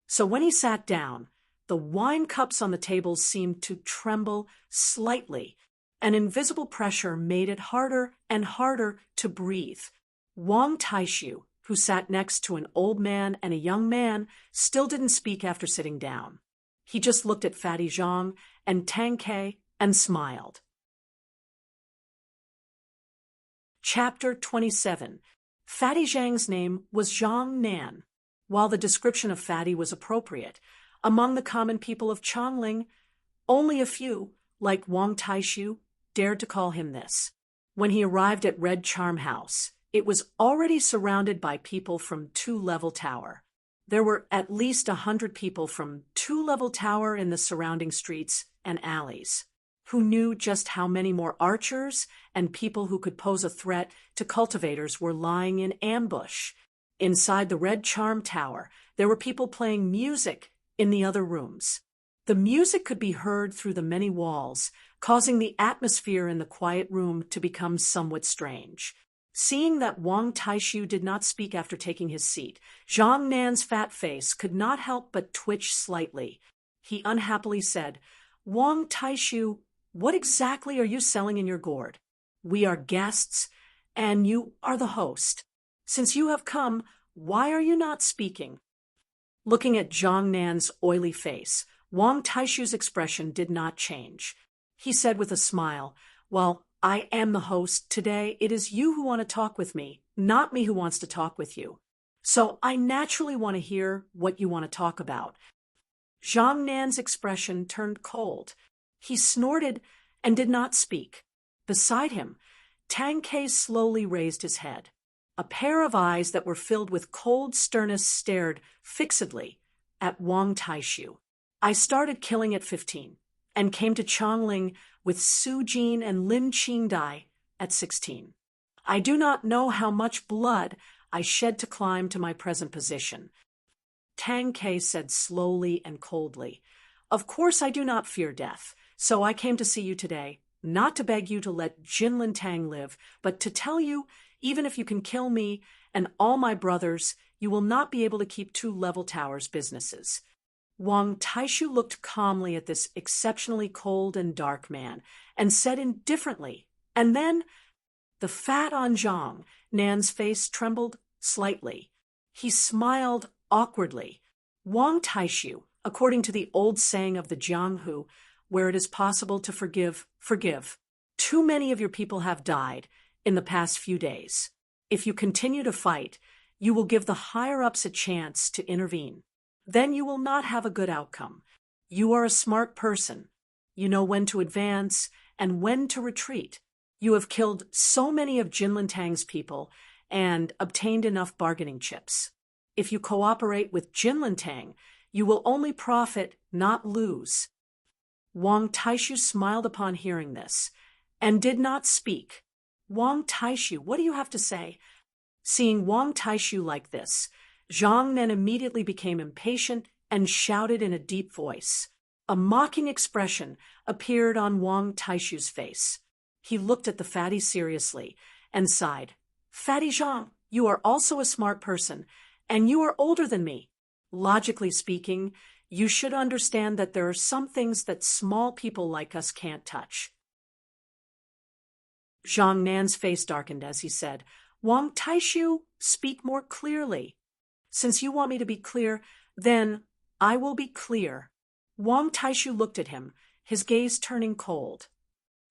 So when he sat down, the wine cups on the tables seemed to tremble slightly. An invisible pressure made it harder and harder to breathe. Wang Taishu, who sat next to an old man and a young man, still didn't speak after sitting down. He just looked at Fatty Zhang and Tang Ke and smiled. Chapter 27. Fatty Zhang's name was Zhang Nan. While the description of Fatty was appropriate, among the common people of Chongling, only a few, like Wang Taishu, dared to call him this. When he arrived at Red Charm House, it was already surrounded by people from Two-Level Tower. There were at least 100 people from Two-Level Tower in the surrounding streets and alleys, who knew just how many more archers and people who could pose a threat to cultivators were lying in ambush. Inside the Red Charm Tower, there were people playing music in the other rooms. The music could be heard through the many walls, causing the atmosphere in the quiet room to become somewhat strange. Seeing that Wang Taishu did not speak after taking his seat, Zhang Nan's fat face could not help but twitch slightly. He unhappily said, "Wang Taishu, what exactly are you selling in your gourd? We are guests, and you are the host. Since you have come, why are you not speaking?" Looking at Zhang Nan's oily face, Wang Taishu's expression did not change. He said with a smile, "Well, I am the host today. It is you who want to talk with me, not me who wants to talk with you. So I naturally want to hear what you want to talk about." Zhang Nan's expression turned cold. He snorted and did not speak. Beside him, Tang Ke slowly raised his head. A pair of eyes that were filled with cold sternness stared fixedly at Wang Taishu. "I started killing at 15 and came to Chongling with Su Jin and Lin Qingdai at 16. I do not know how much blood I shed to climb to my present position." Tang Ke said slowly and coldly, "Of course I do not fear death, so I came to see you today, not to beg you to let Jinlin Tang live, but to tell you, even if you can kill me and all my brothers, you will not be able to keep Two-Level Tower's businesses." Wang Taishu looked calmly at this exceptionally cold and dark man and said indifferently, and then the fat on Zhang Nan's face trembled slightly. He smiled awkwardly. "Wang Taishu, according to the old saying of the Jianghu, where it is possible to forgive, forgive. Too many of your people have died in the past few days. If you continue to fight, you will give the higher-ups a chance to intervene. Then you will not have a good outcome. You are a smart person. You know when to advance and when to retreat. You have killed so many of Jinlin Tang's people and obtained enough bargaining chips. If you cooperate with Jinlin Tang, you will only profit, not lose." Wang Taishu smiled upon hearing this and did not speak. "Wang Taishu, what do you have to say?" Seeing Wang Taishu like this, Zhang Nan immediately became impatient and shouted in a deep voice, A mocking expression appeared on Wang Taishu's face. He looked at the fatty seriously and sighed. Fatty Zhang, you are also a smart person, and you are older than me. Logically speaking, you should understand that there are some things that small people like us can't touch. Zhang Nan's face darkened as he said, Wang Taishu, speak more clearly. Since you want me to be clear, then I will be clear. Wang Taishu looked at him, his gaze turning cold.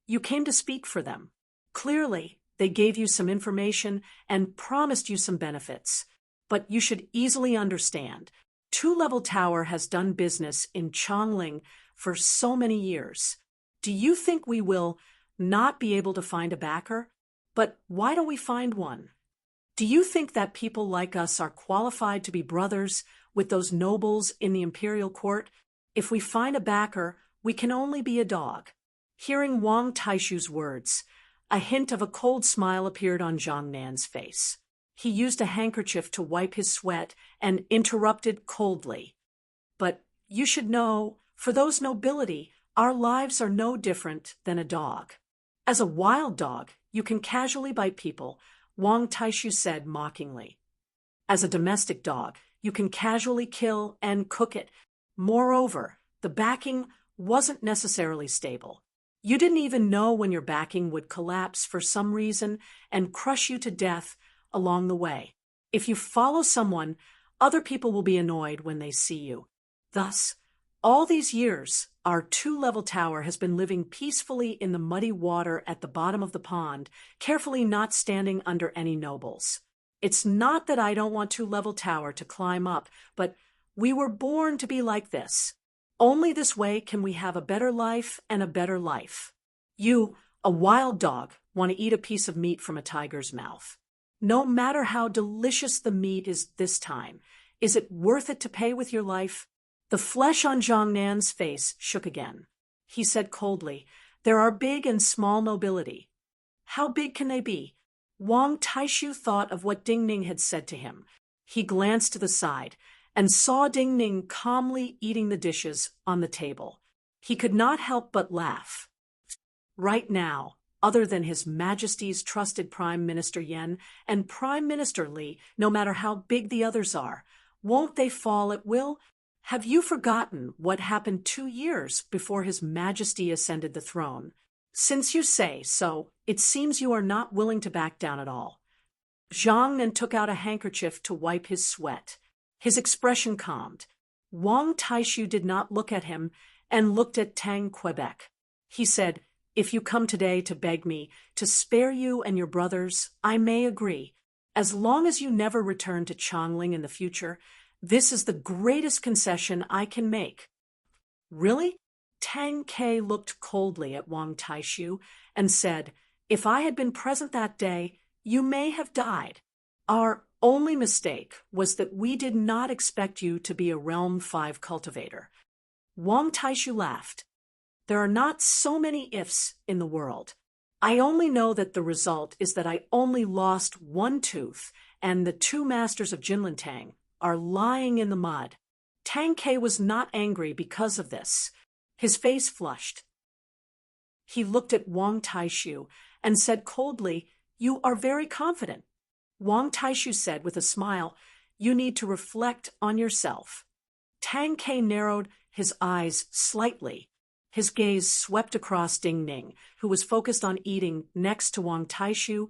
You came to speak for them. Clearly, they gave you some information and promised you some benefits. But you should easily understand, Two-Level Tower has done business in Chongling for so many years. Do you think we will not be able to find a backer? But why don't we find one? Do you think that people like us are qualified to be brothers with those nobles in the imperial court? If we find a backer, we can only be a dog. Hearing Wang Taishu's words, a hint of a cold smile appeared on Zhang Nan's face. He used a handkerchief to wipe his sweat and interrupted coldly. But you should know, for those nobility, our lives are no different than a dog. As a wild dog, you can casually bite people, Wang Taishu said mockingly. As a domestic dog, you can casually kill and cook it. Moreover, the backing wasn't necessarily stable. You didn't even know when your backing would collapse for some reason and crush you to death along the way. If you follow someone, other people will be annoyed when they see you. Thus, all these years, our Two-Level Tower has been living peacefully in the muddy water at the bottom of the pond, carefully not standing under any nobles. It's not that I don't want Two-Level Tower to climb up, but we were born to be like this. Only this way can we have a better life and a better life. You, a wild dog, want to eat a piece of meat from a tiger's mouth. No matter how delicious the meat is this time, is it worth it to pay with your life? The flesh on Zhang Nan's face shook again. He said coldly, There are big and small nobility. How big can they be? Wang Taishu thought of what Ding Ning had said to him. He glanced to the side and saw Ding Ning calmly eating the dishes on the table. He could not help but laugh. Right now, other than His Majesty's trusted Prime Minister Yen and Prime Minister Li, no matter how big the others are, won't they fall at will? Have you forgotten what happened 2 years before His Majesty ascended the throne? Since you say so, it seems you are not willing to back down at all. Zhang then took out a handkerchief to wipe his sweat. His expression calmed. Wang Taishu did not look at him and looked at Tang Quebec. He said, If you come today to beg me to spare you and your brothers, I may agree. As long as you never return to Chongling in the future, this is the greatest concession I can make. Really? Tang Ke looked coldly at Wang Taishu and said, If I had been present that day, you may have died. Our only mistake was that we did not expect you to be a Realm 5 cultivator. Wang Taishu laughed. There are not so many ifs in the world. I only know that the result is that I only lost one tooth, and the 2 masters of Jinlintang are lying in the mud. Tang Ke was not angry because of this. His face flushed. He looked at Wang Taishu and said coldly, You are very confident. Wang Taishu said with a smile, You need to reflect on yourself. Tang Ke narrowed his eyes slightly. His gaze swept across Ding Ning, who was focused on eating next to Wang Taishu,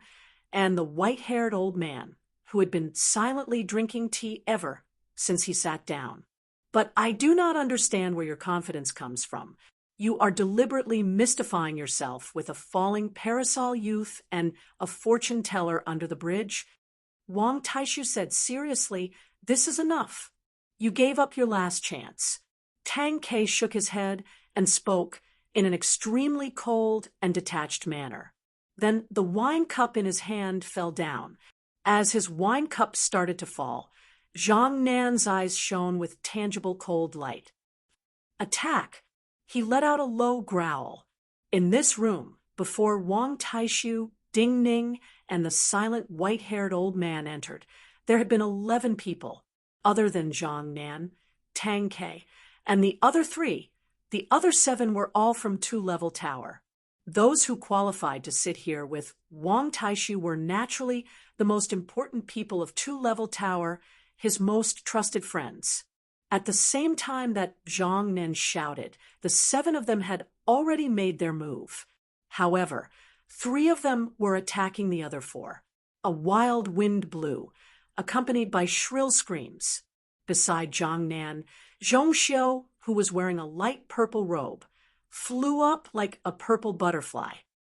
and the white-haired old man, who had been silently drinking tea ever since he sat down. But I do not understand where your confidence comes from. You are deliberately mystifying yourself with a falling parasol youth and a fortune teller under the bridge. Wang Taishu said seriously, This is enough. You gave up your last chance. Tang Ke shook his head and spoke in an extremely cold and detached manner. Then the wine cup in his hand fell down. As his wine cup started to fall, Zhang Nan's eyes shone with tangible cold light. Attack! He let out a low growl. In this room, before Wang Taishu, Ding Ning, and the silent white-haired old man entered, there had been 11 people, other than Zhang Nan, Tang Ke, and the other 3 The other 7 were all from two-level tower. Those who qualified to sit here with Wang Taishu were naturally the most important people of two-level tower, his most trusted friends. At the same time that Zhang Nen shouted, the 7 of them had already made their move. However, 3 of them were attacking the other 4. A wild wind blew, accompanied by shrill screams. Beside Zhang Nan, Zhong Xiu, who was wearing a light purple robe, flew up like a purple butterfly.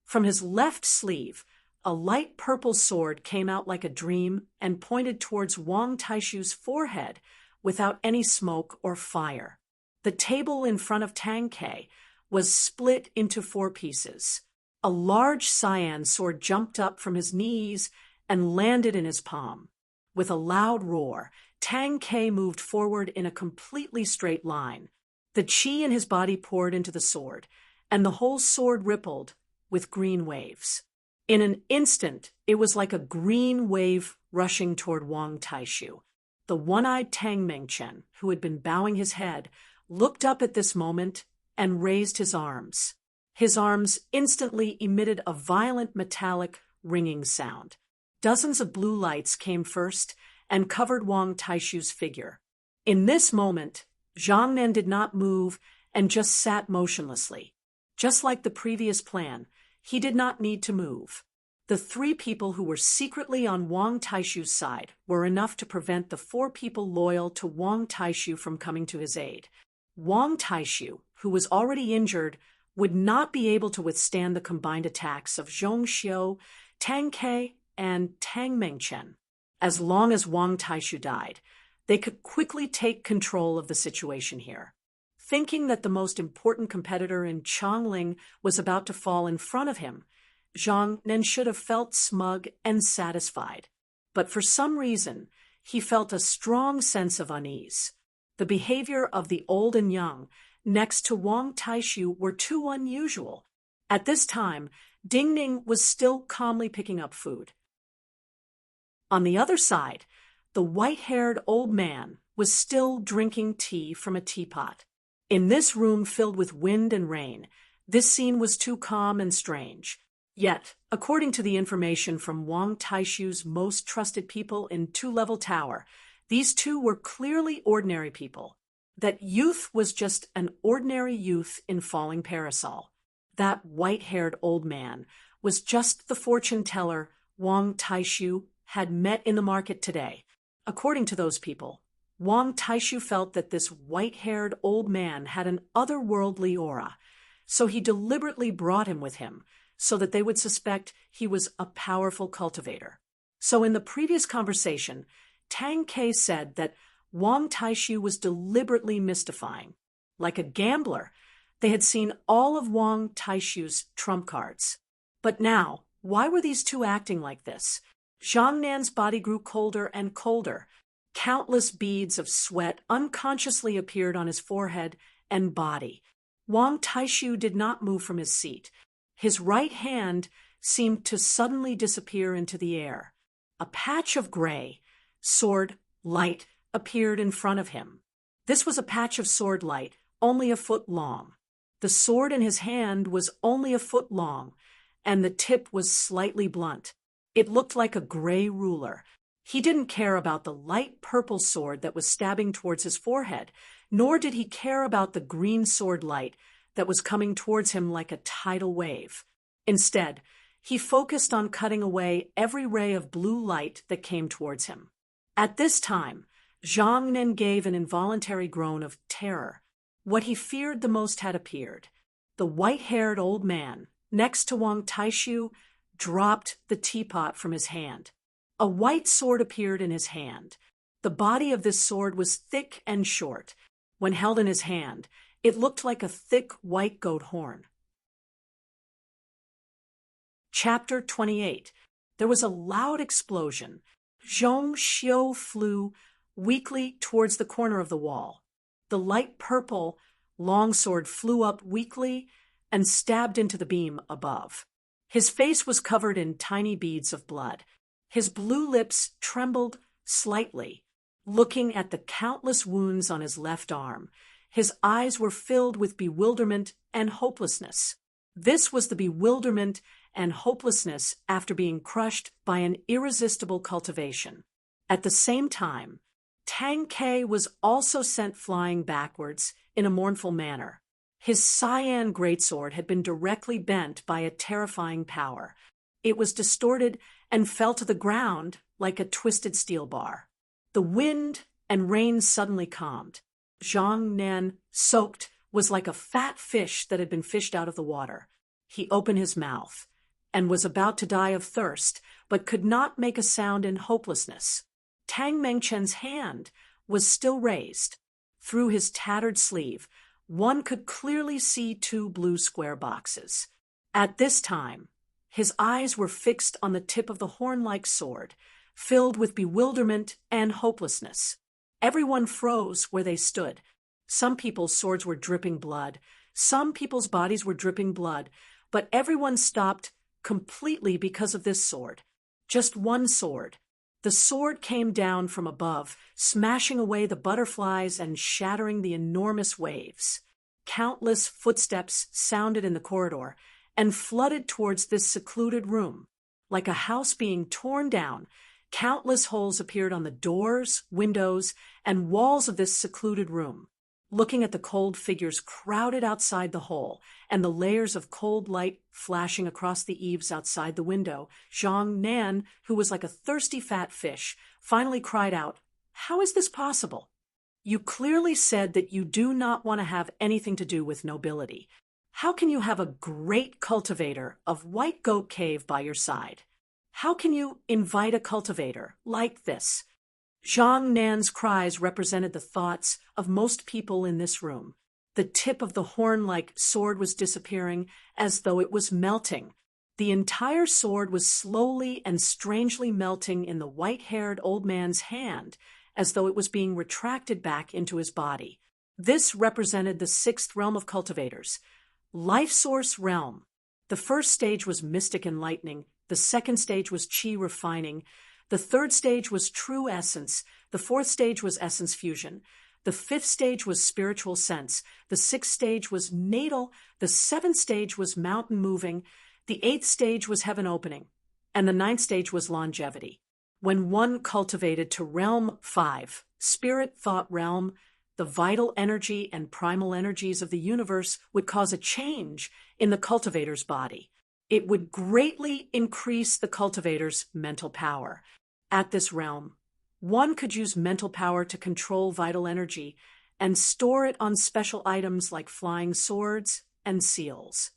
From his left sleeve, a light purple sword came out like a dream and pointed towards Wang Taishu's forehead without any smoke or fire. The table in front of Tang Ke was split into 4 pieces. A large cyan sword jumped up from his knees and landed in his palm. With a loud roar, Tang Ke moved forward in a completely straight line. The qi in his body poured into the sword, and the whole sword rippled with green waves. In an instant, it was like a green wave rushing toward Wang Taishu. The one-eyed Tang Mengchen, who had been bowing his head, looked up at this moment and raised his arms. His arms instantly emitted a violent metallic ringing sound. Dozens of blue lights came first and covered Wang Taishu's figure. In this moment, Zhang Nan did not move and just sat motionlessly. Just like the previous plan, he did not need to move. The 3 people who were secretly on Wang Taishu's side were enough to prevent the 4 people loyal to Wang Taishu from coming to his aid. Wang Taishu, who was already injured, would not be able to withstand the combined attacks of Zhong Xiu, Tang Ke, and Tang Mengchen. As long as Wang Taishu died, they could quickly take control of the situation here. Thinking that the most important competitor in Changling was about to fall in front of him, Zhang Nen should have felt smug and satisfied. But for some reason, he felt a strong sense of unease. The behavior of the old and young next to Wang Taishu were too unusual. At this time, Ding Ning was still calmly picking up food. On the other side, the white-haired old man was still drinking tea from a teapot. In this room filled with wind and rain, this scene was too calm and strange. Yet, according to the information from Wang Taishu's most trusted people in two-level tower, these 2 were clearly ordinary people. That youth was just an ordinary youth in falling parasol. That white-haired old man was just the fortune teller Wang Taishu had met in the market today. According to those people, Wang Taishu felt that this white-haired old man had an otherworldly aura, so he deliberately brought him with him so that they would suspect he was a powerful cultivator. So in the previous conversation, Tang Ke said that Wang Taishu was deliberately mystifying. Like a gambler, they had seen all of Wang Taishu's trump cards. But now, why were these 2 acting like this? Zhang Nan's body grew colder and colder. Countless beads of sweat unconsciously appeared on his forehead and body. Wang Taishu did not move from his seat. His right hand seemed to suddenly disappear into the air. A patch of gray, sword light, appeared in front of him. This was a patch of sword light, only a foot long. The sword in his hand was only a foot long, and the tip was slightly blunt. It looked like a gray ruler. He didn't care about the light purple sword that was stabbing towards his forehead, nor did he care about the green sword light that was coming towards him like a tidal wave. Instead, he focused on cutting away every ray of blue light that came towards him. At this time, Zhang Nen gave an involuntary groan of terror. What he feared the most had appeared. The white-haired old man, next to Wang Taishu, dropped the teapot from his hand. A white sword appeared in his hand. The body of this sword was thick and short. When held in his hand, it looked like a thick white goat horn. Chapter 28. There was a loud explosion. Zhong Xiu flew weakly towards the corner of the wall. The light purple longsword flew up weakly and stabbed into the beam above. His face was covered in tiny beads of blood. His blue lips trembled slightly. Looking at the countless wounds on his left arm, His eyes were filled with bewilderment and hopelessness. This was the bewilderment and hopelessness after being crushed by an irresistible cultivation. At the same time, Tang Ke was also sent flying backwards in a mournful manner. His cyan greatsword had been directly bent by a terrifying power. It was distorted and fell to the ground like a twisted steel bar. The wind and rain suddenly calmed. Zhang Nan, soaked, was like a fat fish that had been fished out of the water. He opened his mouth and was about to die of thirst, but could not make a sound in hopelessness. Tang Mengchen's hand was still raised. Through his tattered sleeve, one could clearly see two blue square boxes. At this time, his eyes were fixed on the tip of the horn-like sword, filled with bewilderment and hopelessness. Everyone froze where they stood. Some people's swords were dripping blood. Some people's bodies were dripping blood. But everyone stopped completely because of this sword. Just one sword. The sword came down from above, smashing away the butterflies and shattering the enormous waves. Countless footsteps sounded in the corridor and flooded towards this secluded room. Like a house being torn down, countless holes appeared on the doors, windows, and walls of this secluded room. Looking at the cold figures crowded outside the hole and the layers of cold light flashing across the eaves outside the window, Zhang Nan, who was like a thirsty fat fish, finally cried out, "How is this possible? You clearly said that you do not want to have anything to do with nobility. How can you have a great cultivator of White Goat Cave by your side? How can you invite a cultivator like this?" Zhang Nan's cries represented the thoughts of most people in this room. The tip of the horn-like sword was disappearing as though it was melting. The entire sword was slowly and strangely melting in the white-haired old man's hand, as though it was being retracted back into his body. This represented the sixth realm of cultivators, Life Source Realm. The first stage was mystic enlightening, the second stage was chi refining, the third stage was true essence, the fourth stage was essence fusion, the fifth stage was spiritual sense, the sixth stage was natal, the seventh stage was mountain moving, the eighth stage was heaven opening, and the ninth stage was longevity. When one cultivated to realm 5, spirit thought realm, the vital energy and primal energies of the universe would cause a change in the cultivator's body. It would greatly increase the cultivator's mental power. At this realm, one could use mental power to control vital energy and store it on special items like flying swords and seals.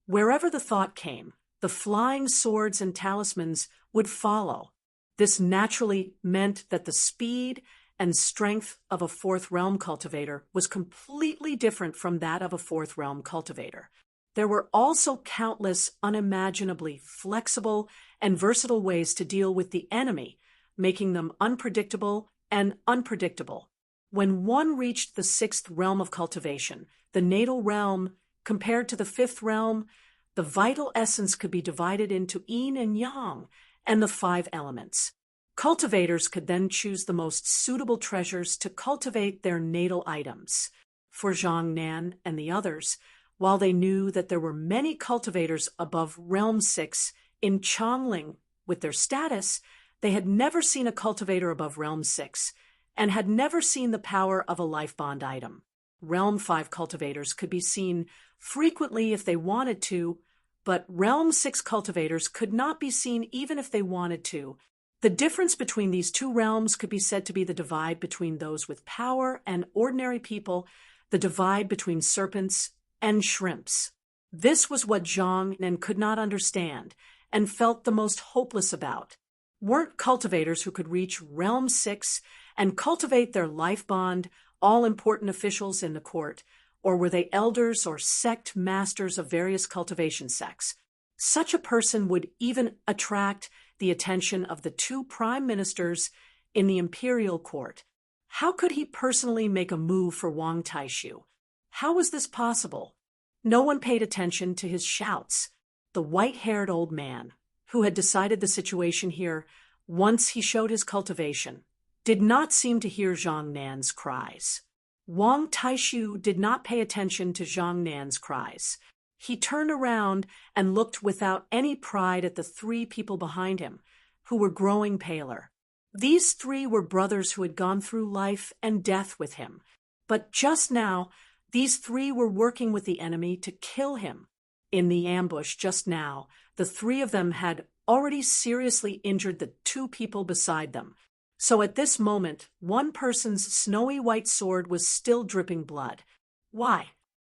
Wherever the thought came, the flying swords and talismans would follow. This naturally meant that the speed and strength of a fourth realm cultivator was completely different from that of a fourth realm cultivator. There were also countless unimaginably flexible and versatile ways to deal with the enemy, making them unpredictable and unpredictable. When one reached the sixth realm of cultivation, the natal realm, compared to the fifth realm, the vital essence could be divided into yin and yang and the 5 elements. Cultivators could then choose the most suitable treasures to cultivate their natal items. For Zhang Nan and the others, while they knew that there were many cultivators above Realm 6 in Chongling with their status, they had never seen a cultivator above Realm 6 and had never seen the power of a life bond item. Realm 5 cultivators could be seen frequently if they wanted to, but Realm 6 cultivators could not be seen even if they wanted to. The difference between these two realms could be said to be the divide between those with power and ordinary people, the divide between serpents and shrimps. This was what Zhang Nan could not understand and felt the most hopeless about. Weren't cultivators who could reach Realm 6 and cultivate their life bond all important officials in the court, or were they elders or sect masters of various cultivation sects? Such a person would even attract the attention of the 2 prime ministers in the imperial court. How could he personally make a move for Wang Taishu? How was this possible? No one paid attention to his shouts. The white-haired old man, who had decided the situation here once he showed his cultivation, did not seem to hear Zhang Nan's cries. Wang Taishu did not pay attention to Zhang Nan's cries. He turned around and looked without any pride at the three people behind him, who were growing paler. These three were brothers who had gone through life and death with him. But just now, these three were working with the enemy to kill him. In the ambush just now, the three of them had already seriously injured the two people beside them. So at this moment, one person's snowy white sword was still dripping blood. Why?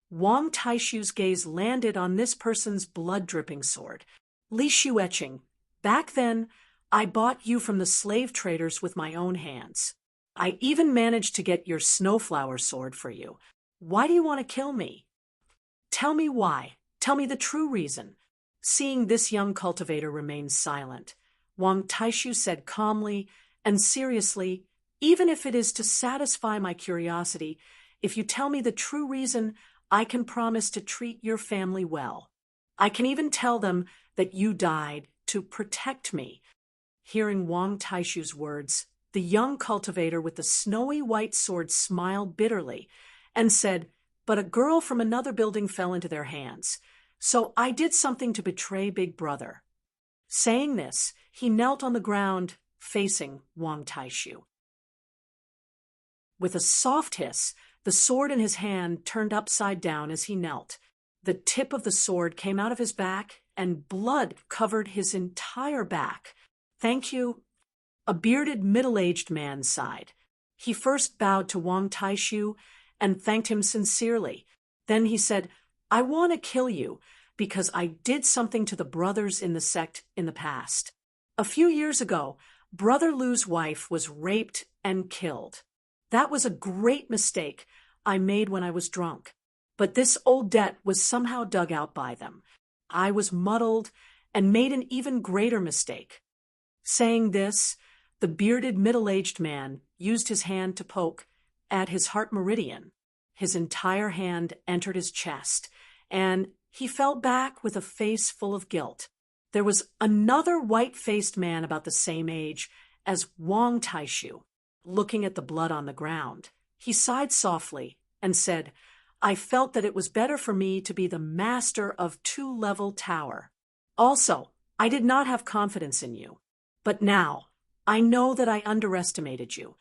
Wang Taishu's gaze landed on this person's blood-dripping sword. Li Shueching, back then, I bought you from the slave traders with my own hands. I even managed to get your snowflower sword for you. Why do you want to kill me? Tell me why. Tell me the true reason. Seeing this young cultivator remain silent, Wang Taishu said calmly and seriously, even if it is to satisfy my curiosity, if you tell me the true reason, I can promise to treat your family well. I can even tell them that you died to protect me. Hearing Wang Taishu's words, the young cultivator with the snowy white sword smiled bitterly and said, "But a girl from another building fell into their hands, so I did something to betray Big Brother." Saying this, he knelt on the ground, facing Wang Taishu. With a soft hiss, the sword in his hand turned upside down as he knelt. The tip of the sword came out of his back, and blood covered his entire back. "Thank you." A bearded, middle-aged man sighed. He first bowed to Wang Taishu and thanked him sincerely. Then he said, "I want to kill you because I did something to the brothers in the sect in the past. A few years ago, Brother Lu's wife was raped and killed. That was a great mistake I made when I was drunk. But this old debt was somehow dug out by them. I was muddled and made an even greater mistake." Saying this, the bearded middle-aged man used his hand to poke at his heart meridian. His entire hand entered his chest, and he fell back with a face full of guilt. There was another white-faced man about the same age as Wang Taishu. Looking at the blood on the ground, he sighed softly and said, "I felt that it was better for me to be the master of Two-Level Tower. Also, I did not have confidence in you. But now, I know that I underestimated you."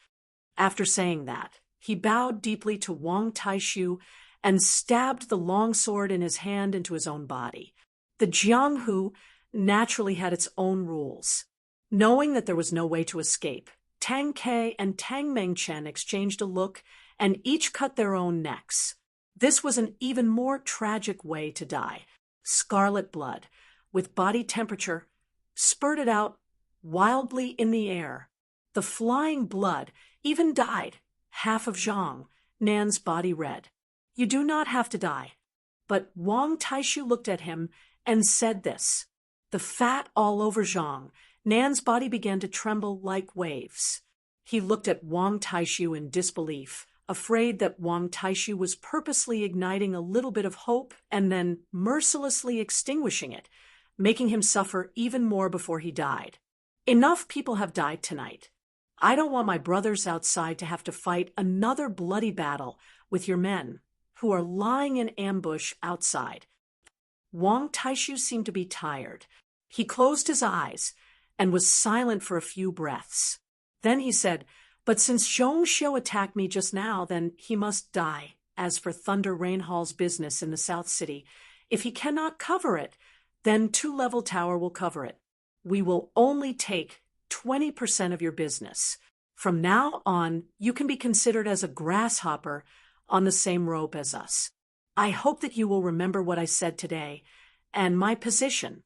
After saying that, he bowed deeply to Wang Taishu and stabbed the long sword in his hand into his own body. The Jianghu naturally had its own rules. Knowing that there was no way to escape, Tang Ke and Tang Mengchen exchanged a look and each cut their own necks. This was an even more tragic way to die. Scarlet blood, with body temperature, spurted out wildly in the air. The flying blood even dyed half of Zhang Nan's body red. "You do not have to die." But Wang Taishu looked at him and said this. The fat all over Zhang Nan's body began to tremble like waves. He looked at Wang Taishu in disbelief, afraid that Wang Taishu was purposely igniting a little bit of hope and then mercilessly extinguishing it, making him suffer even more before he died. "Enough people have died tonight. I don't want my brothers outside to have to fight another bloody battle with your men, who are lying in ambush outside." Wang Taishu seemed to be tired. He closed his eyes and was silent for a few breaths. Then he said, "But since Zhong Xiu attacked me just now, then he must die. As for Thunder Rainhall's business in the South City, if he cannot cover it, then Two-Level Tower will cover it. We will only take 20% of your business. From now on, you can be considered as a grasshopper on the same rope as us. I hope that you will remember what I said today and my position."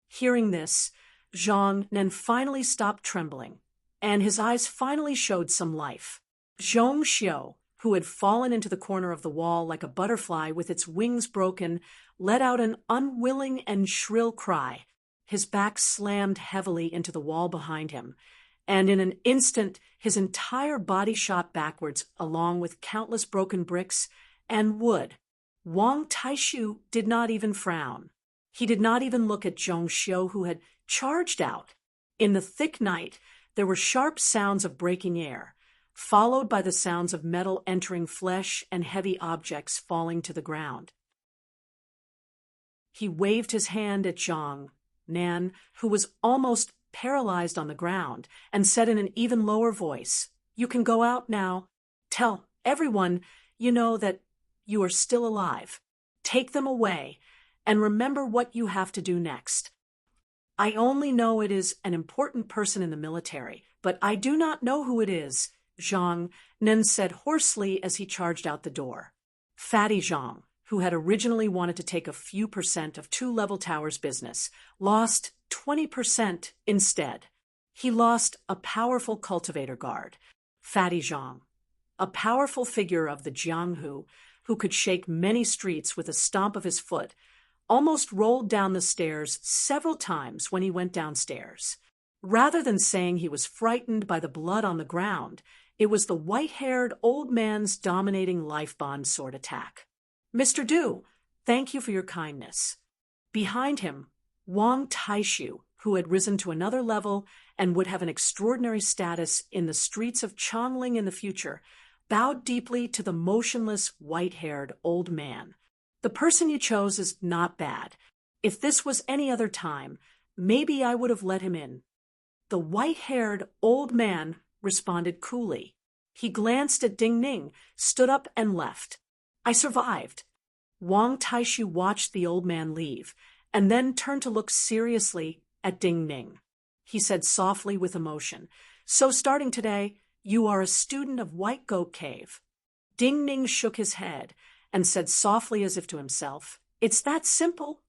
Hearing this, Zhang Nan finally stopped trembling, and his eyes finally showed some life. Zhong Xiu, who had fallen into the corner of the wall like a butterfly with its wings broken, let out an unwilling and shrill cry. His back slammed heavily into the wall behind him, and in an instant his entire body shot backwards along with countless broken bricks and wood. Wang Taishu did not even frown. He did not even look at Zhong Xiu, who had charged out. In the thick night, there were sharp sounds of breaking air. followed by the sounds of metal entering flesh and heavy objects falling to the ground. He waved his hand at Zhang Nan, who was almost paralyzed on the ground, and said in an even lower voice, "You can go out now. Tell everyone you know that you are still alive. Take them away, and remember what you have to do next. I only know it is an important person in the military, but I do not know who it is," Zhang Nan said hoarsely as he charged out the door. Fatty Zhang, who had originally wanted to take a few percent of Two Level Tower's business, lost 20% instead. He lost a powerful cultivator guard, Fatty Zhang, a powerful figure of the Jianghu who could shake many streets with a stomp of his foot, almost rolled down the stairs several times when he went downstairs. Rather than saying he was frightened by the blood on the ground, it was the white-haired old man's dominating life-bond sword attack. "Mr. Du, thank you for your kindness." Behind him, Wang Taishu, who had risen to another level and would have an extraordinary status in the streets of Chongling in the future, bowed deeply to the motionless, white-haired old man. "The person you chose is not bad. If this was any other time, maybe I would have let him in." The white-haired old man responded coolly. He glanced at Ding Ning, stood up and left. "I survived." Wang Taishu watched the old man leave, and then turned to look seriously at Ding Ning. He said softly with emotion, "So starting today, you are a student of White Goat Cave." Ding Ning shook his head and said softly as if to himself, "It's that simple."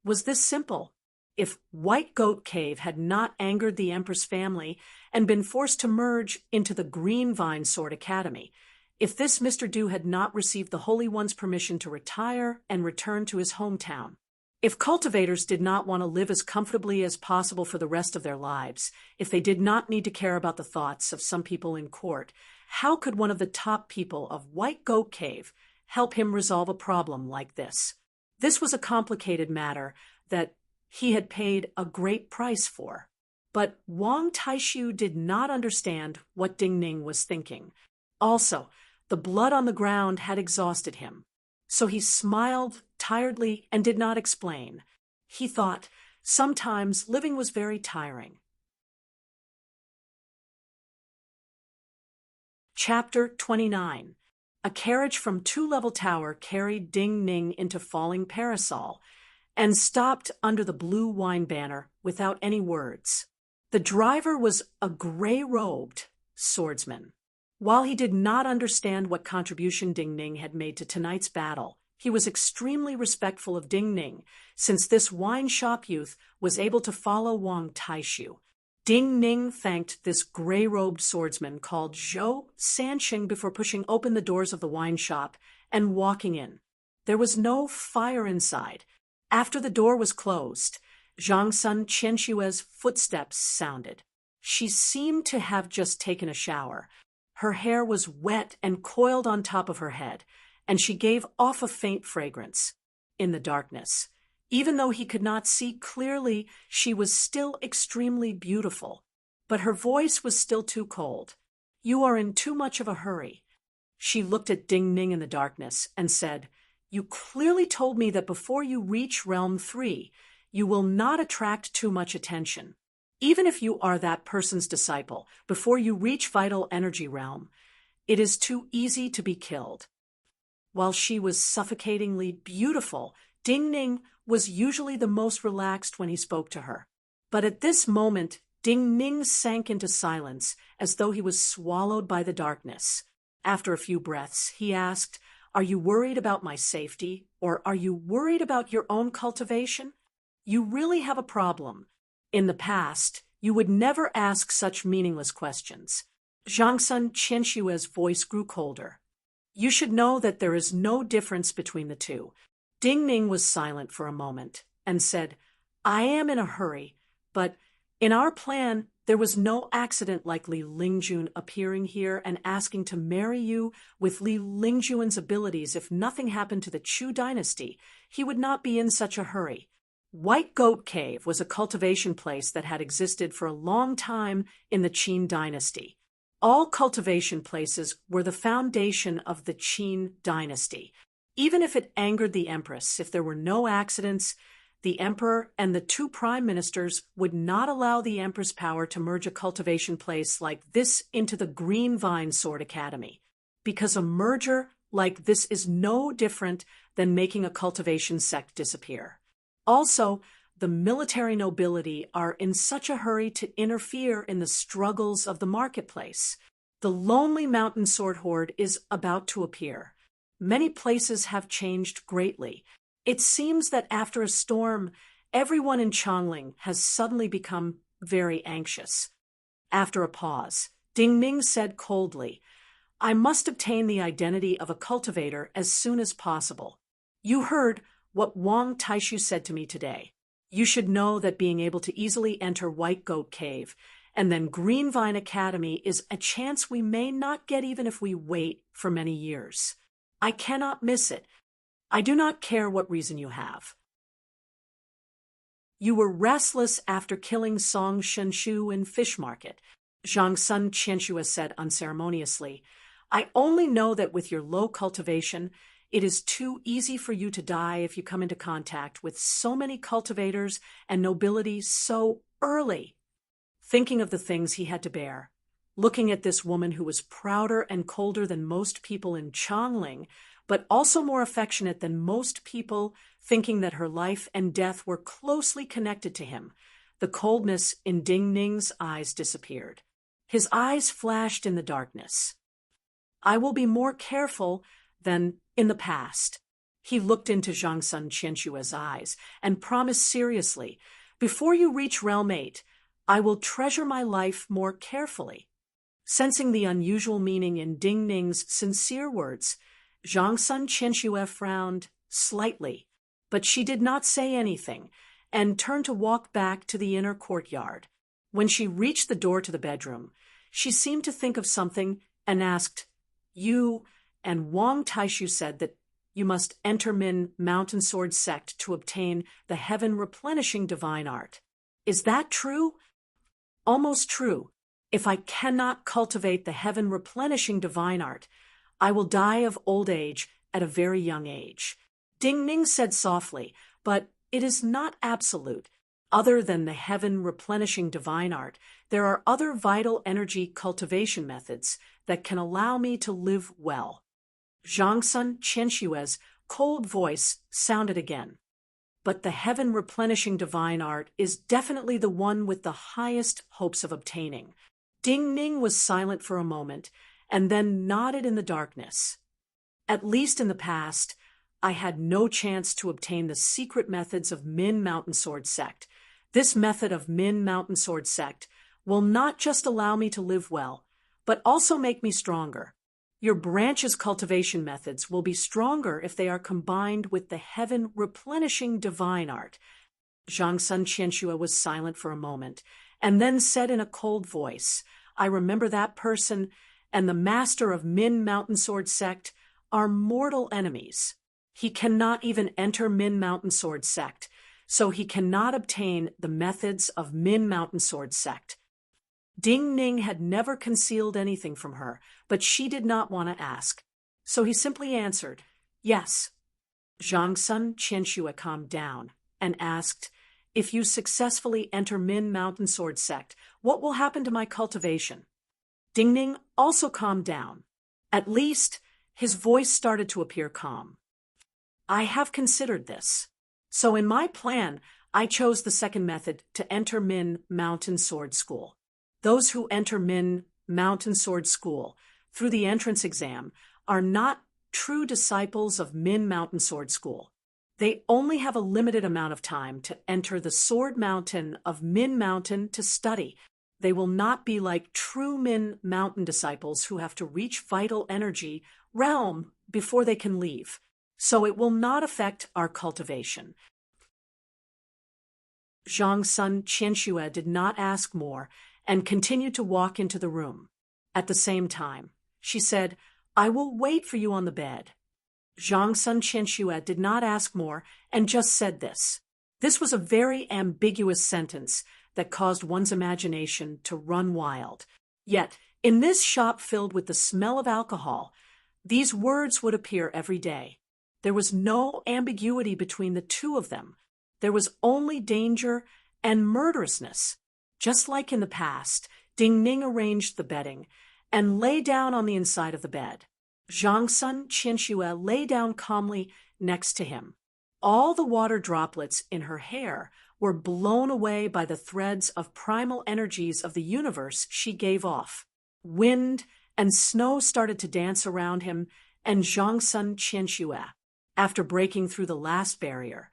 Was this simple? If White Goat Cave had not angered the Empress family and been forced to merge into the Green Vine Sword Academy, if this Mr. Du had not received the Holy One's permission to retire and return to his hometown, if cultivators did not want to live as comfortably as possible for the rest of their lives, if they did not need to care about the thoughts of some people in court, how could one of the top people of White Goat Cave help him resolve a problem like this? This was a complicated matter that he had paid a great price for. But Wang Taishu did not understand what Ding Ning was thinking. Also, the blood on the ground had exhausted him. So he smiled tiredly and did not explain. He thought, sometimes living was very tiring. Chapter 29. A carriage from Two Level Tower carried Ding Ning into Falling Parasol and stopped under the blue wine banner without any words. The driver was a gray-robed swordsman. While he did not understand what contribution Ding Ning had made to tonight's battle, he was extremely respectful of Ding Ning, since this wine shop youth was able to follow Wang Taishu. Ding Ning thanked this gray-robed swordsman called Zhou Sanxing before pushing open the doors of the wine shop and walking in. There was no fire inside. After the door was closed, Zhang Sun Qianshue's footsteps sounded. She seemed to have just taken a shower. Her hair was wet and coiled on top of her head, and she gave off a faint fragrance. In the darkness, even though he could not see clearly, she was still extremely beautiful. But her voice was still too cold. "You are in too much of a hurry." She looked at Ding Ning in the darkness and said, "You clearly told me that before you reach Realm 3, you will not attract too much attention. Even if you are that person's disciple, before you reach Vital Energy Realm, it is too easy to be killed." While she was suffocatingly beautiful, Ding Ning was usually the most relaxed when he spoke to her. But at this moment, Ding Ning sank into silence as though he was swallowed by the darkness. After a few breaths, he asked, "Are you worried about my safety, or are you worried about your own cultivation? You really have a problem. In the past, you would never ask such meaningless questions." Zhang Sun Qianshue's voice grew colder. "You should know that there is no difference between the two." Ding Ning was silent for a moment and said, "I am in a hurry, but in our plan, there was no accident like Li Lingjun appearing here and asking to marry you. With Li Lingjun's abilities, if nothing happened to the Chu dynasty, he would not be in such a hurry. White Goat Cave was a cultivation place that had existed for a long time in the Qin dynasty. All cultivation places were the foundation of the Qin dynasty. Even if it angered the empress, if there were no accidents, the emperor and the two prime ministers would not allow the empress power to merge a cultivation place like this into the Green Vine Sword Academy, because a merger like this is no different than making a cultivation sect disappear. Also, the military nobility are in such a hurry to interfere in the struggles of the marketplace. The lonely mountain sword horde is about to appear. Many places have changed greatly. It seems that after a storm, everyone in Chongling has suddenly become very anxious. After a pause, Ding Ning said coldly, "I must obtain the identity of a cultivator as soon as possible. You heard what Wang Taishu said to me today. You should know that being able to easily enter White Goat Cave and then Green Vine Academy is a chance we may not get even if we wait for many years. I cannot miss it. I do not care what reason you have." "You were restless after killing Song Shenshu in Fish Market," Zhang Sun Qianxue said unceremoniously. "I only know that with your low cultivation, it is too easy for you to die if you come into contact with so many cultivators and nobility so early." Thinking of the things he had to bear, looking at this woman who was prouder and colder than most people in Chongling, but also more affectionate than most people, thinking that her life and death were closely connected to him, the coldness in Ding Ning's eyes disappeared. His eyes flashed in the darkness. "I will be more careful than in the past." He looked into Zhang Sun Qianxue's eyes and promised seriously, "Before you reach Realm 8, I will treasure my life more carefully." Sensing the unusual meaning in Ding Ning's sincere words, Zhang Sun Qianxue frowned slightly, but she did not say anything and turned to walk back to the inner courtyard. When she reached the door to the bedroom, she seemed to think of something and asked, "You," and Wang Taishu said that you must enter Min Mountain Sword Sect to obtain the heaven replenishing divine art. Is that true? Almost true. If I cannot cultivate the heaven replenishing divine art, I will die of old age at a very young age. Ding Ning said softly, "But it is not absolute. Other than the heaven replenishing divine art, there are other vital energy cultivation methods that can allow me to live well." Zhang Sun Qianxue's cold voice sounded again. "But the heaven replenishing divine art is definitely the one with the highest hopes of obtaining." Ding Ning was silent for a moment and then nodded in the darkness. "At least in the past, I had no chance to obtain the secret methods of Min Mountain Sword Sect. This method of Min Mountain Sword Sect will not just allow me to live well, but also make me stronger. Your branch's cultivation methods will be stronger if they are combined with the heaven replenishing divine art." Zhang Sun Qianxue was silent for a moment, and then said in a cold voice, "I remember that person and the master of Min Mountain Sword Sect are mortal enemies. He cannot even enter Min Mountain Sword Sect, so he cannot obtain the methods of Min Mountain Sword Sect." Ding Ning had never concealed anything from her, but she did not want to ask. So he simply answered, "Yes." Zhang Sun Qianxue calmed down and asked, "If you successfully enter Min Mountain Sword Sect, what will happen to my cultivation?" Ding Ning also calmed down. At least, his voice started to appear calm. "I have considered this. So in my plan, I chose the second method to enter Min Mountain Sword School. Those who enter Min Mountain Sword School through the entrance exam are not true disciples of Min Mountain Sword School. They only have a limited amount of time to enter the Sword Mountain of Min Mountain to study. They will not be like true Min Mountain disciples who have to reach vital energy realm before they can leave. So it will not affect our cultivation." Zhang Sun Qianxue did not ask more and continued to walk into the room. At the same time, she said, "I will wait for you on the bed." Zhang Sun Qianxue did not ask more and just said this. This was a very ambiguous sentence that caused one's imagination to run wild. Yet, In this shop filled with the smell of alcohol, these words would appear every day. There was no ambiguity between the two of them. There was only danger and murderousness. Just like in the past, Ding Ning arranged the bedding and lay down on the inside of the bed. Zhang Sun Qianxue lay down calmly next to him. All the water droplets in her hair were blown away by the threads of primal energies of the universe she gave off. Wind and snow started to dance around him and Zhang Sun Qianxue. After breaking through the last barrier,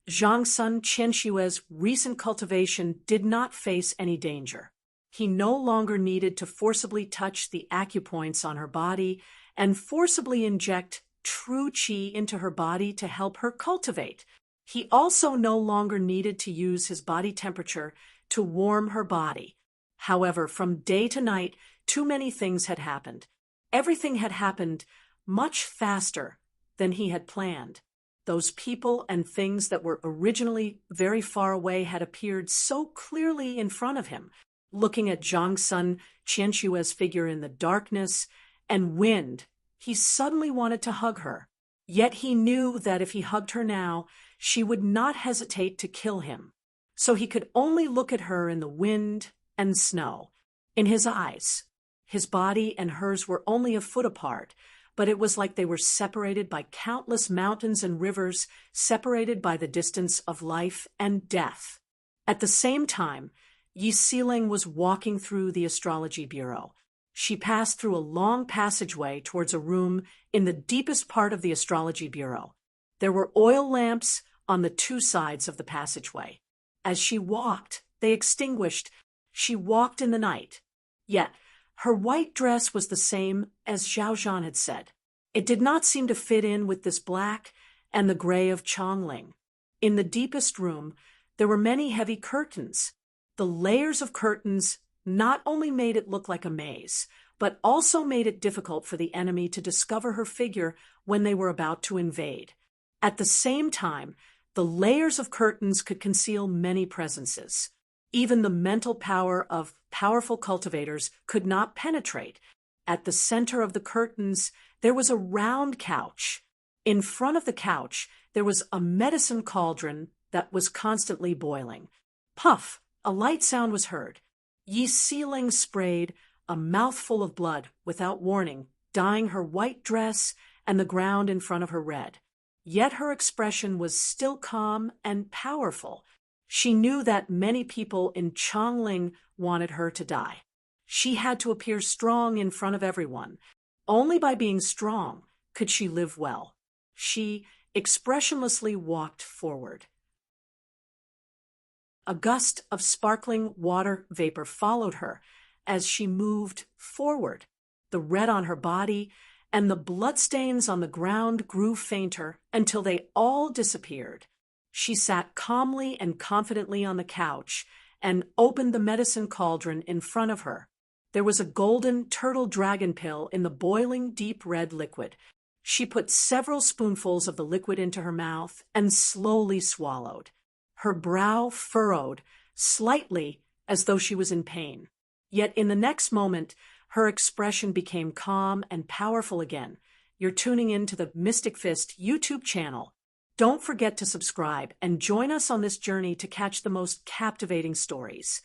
Zhang Sun Qianxue's recent cultivation did not face any danger. He no longer needed to forcibly touch the acupoints on her body and forcibly inject true qi into her body to help her cultivate. He also no longer needed to use his body temperature to warm her body. However, from day to night, too many things had happened. Everything had happened much faster than he had planned. Those people and things that were originally very far away had appeared so clearly in front of him, looking at Zhang Sun Qianxue's figure in the darkness and wind. He suddenly wanted to hug her. Yet he knew that if he hugged her now, she would not hesitate to kill him. So he could only look at her in the wind and snow. In his eyes, his body and hers were only a foot apart, but it was like they were separated by countless mountains and rivers, separated by the distance of life and death. At the same time, Yi Xileng was walking through the astrology bureau. She passed through a long passageway towards a room in the deepest part of the astrology bureau. There were oil lamps on the two sides of the passageway. As she walked, they extinguished. She walked in the night. Yet, her white dress was the same as Zhao Zhan had said. It did not seem to fit in with this black and the gray of Chongling. In the deepest room, there were many heavy curtains. The layers of curtains not only made it look like a maze, but also made it difficult for the enemy to discover her figure when they were about to invade. At the same time, the layers of curtains could conceal many presences. Even the mental power of powerful cultivators could not penetrate. At the center of the curtains, there was a round couch. In front of the couch, there was a medicine cauldron that was constantly boiling. Puff! A light sound was heard. Yi Xileng sprayed a mouthful of blood without warning, dyeing her white dress and the ground in front of her red. Yet her expression was still calm and powerful. She knew that many people in Chongling wanted her to die. She had to appear strong in front of everyone. Only by being strong could she live well. She expressionlessly walked forward. A gust of sparkling water vapor followed her as she moved forward. The red on her body and the bloodstains on the ground grew fainter until they all disappeared. She sat calmly and confidently on the couch and opened the medicine cauldron in front of her. There was a golden turtle dragon pill in the boiling deep red liquid. She put several spoonfuls of the liquid into her mouth and slowly swallowed. Her brow furrowed slightly as though she was in pain. Yet in the next moment, her expression became calm and powerful again. You're tuning in to the Mystic Fist YouTube channel. Don't forget to subscribe and join us on this journey to catch the most captivating stories.